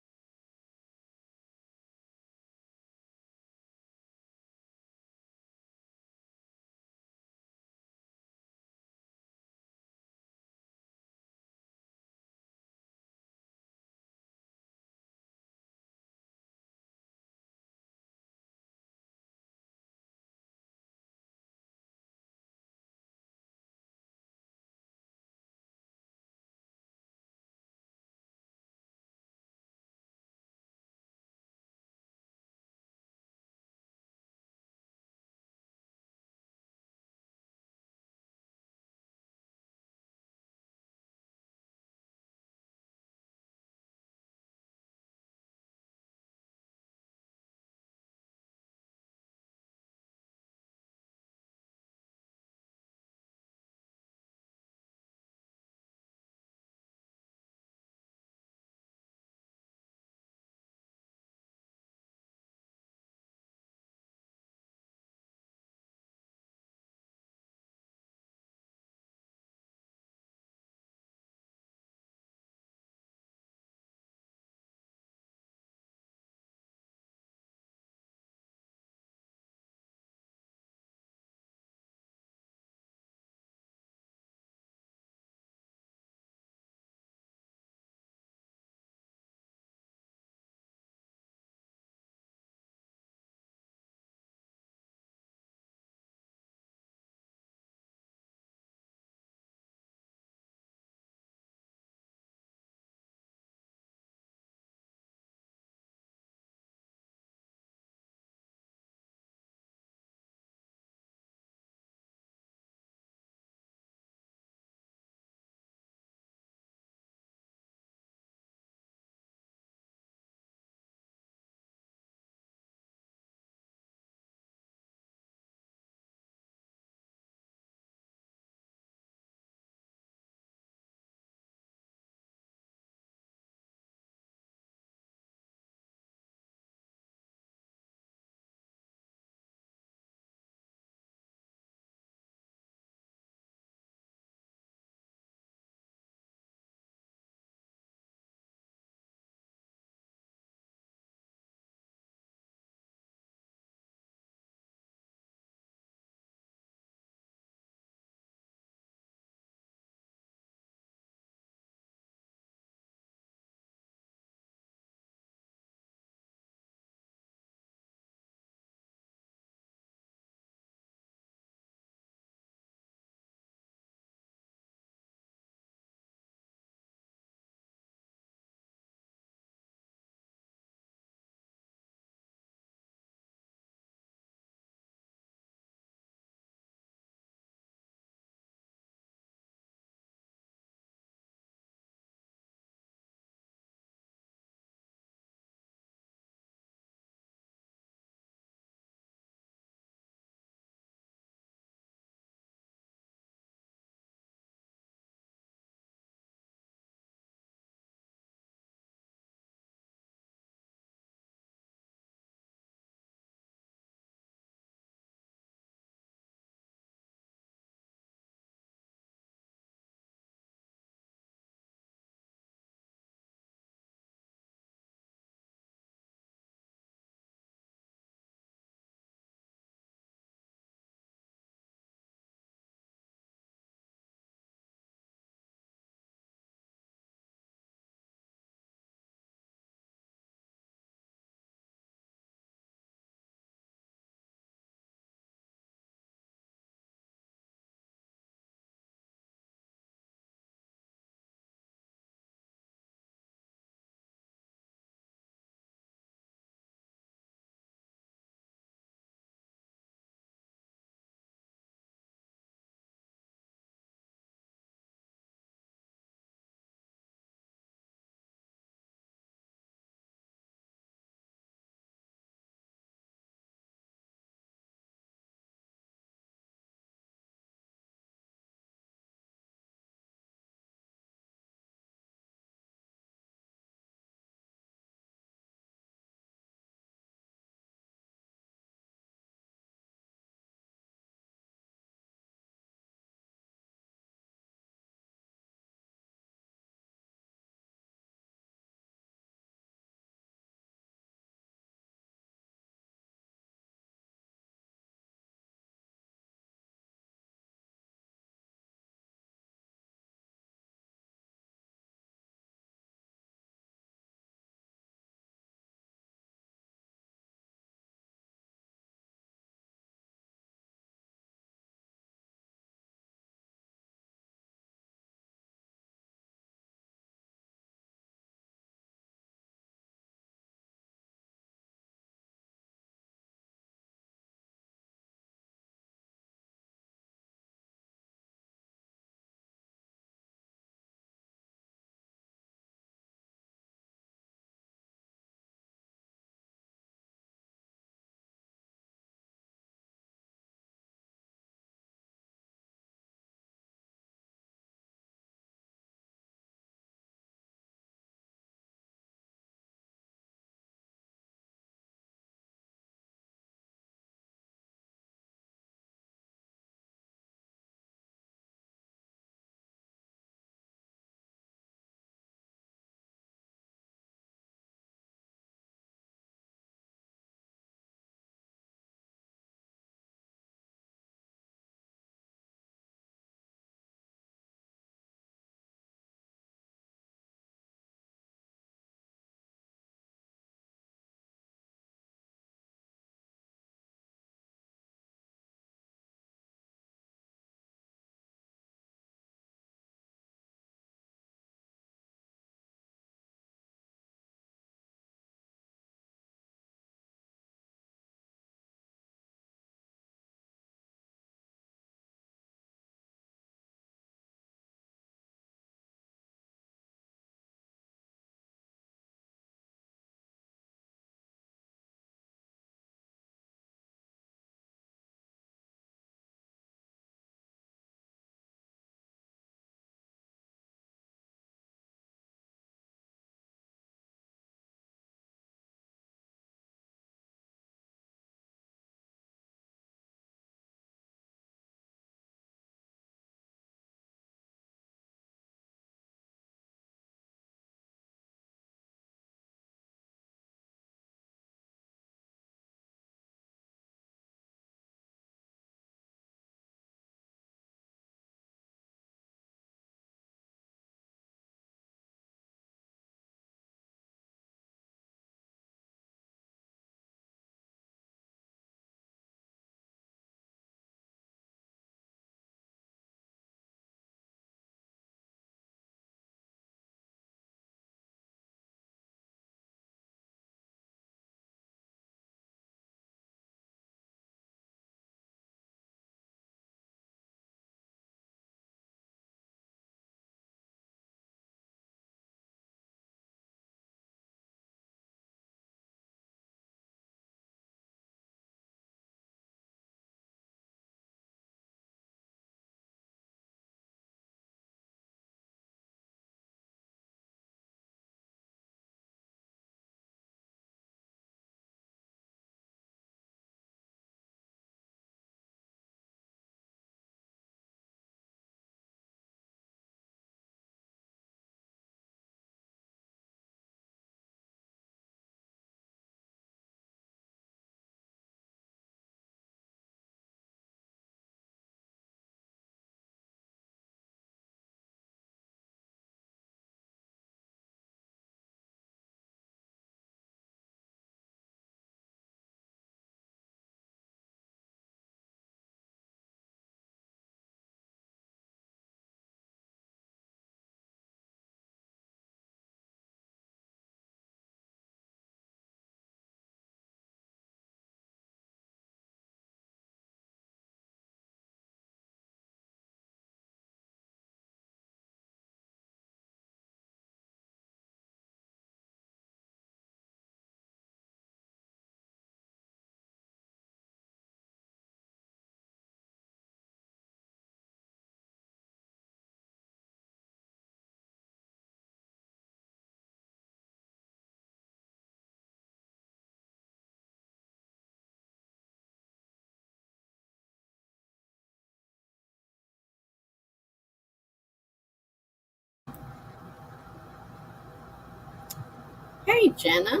Hey, Jenna.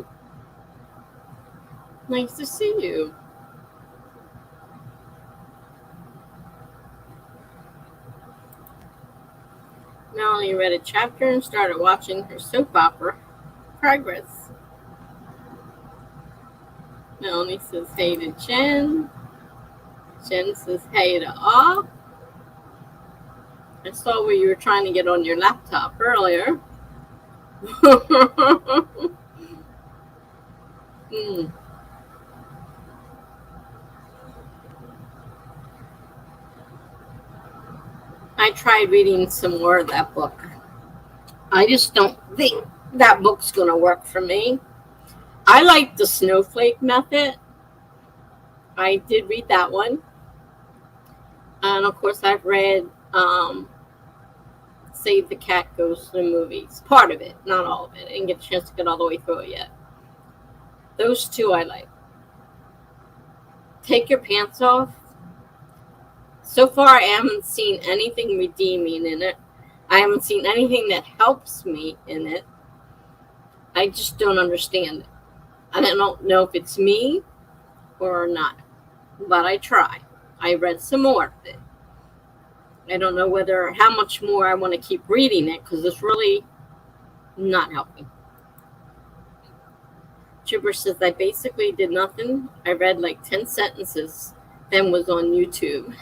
Nice to see you. Melanie read a chapter and started watching her soap opera, Progress. Melanie says hey to Jen. Jen says hey to all. I saw where you were trying to get on your laptop earlier. I tried reading some more of that book. I just don't think that book's going to work for me. I like the snowflake method. I did read that one. And of course, I've read Save the Cat Goes to the Movies. Part of it, not all of it. I didn't get a chance to get all the way through it yet. Those two I like. Take Your Pants Off. So far, I haven't seen anything redeeming in it. I haven't seen anything that helps me in it. I just don't understand it. I don't know if it's me or not, but I try. I read some more of it. I don't know how much more I want to keep reading it because it's really not helping. Chipper says, I basically did nothing. I read like 10 sentences, then was on YouTube.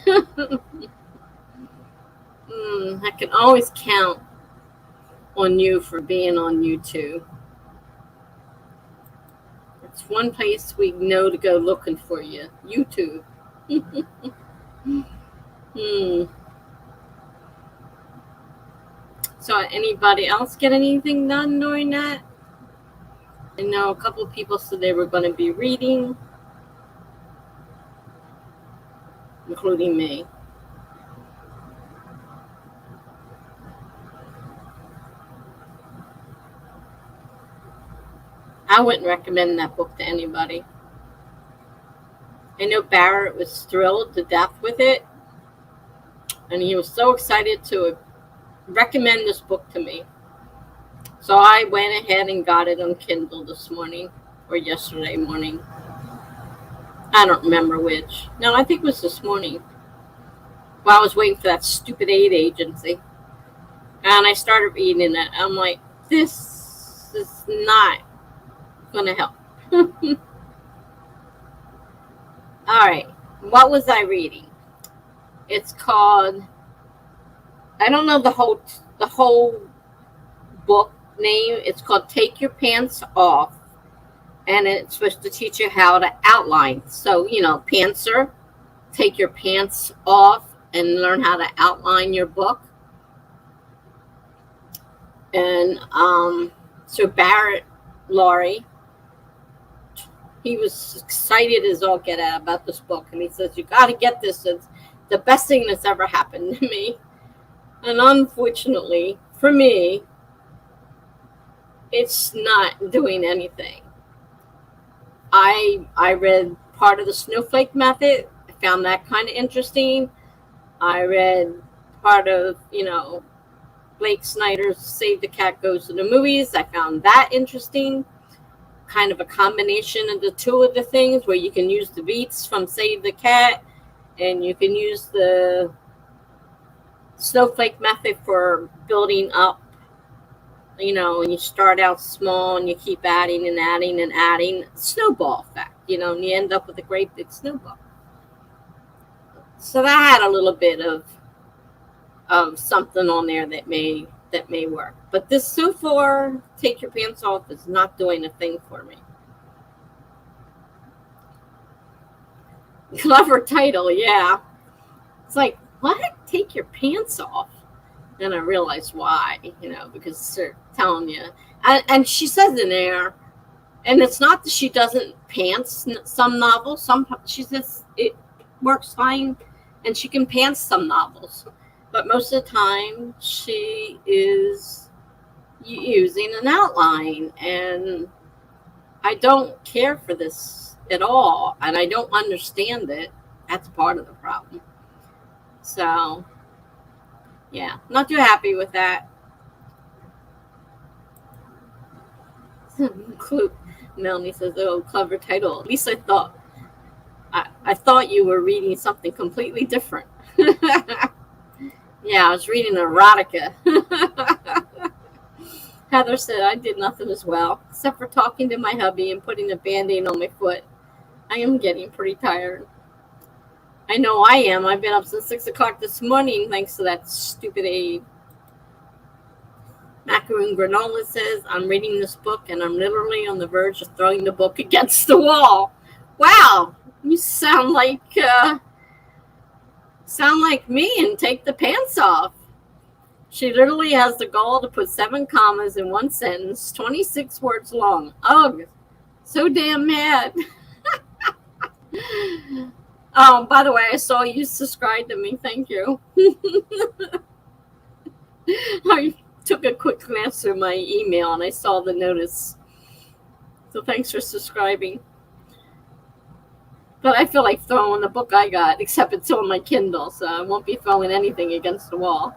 I can always count on you for being on YouTube. It's one place we know to go looking for you. YouTube. So anybody else get anything done during that? I know a couple of people said they were going to be reading, including me. I wouldn't recommend that book to anybody. I know Barrett was thrilled to death with it, and he was so excited to recommend this book to me. So I went ahead and got it on Kindle this morning, or yesterday morning. I don't remember which. No, I think it was this morning. While I was waiting for that stupid aid agency. And I started reading it. I'm like, this is not going to help. All right. What was I reading? It's called, I don't know the whole book name. It's called Take Your Pants Off. And it's supposed to teach you how to outline. So, pantser, take your pants off and learn how to outline your book. And so Barrett Laurie, he was excited as all get out about this book. And he says, you got to get this. It's the best thing that's ever happened to me. And unfortunately, for me, it's not doing anything. I read part of the snowflake method. I found that kind of interesting. I read part of, Blake Snyder's Save the Cat Goes to the Movies. I found that interesting. Kind of a combination of the two of the things where you can use the beats from Save the Cat and you can use the snowflake method for building up, and you start out small and you keep adding and adding and adding. Snowball effect, and you end up with a great big snowball. So that had a little bit of something on there that may work. But this so far, Take Your Pants Off is not doing a thing for me. Clever title, yeah. It's like, what? Take your pants off? And I realized why, because they're telling you. And she says in there, and it's not that she doesn't pants some novels. She says it works fine, and she can pants some novels. But most of the time, she is using an outline. And I don't care for this at all. And I don't understand it. That's part of the problem. So, yeah, not too happy with that. Melanie says, "Oh, clever title. At least I thought you were reading something completely different." Yeah, I was reading erotica. Heather said, "I did nothing as well, except for talking to my hubby and putting a band-aid on my foot. I am getting pretty tired." I know I am. I've been up since 6 o'clock this morning thanks to that stupid aid. Macaroon Granola says, "I'm reading this book and I'm literally on the verge of throwing the book against the wall." Wow, you sound like me and take the pants off. She literally has the gall to put 7 commas in one sentence, 26 words long. Ugh, so damn mad. By the way, I saw you subscribe to me. Thank you. I took a quick glance through my email and I saw the notice. So thanks for subscribing. But I feel like throwing the book I got, except it's on my Kindle, so I won't be throwing anything against the wall.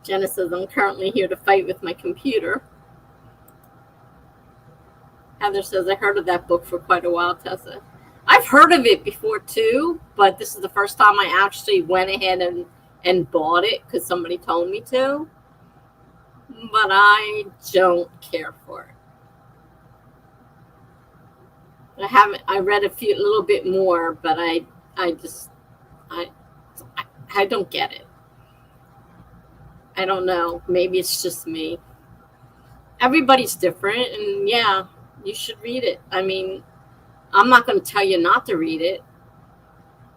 Jenna says, "I'm currently here to fight with my computer." Heather says, "I heard of that book for quite a while, Tessa." I've heard of it before too, but this is the first time I actually went ahead and bought it because somebody told me to. But I don't care for it. I read a little bit more, but I don't get it. I don't know. Maybe it's just me. Everybody's different, and yeah, you should read it. I mean, I'm not going to tell you not to read it.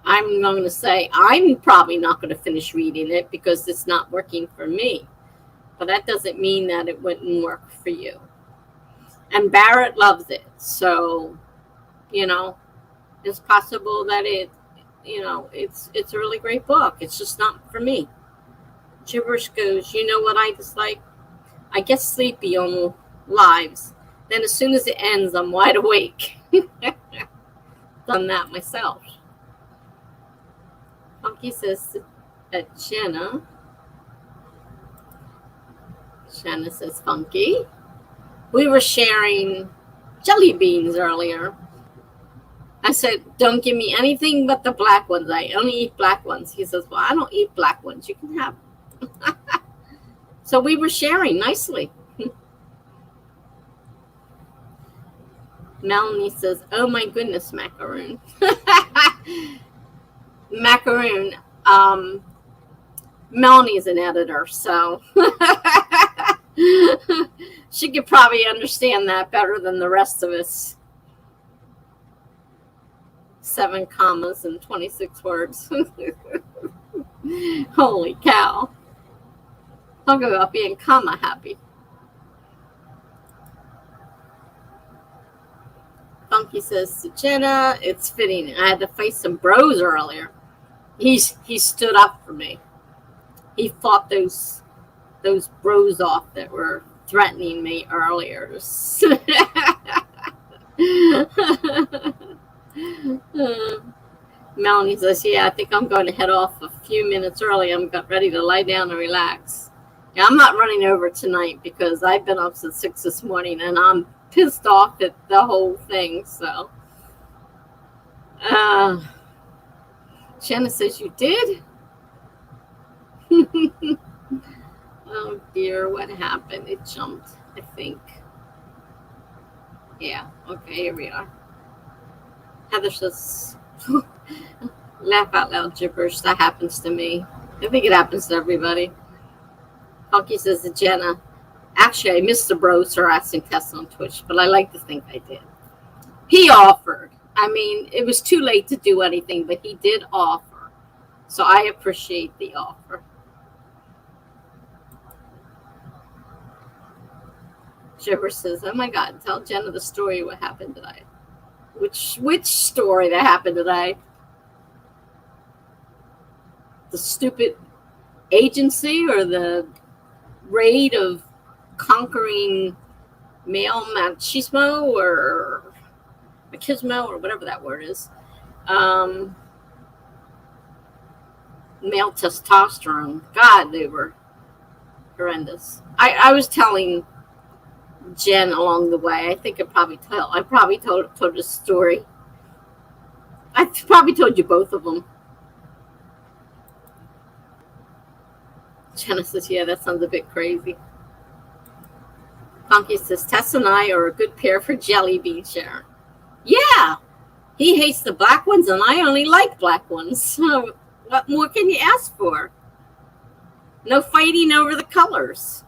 I'm going to say I'm probably not going to finish reading it because it's not working for me. But that doesn't mean that it wouldn't work for you. And Barrett loves it, so it's possible that it's a really great book. It's just not for me. Gibberish goes, "You know what I dislike? I get sleepy on lives. Then as soon as it ends, I'm wide awake." Done that myself. Funky says that Shanna says, "Funky, we were sharing jelly beans earlier. I said, 'Don't give me anything but the black ones. I only eat black ones.' He says, 'Well, I don't eat black ones. You can have them.'" So we were sharing nicely. Melanie says, "Oh my goodness, Macaroon." Macaroon, Melanie's an editor, so she could probably understand that better than the rest of us. 7 commas and 26 words. Holy cow. Talk about being comma happy. Funky says to Jenna, "It's fitting. I had to face some bros earlier." He stood up for me. He fought those bros off that were threatening me earlier. Melanie says, "Yeah, I think I'm going to head off a few minutes early. I'm ready to lie down and relax." Yeah, I'm not running over tonight because I've been up since 6 this morning and I'm pissed off at the whole thing. So, Shanna says, "You did?" Oh dear, what happened? It jumped, I think. Yeah, okay, here we are. Heather says, "Laugh out loud gibberish. That happens to me. I think it happens to everybody." Funky says to Jenna, "Actually, I missed the bros harassing Tessa on Twitch, but I like to think I did." He offered. I mean, it was too late to do anything, but he did offer. So I appreciate the offer. Gibber says, "Oh my God, tell Jenna the story what happened today." Which story that happened today? The stupid agency or the raid of conquering male machismo or machismo or whatever that word is. Male testosterone. God, they were Horrendous. I was telling Jen along the way. I think I probably told a story. I probably told you both of them. Jenna says, yeah, that sounds a bit crazy. Funky says, Tess and I are a good pair for jelly bean sharing. Yeah, he hates the black ones and I only like black ones. So what more can you ask for? No fighting over the colors.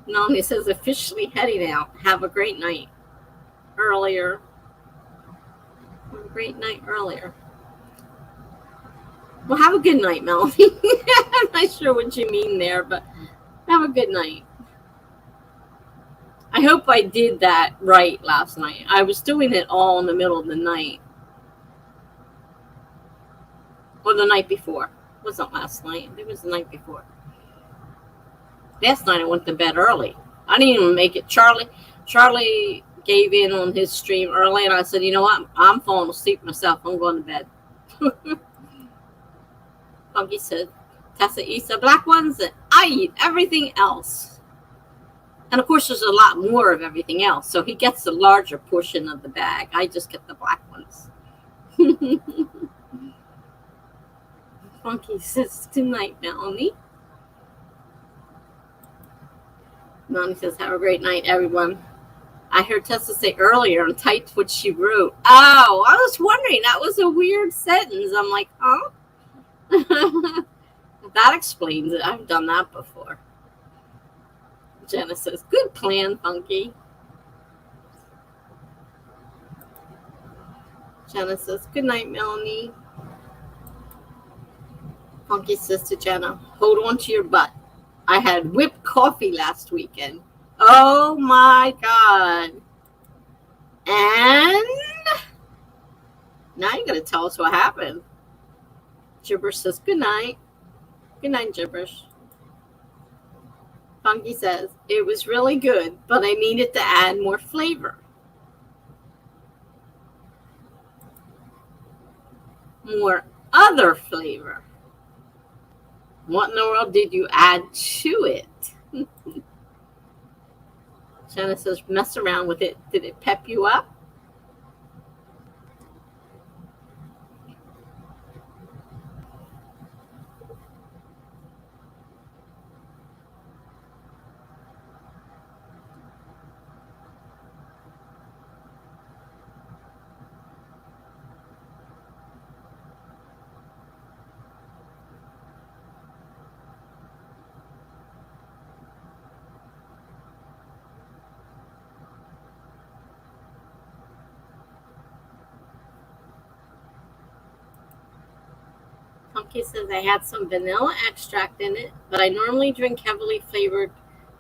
Melanie says, officially heading out. Have a great night. Earlier. Have a great night earlier. Well, have a good night, Melanie. I'm not sure what you mean there, but have a good night. I hope I did that right last night. I was doing it all in the middle of the night. Or the night before. It wasn't last night. It was the night before. Last night I went to bed early. I didn't even make it. Charlie gave in on his stream early, and I said, you know what? I'm falling asleep myself. I'm going to bed. Funky said, Tessa eats the black ones, and I eat everything else. And of course, there's a lot more of everything else, so he gets the larger portion of the bag. I just get the black ones. Funky says, good night, Melanie. Melanie says, have a great night, everyone. I heard Tessa say earlier and typed what she wrote. Oh, I was wondering. That was a weird sentence. I'm like, huh? That explains it. I've done that before. Jenna says, good plan, Funky. Jenna says, good night, Melanie. Funky says to Jenna, hold on to your butt. I had whipped coffee last weekend. Oh my God. And now you're going to tell us what happened. Gibberish says, good night. Good night, Gibberish. Funky says, it was really good, but I needed to add more flavor. More other flavor. What in the world did you add to it? Jenna says, mess around with it. Did it pep you up? Funky says, I had some vanilla extract in it, but I normally drink heavily flavored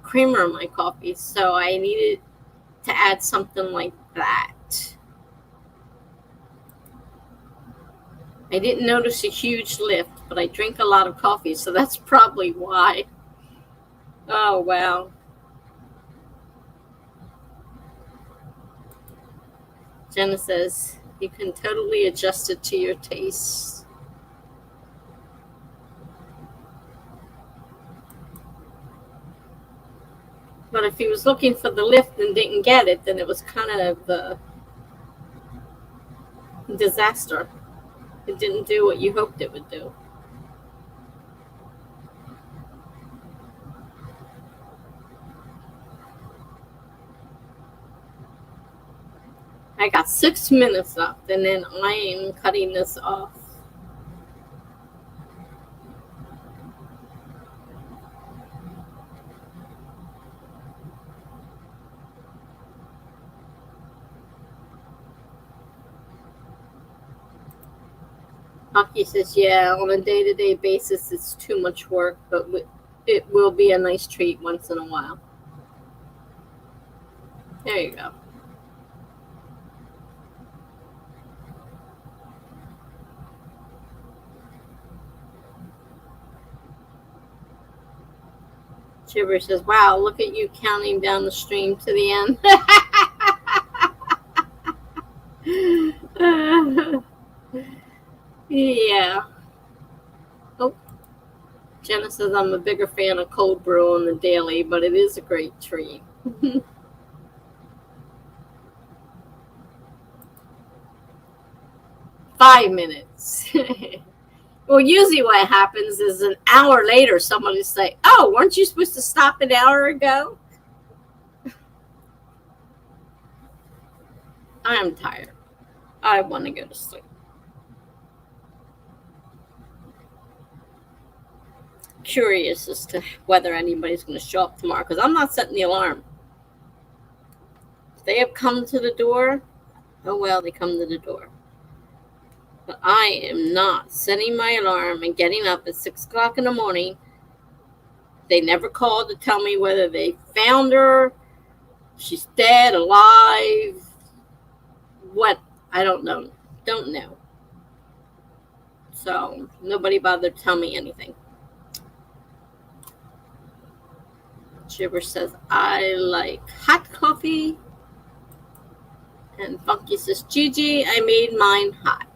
creamer in my coffee, so I needed to add something like that. I didn't notice a huge lift, but I drink a lot of coffee, so that's probably why. Oh, wow. Jenna says, you can totally adjust it to your taste. But if he was looking for the lift and didn't get it, then it was kind of a disaster. It didn't do what you hoped it would do. I got 6 minutes left, and then I am cutting this off. Hockey says, yeah, on a day-to-day basis, it's too much work, but it will be a nice treat once in a while. There you go. Chibber says, wow, look at you counting down the stream to the end. Yeah. Oh. Jenna says I'm a bigger fan of cold brew on the daily, but it is a great treat. 5 minutes. Well, usually what happens is an hour later, somebody will say, "Oh, weren't you supposed to stop an hour ago?" I am tired. I want to go to sleep. Curious as to whether anybody's going to show up tomorrow, because I'm not setting the alarm. If they have come to the door, oh well, they come to the door. But I am not setting my alarm and getting up at 6 o'clock in the morning. They never called to tell me whether they found her, she's dead, alive, what, I don't know. Don't know. So nobody bothered to tell me anything. Shiver says, I like hot coffee. And Funky says, Gigi, I made mine hot.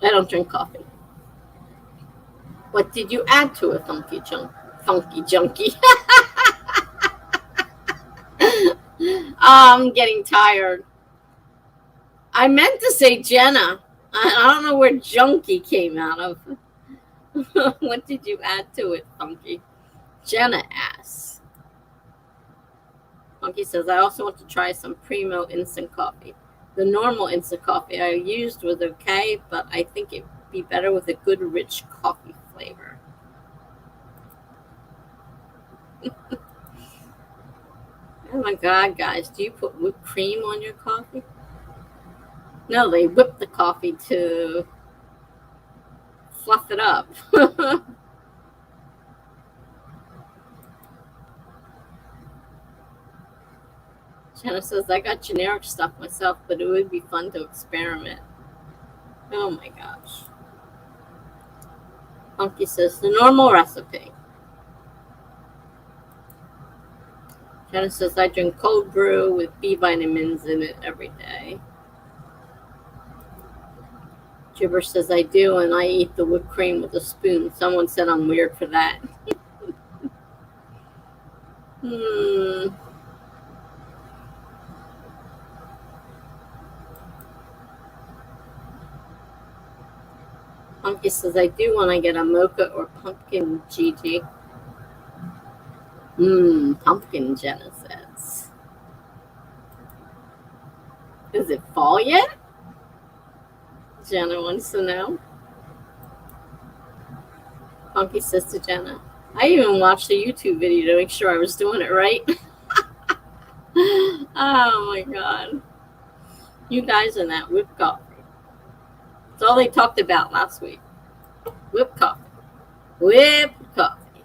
I don't drink coffee. What did you add to it, Funky Junkie? I'm getting tired. I meant to say Jenna. I don't know where Junkie came out of. What did you add to it, Funky? Jenna asks. Funky says, I also want to try some Primo instant coffee. The normal instant coffee I used was okay, but I think it'd be better with a good rich coffee flavor. Oh my God, guys, do you put whipped cream on your coffee? No, they whip the coffee to fluff it up. Jenna says, I got generic stuff myself, but it would be fun to experiment. Oh my gosh. Funky says, the normal recipe. Jenna says, I drink cold brew with B vitamins in it every day. Gibber says, I do, and I eat the whipped cream with a spoon. Someone said I'm weird for that. Funky says, I do when I get a mocha or pumpkin, Gigi. Pumpkin, Jenna says. Is it fall yet? Jenna wants to know. Funky says to Jenna, I even watched a YouTube video to make sure I was doing it right. Oh my God. You guys and that whipped coffee. That's all they talked about last week. Whipped coffee. Whipped coffee.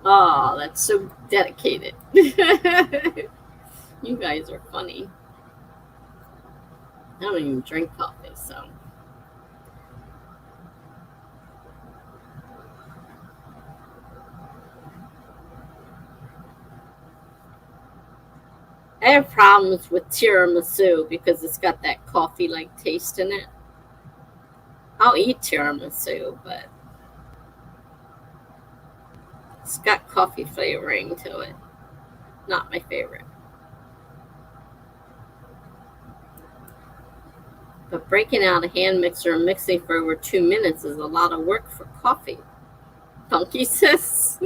Oh, that's so dedicated. You guys are funny. I don't even drink coffee, so. I have problems with tiramisu because it's got that coffee-like taste in it. I'll eat tiramisu, but it's got coffee flavoring to it. Not my favorite. But breaking out a hand mixer and mixing for over 2 minutes is a lot of work for coffee. Funky says.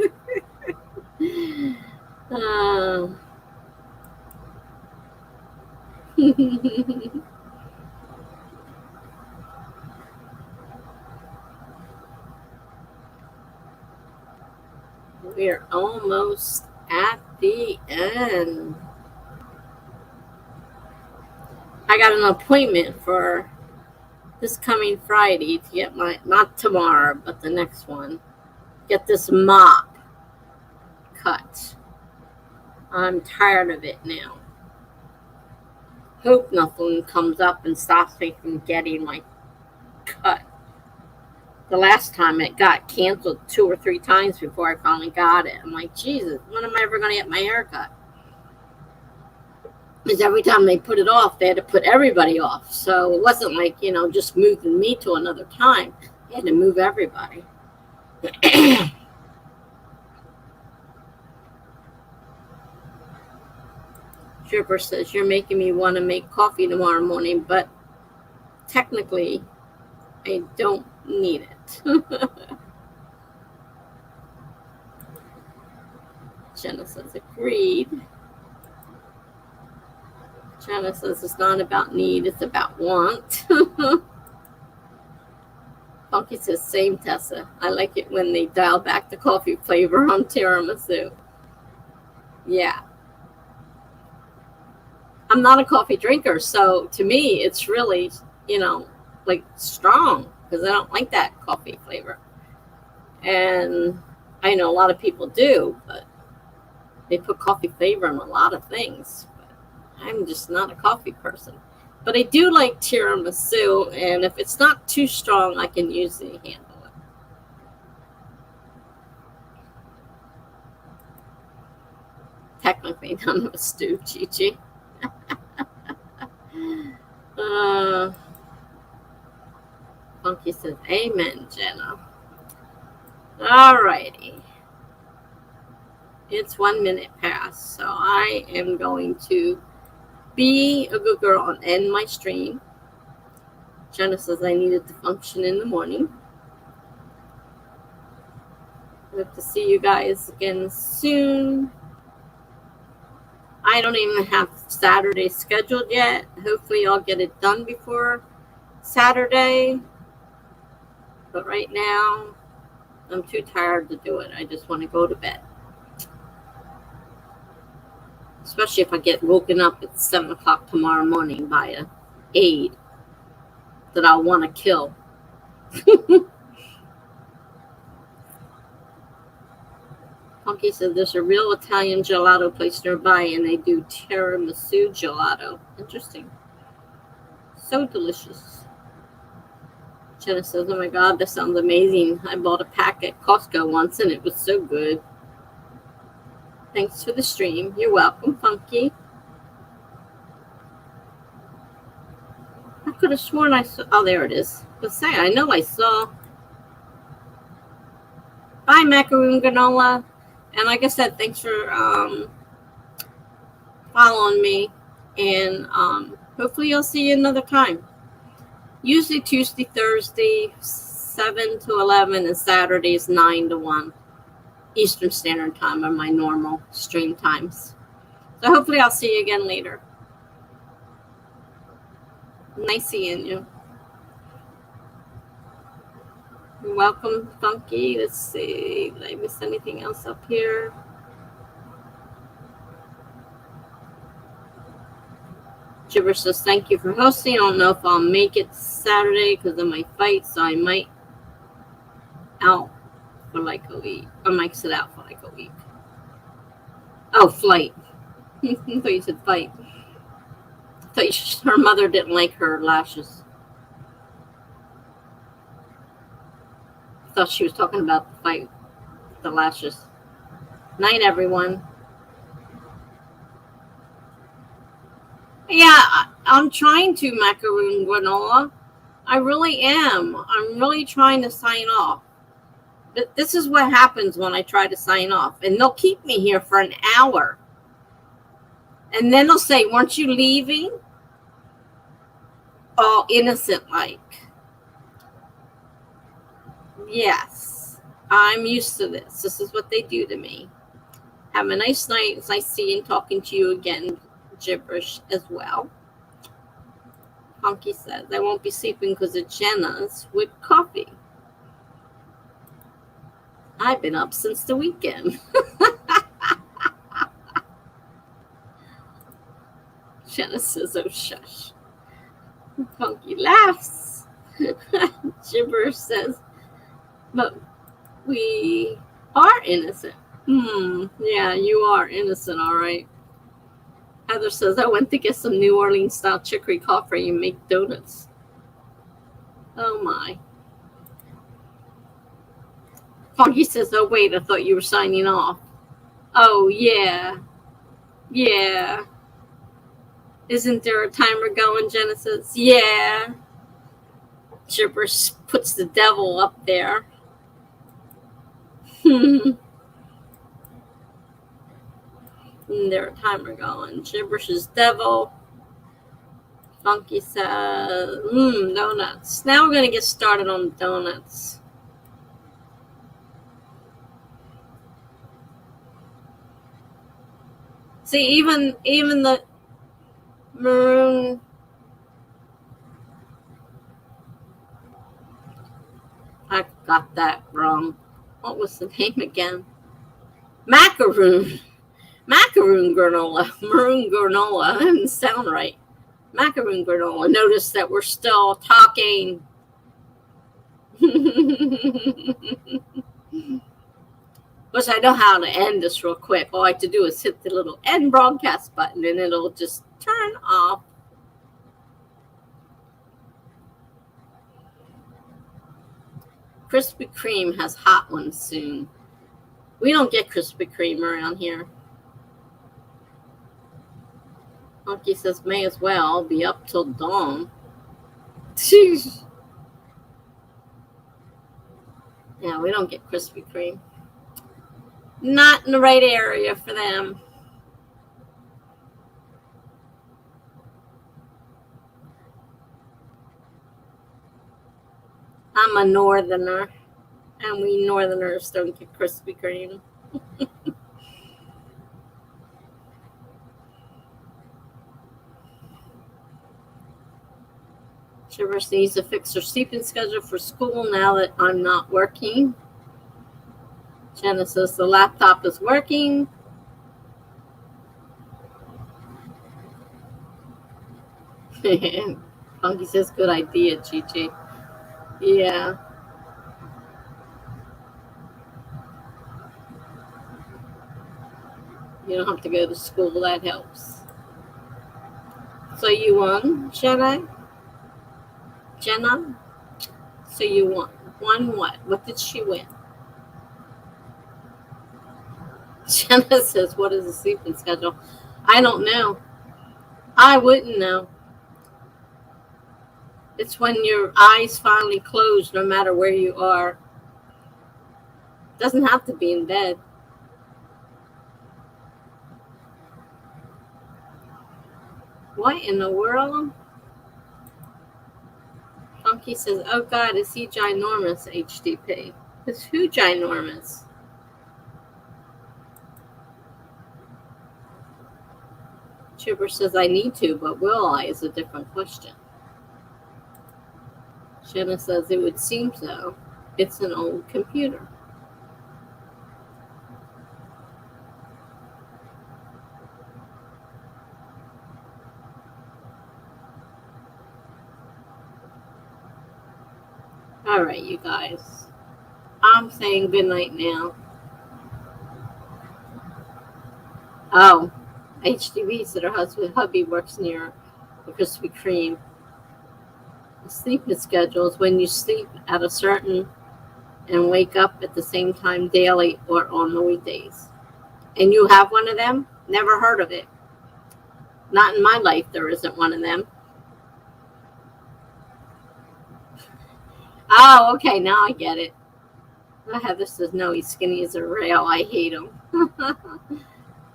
We're almost at the end. I got an appointment for this coming Friday to get my, not tomorrow, but the next one, get this mop cut. I'm tired of it now. Hope nothing comes up and stops me from getting my cut. The last time it got canceled 2 or 3 times before I finally got it. I'm like, Jesus, when am I ever going to get my hair cut? Because every time they put it off, they had to put everybody off. So it wasn't like, just moving me to another time. They had to move everybody. Tripper says, you're making me want to make coffee tomorrow morning, but technically, I don't need it. Jenna says, agreed. Jenna says, it's not about need, it's about want. Funky says, same Tessa. I like it when they dial back the coffee flavor on tiramisu. Yeah. I'm not a coffee drinker, so to me, it's really, like strong, because I don't like that coffee flavor. And I know a lot of people do, but they put coffee flavor in a lot of things. But I'm just not a coffee person. But I do like tiramisu, and if it's not too strong, I can usually handle it. Technically done with stew, Chi-Chi. Funky says, amen, Jenna. Alrighty. It's 1 minute past, so I am going to be a good girl and end my stream. Jenna says I needed to function in the morning. Hope to see you guys again soon. I don't even have Saturday scheduled yet. Hopefully I'll get it done before Saturday. But right now, I'm too tired to do it. I just want to go to bed. Especially if I get woken up at 7 o'clock tomorrow morning by an aide that I'll want to kill. Funky said there's a real Italian gelato place nearby and they do tiramisu gelato. Interesting. So delicious. Jenna says, oh my God, that sounds amazing. I bought a pack at Costco once and it was so good. Thanks for the stream. You're welcome, Funky. I could have sworn I saw. Oh, there it is. Let's say, I know I saw. Bye, Macaroon Granola. And like I said, thanks for following me. And hopefully I'll see you another time. Usually Tuesday, Thursday, 7 to 11, and Saturdays, 9 to 1. Eastern Standard Time are my normal stream times. So hopefully I'll see you again later. Nice seeing you. You're welcome, Funky. Let's see. Did I miss anything else up here? Gibber says, thank you for hosting. I don't know if I'll make it Saturday because of my fight, so I might out for like a week. I might sit out for like a week. Oh, flight. I thought you said fight. I thought her mother didn't like her lashes. I thought she was talking about the fight, the lashes. Night, everyone. Yeah, I'm trying to, Macaroon Granola. I really am. I'm really trying to sign off. But this is what happens when I try to sign off. And they'll keep me here for an hour. And then they'll say, weren't you leaving? All innocent-like. Yes, I'm used to this. This is what they do to me. Have a nice night. It's nice seeing, talking to you again, Gibberish as well. Honky says, I won't be sleeping because of Jenna's with coffee. I've been up since the weekend. Jenna says, oh, shush. Funky laughs. Gibberish says, but we are innocent. Yeah, you are innocent, all right. Heather says, I went to get some New Orleans style chicory coffee and make donuts. Oh my. Funky says, oh wait, I thought you were signing off. Oh yeah. Yeah. Isn't there a timer going, Genesis? Yeah. Gibberish puts the devil up there. Isn't there a timer going? Gibberish is devil. Funky says, donuts. Now we're going to get started on the donuts. See, even the maroon. I got that wrong. What was the name again? Macaroon granola. Maroon granola. That didn't sound right. Macaroon granola. Notice that we're still talking. Which I know how to end this real quick. All I have to do is hit the little end broadcast button and it'll just turn off. Krispy Kreme has hot ones soon. We don't get Krispy Kreme around here. Monkey says, may as well. I'll be up till dawn. Jeez. Yeah, we don't get Krispy Kreme. Not in the right area for them. I'm a northerner, and we northerners don't get Krispy Kreme. Gibberish needs to fix her sleeping schedule for school now that I'm not working. Jenna says the laptop is working. Funky says good idea, Gigi. Yeah. You don't have to go to school, that helps. So you won, Jenna? So you won. Won what? What did she win? Jenna says, what is the sleeping schedule? I don't know. I wouldn't know. It's when your eyes finally close, no matter where you are. Doesn't have to be in bed. What in the world? Funky says, oh God, is he ginormous, HDP? Is who ginormous? Chipper says, I need to, but will I is a different question. Jenna says, it would seem so. It's an old computer. All right, you guys. I'm saying good night now. Oh, HDB said her hubby works near the Krispy Kreme. The sleeping schedule is when you sleep at a certain and wake up at the same time daily or on the weekdays. And you have one of them? Never heard of it. Not in my life, there isn't one of them. Oh, okay, now I get it. Heather says, no, he's skinny as a rail. I hate him.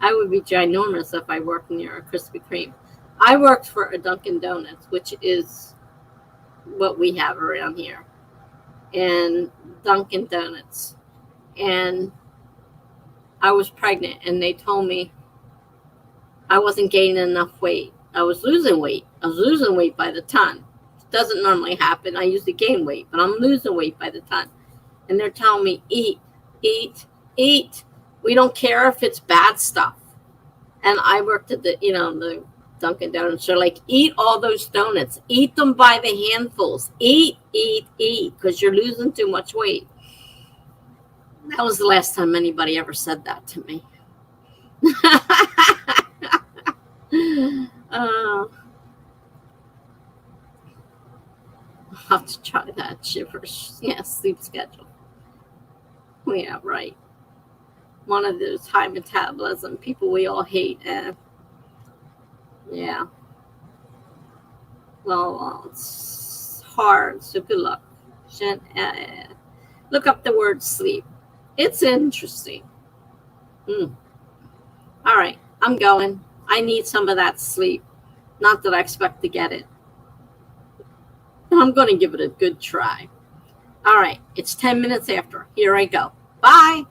I would be ginormous if I worked near a Krispy Kreme. I worked for a Dunkin' Donuts, which is what we have around here. And Dunkin' Donuts. And I was pregnant, and they told me I wasn't gaining enough weight. I was losing weight. I was losing weight by the ton. It doesn't normally happen. I usually gain weight, but I'm losing weight by the ton. And they're telling me, eat, eat, eat. We don't care if it's bad stuff. And I worked at the Dunkin' Donuts. They're like, eat all those donuts. Eat them by the handfuls. Eat, eat, eat, because you're losing too much weight. That was the last time anybody ever said that to me. I'll have to try that. Shivers. Yeah, sleep schedule. Yeah, right. One of those high metabolism people we all hate. Yeah. Well, it's hard, so good luck. Look up the word sleep. It's interesting. All right, I'm going. I need some of that sleep. Not that I expect to get it. I'm going to give it a good try. All right, it's 10 minutes after. Here I go. Bye.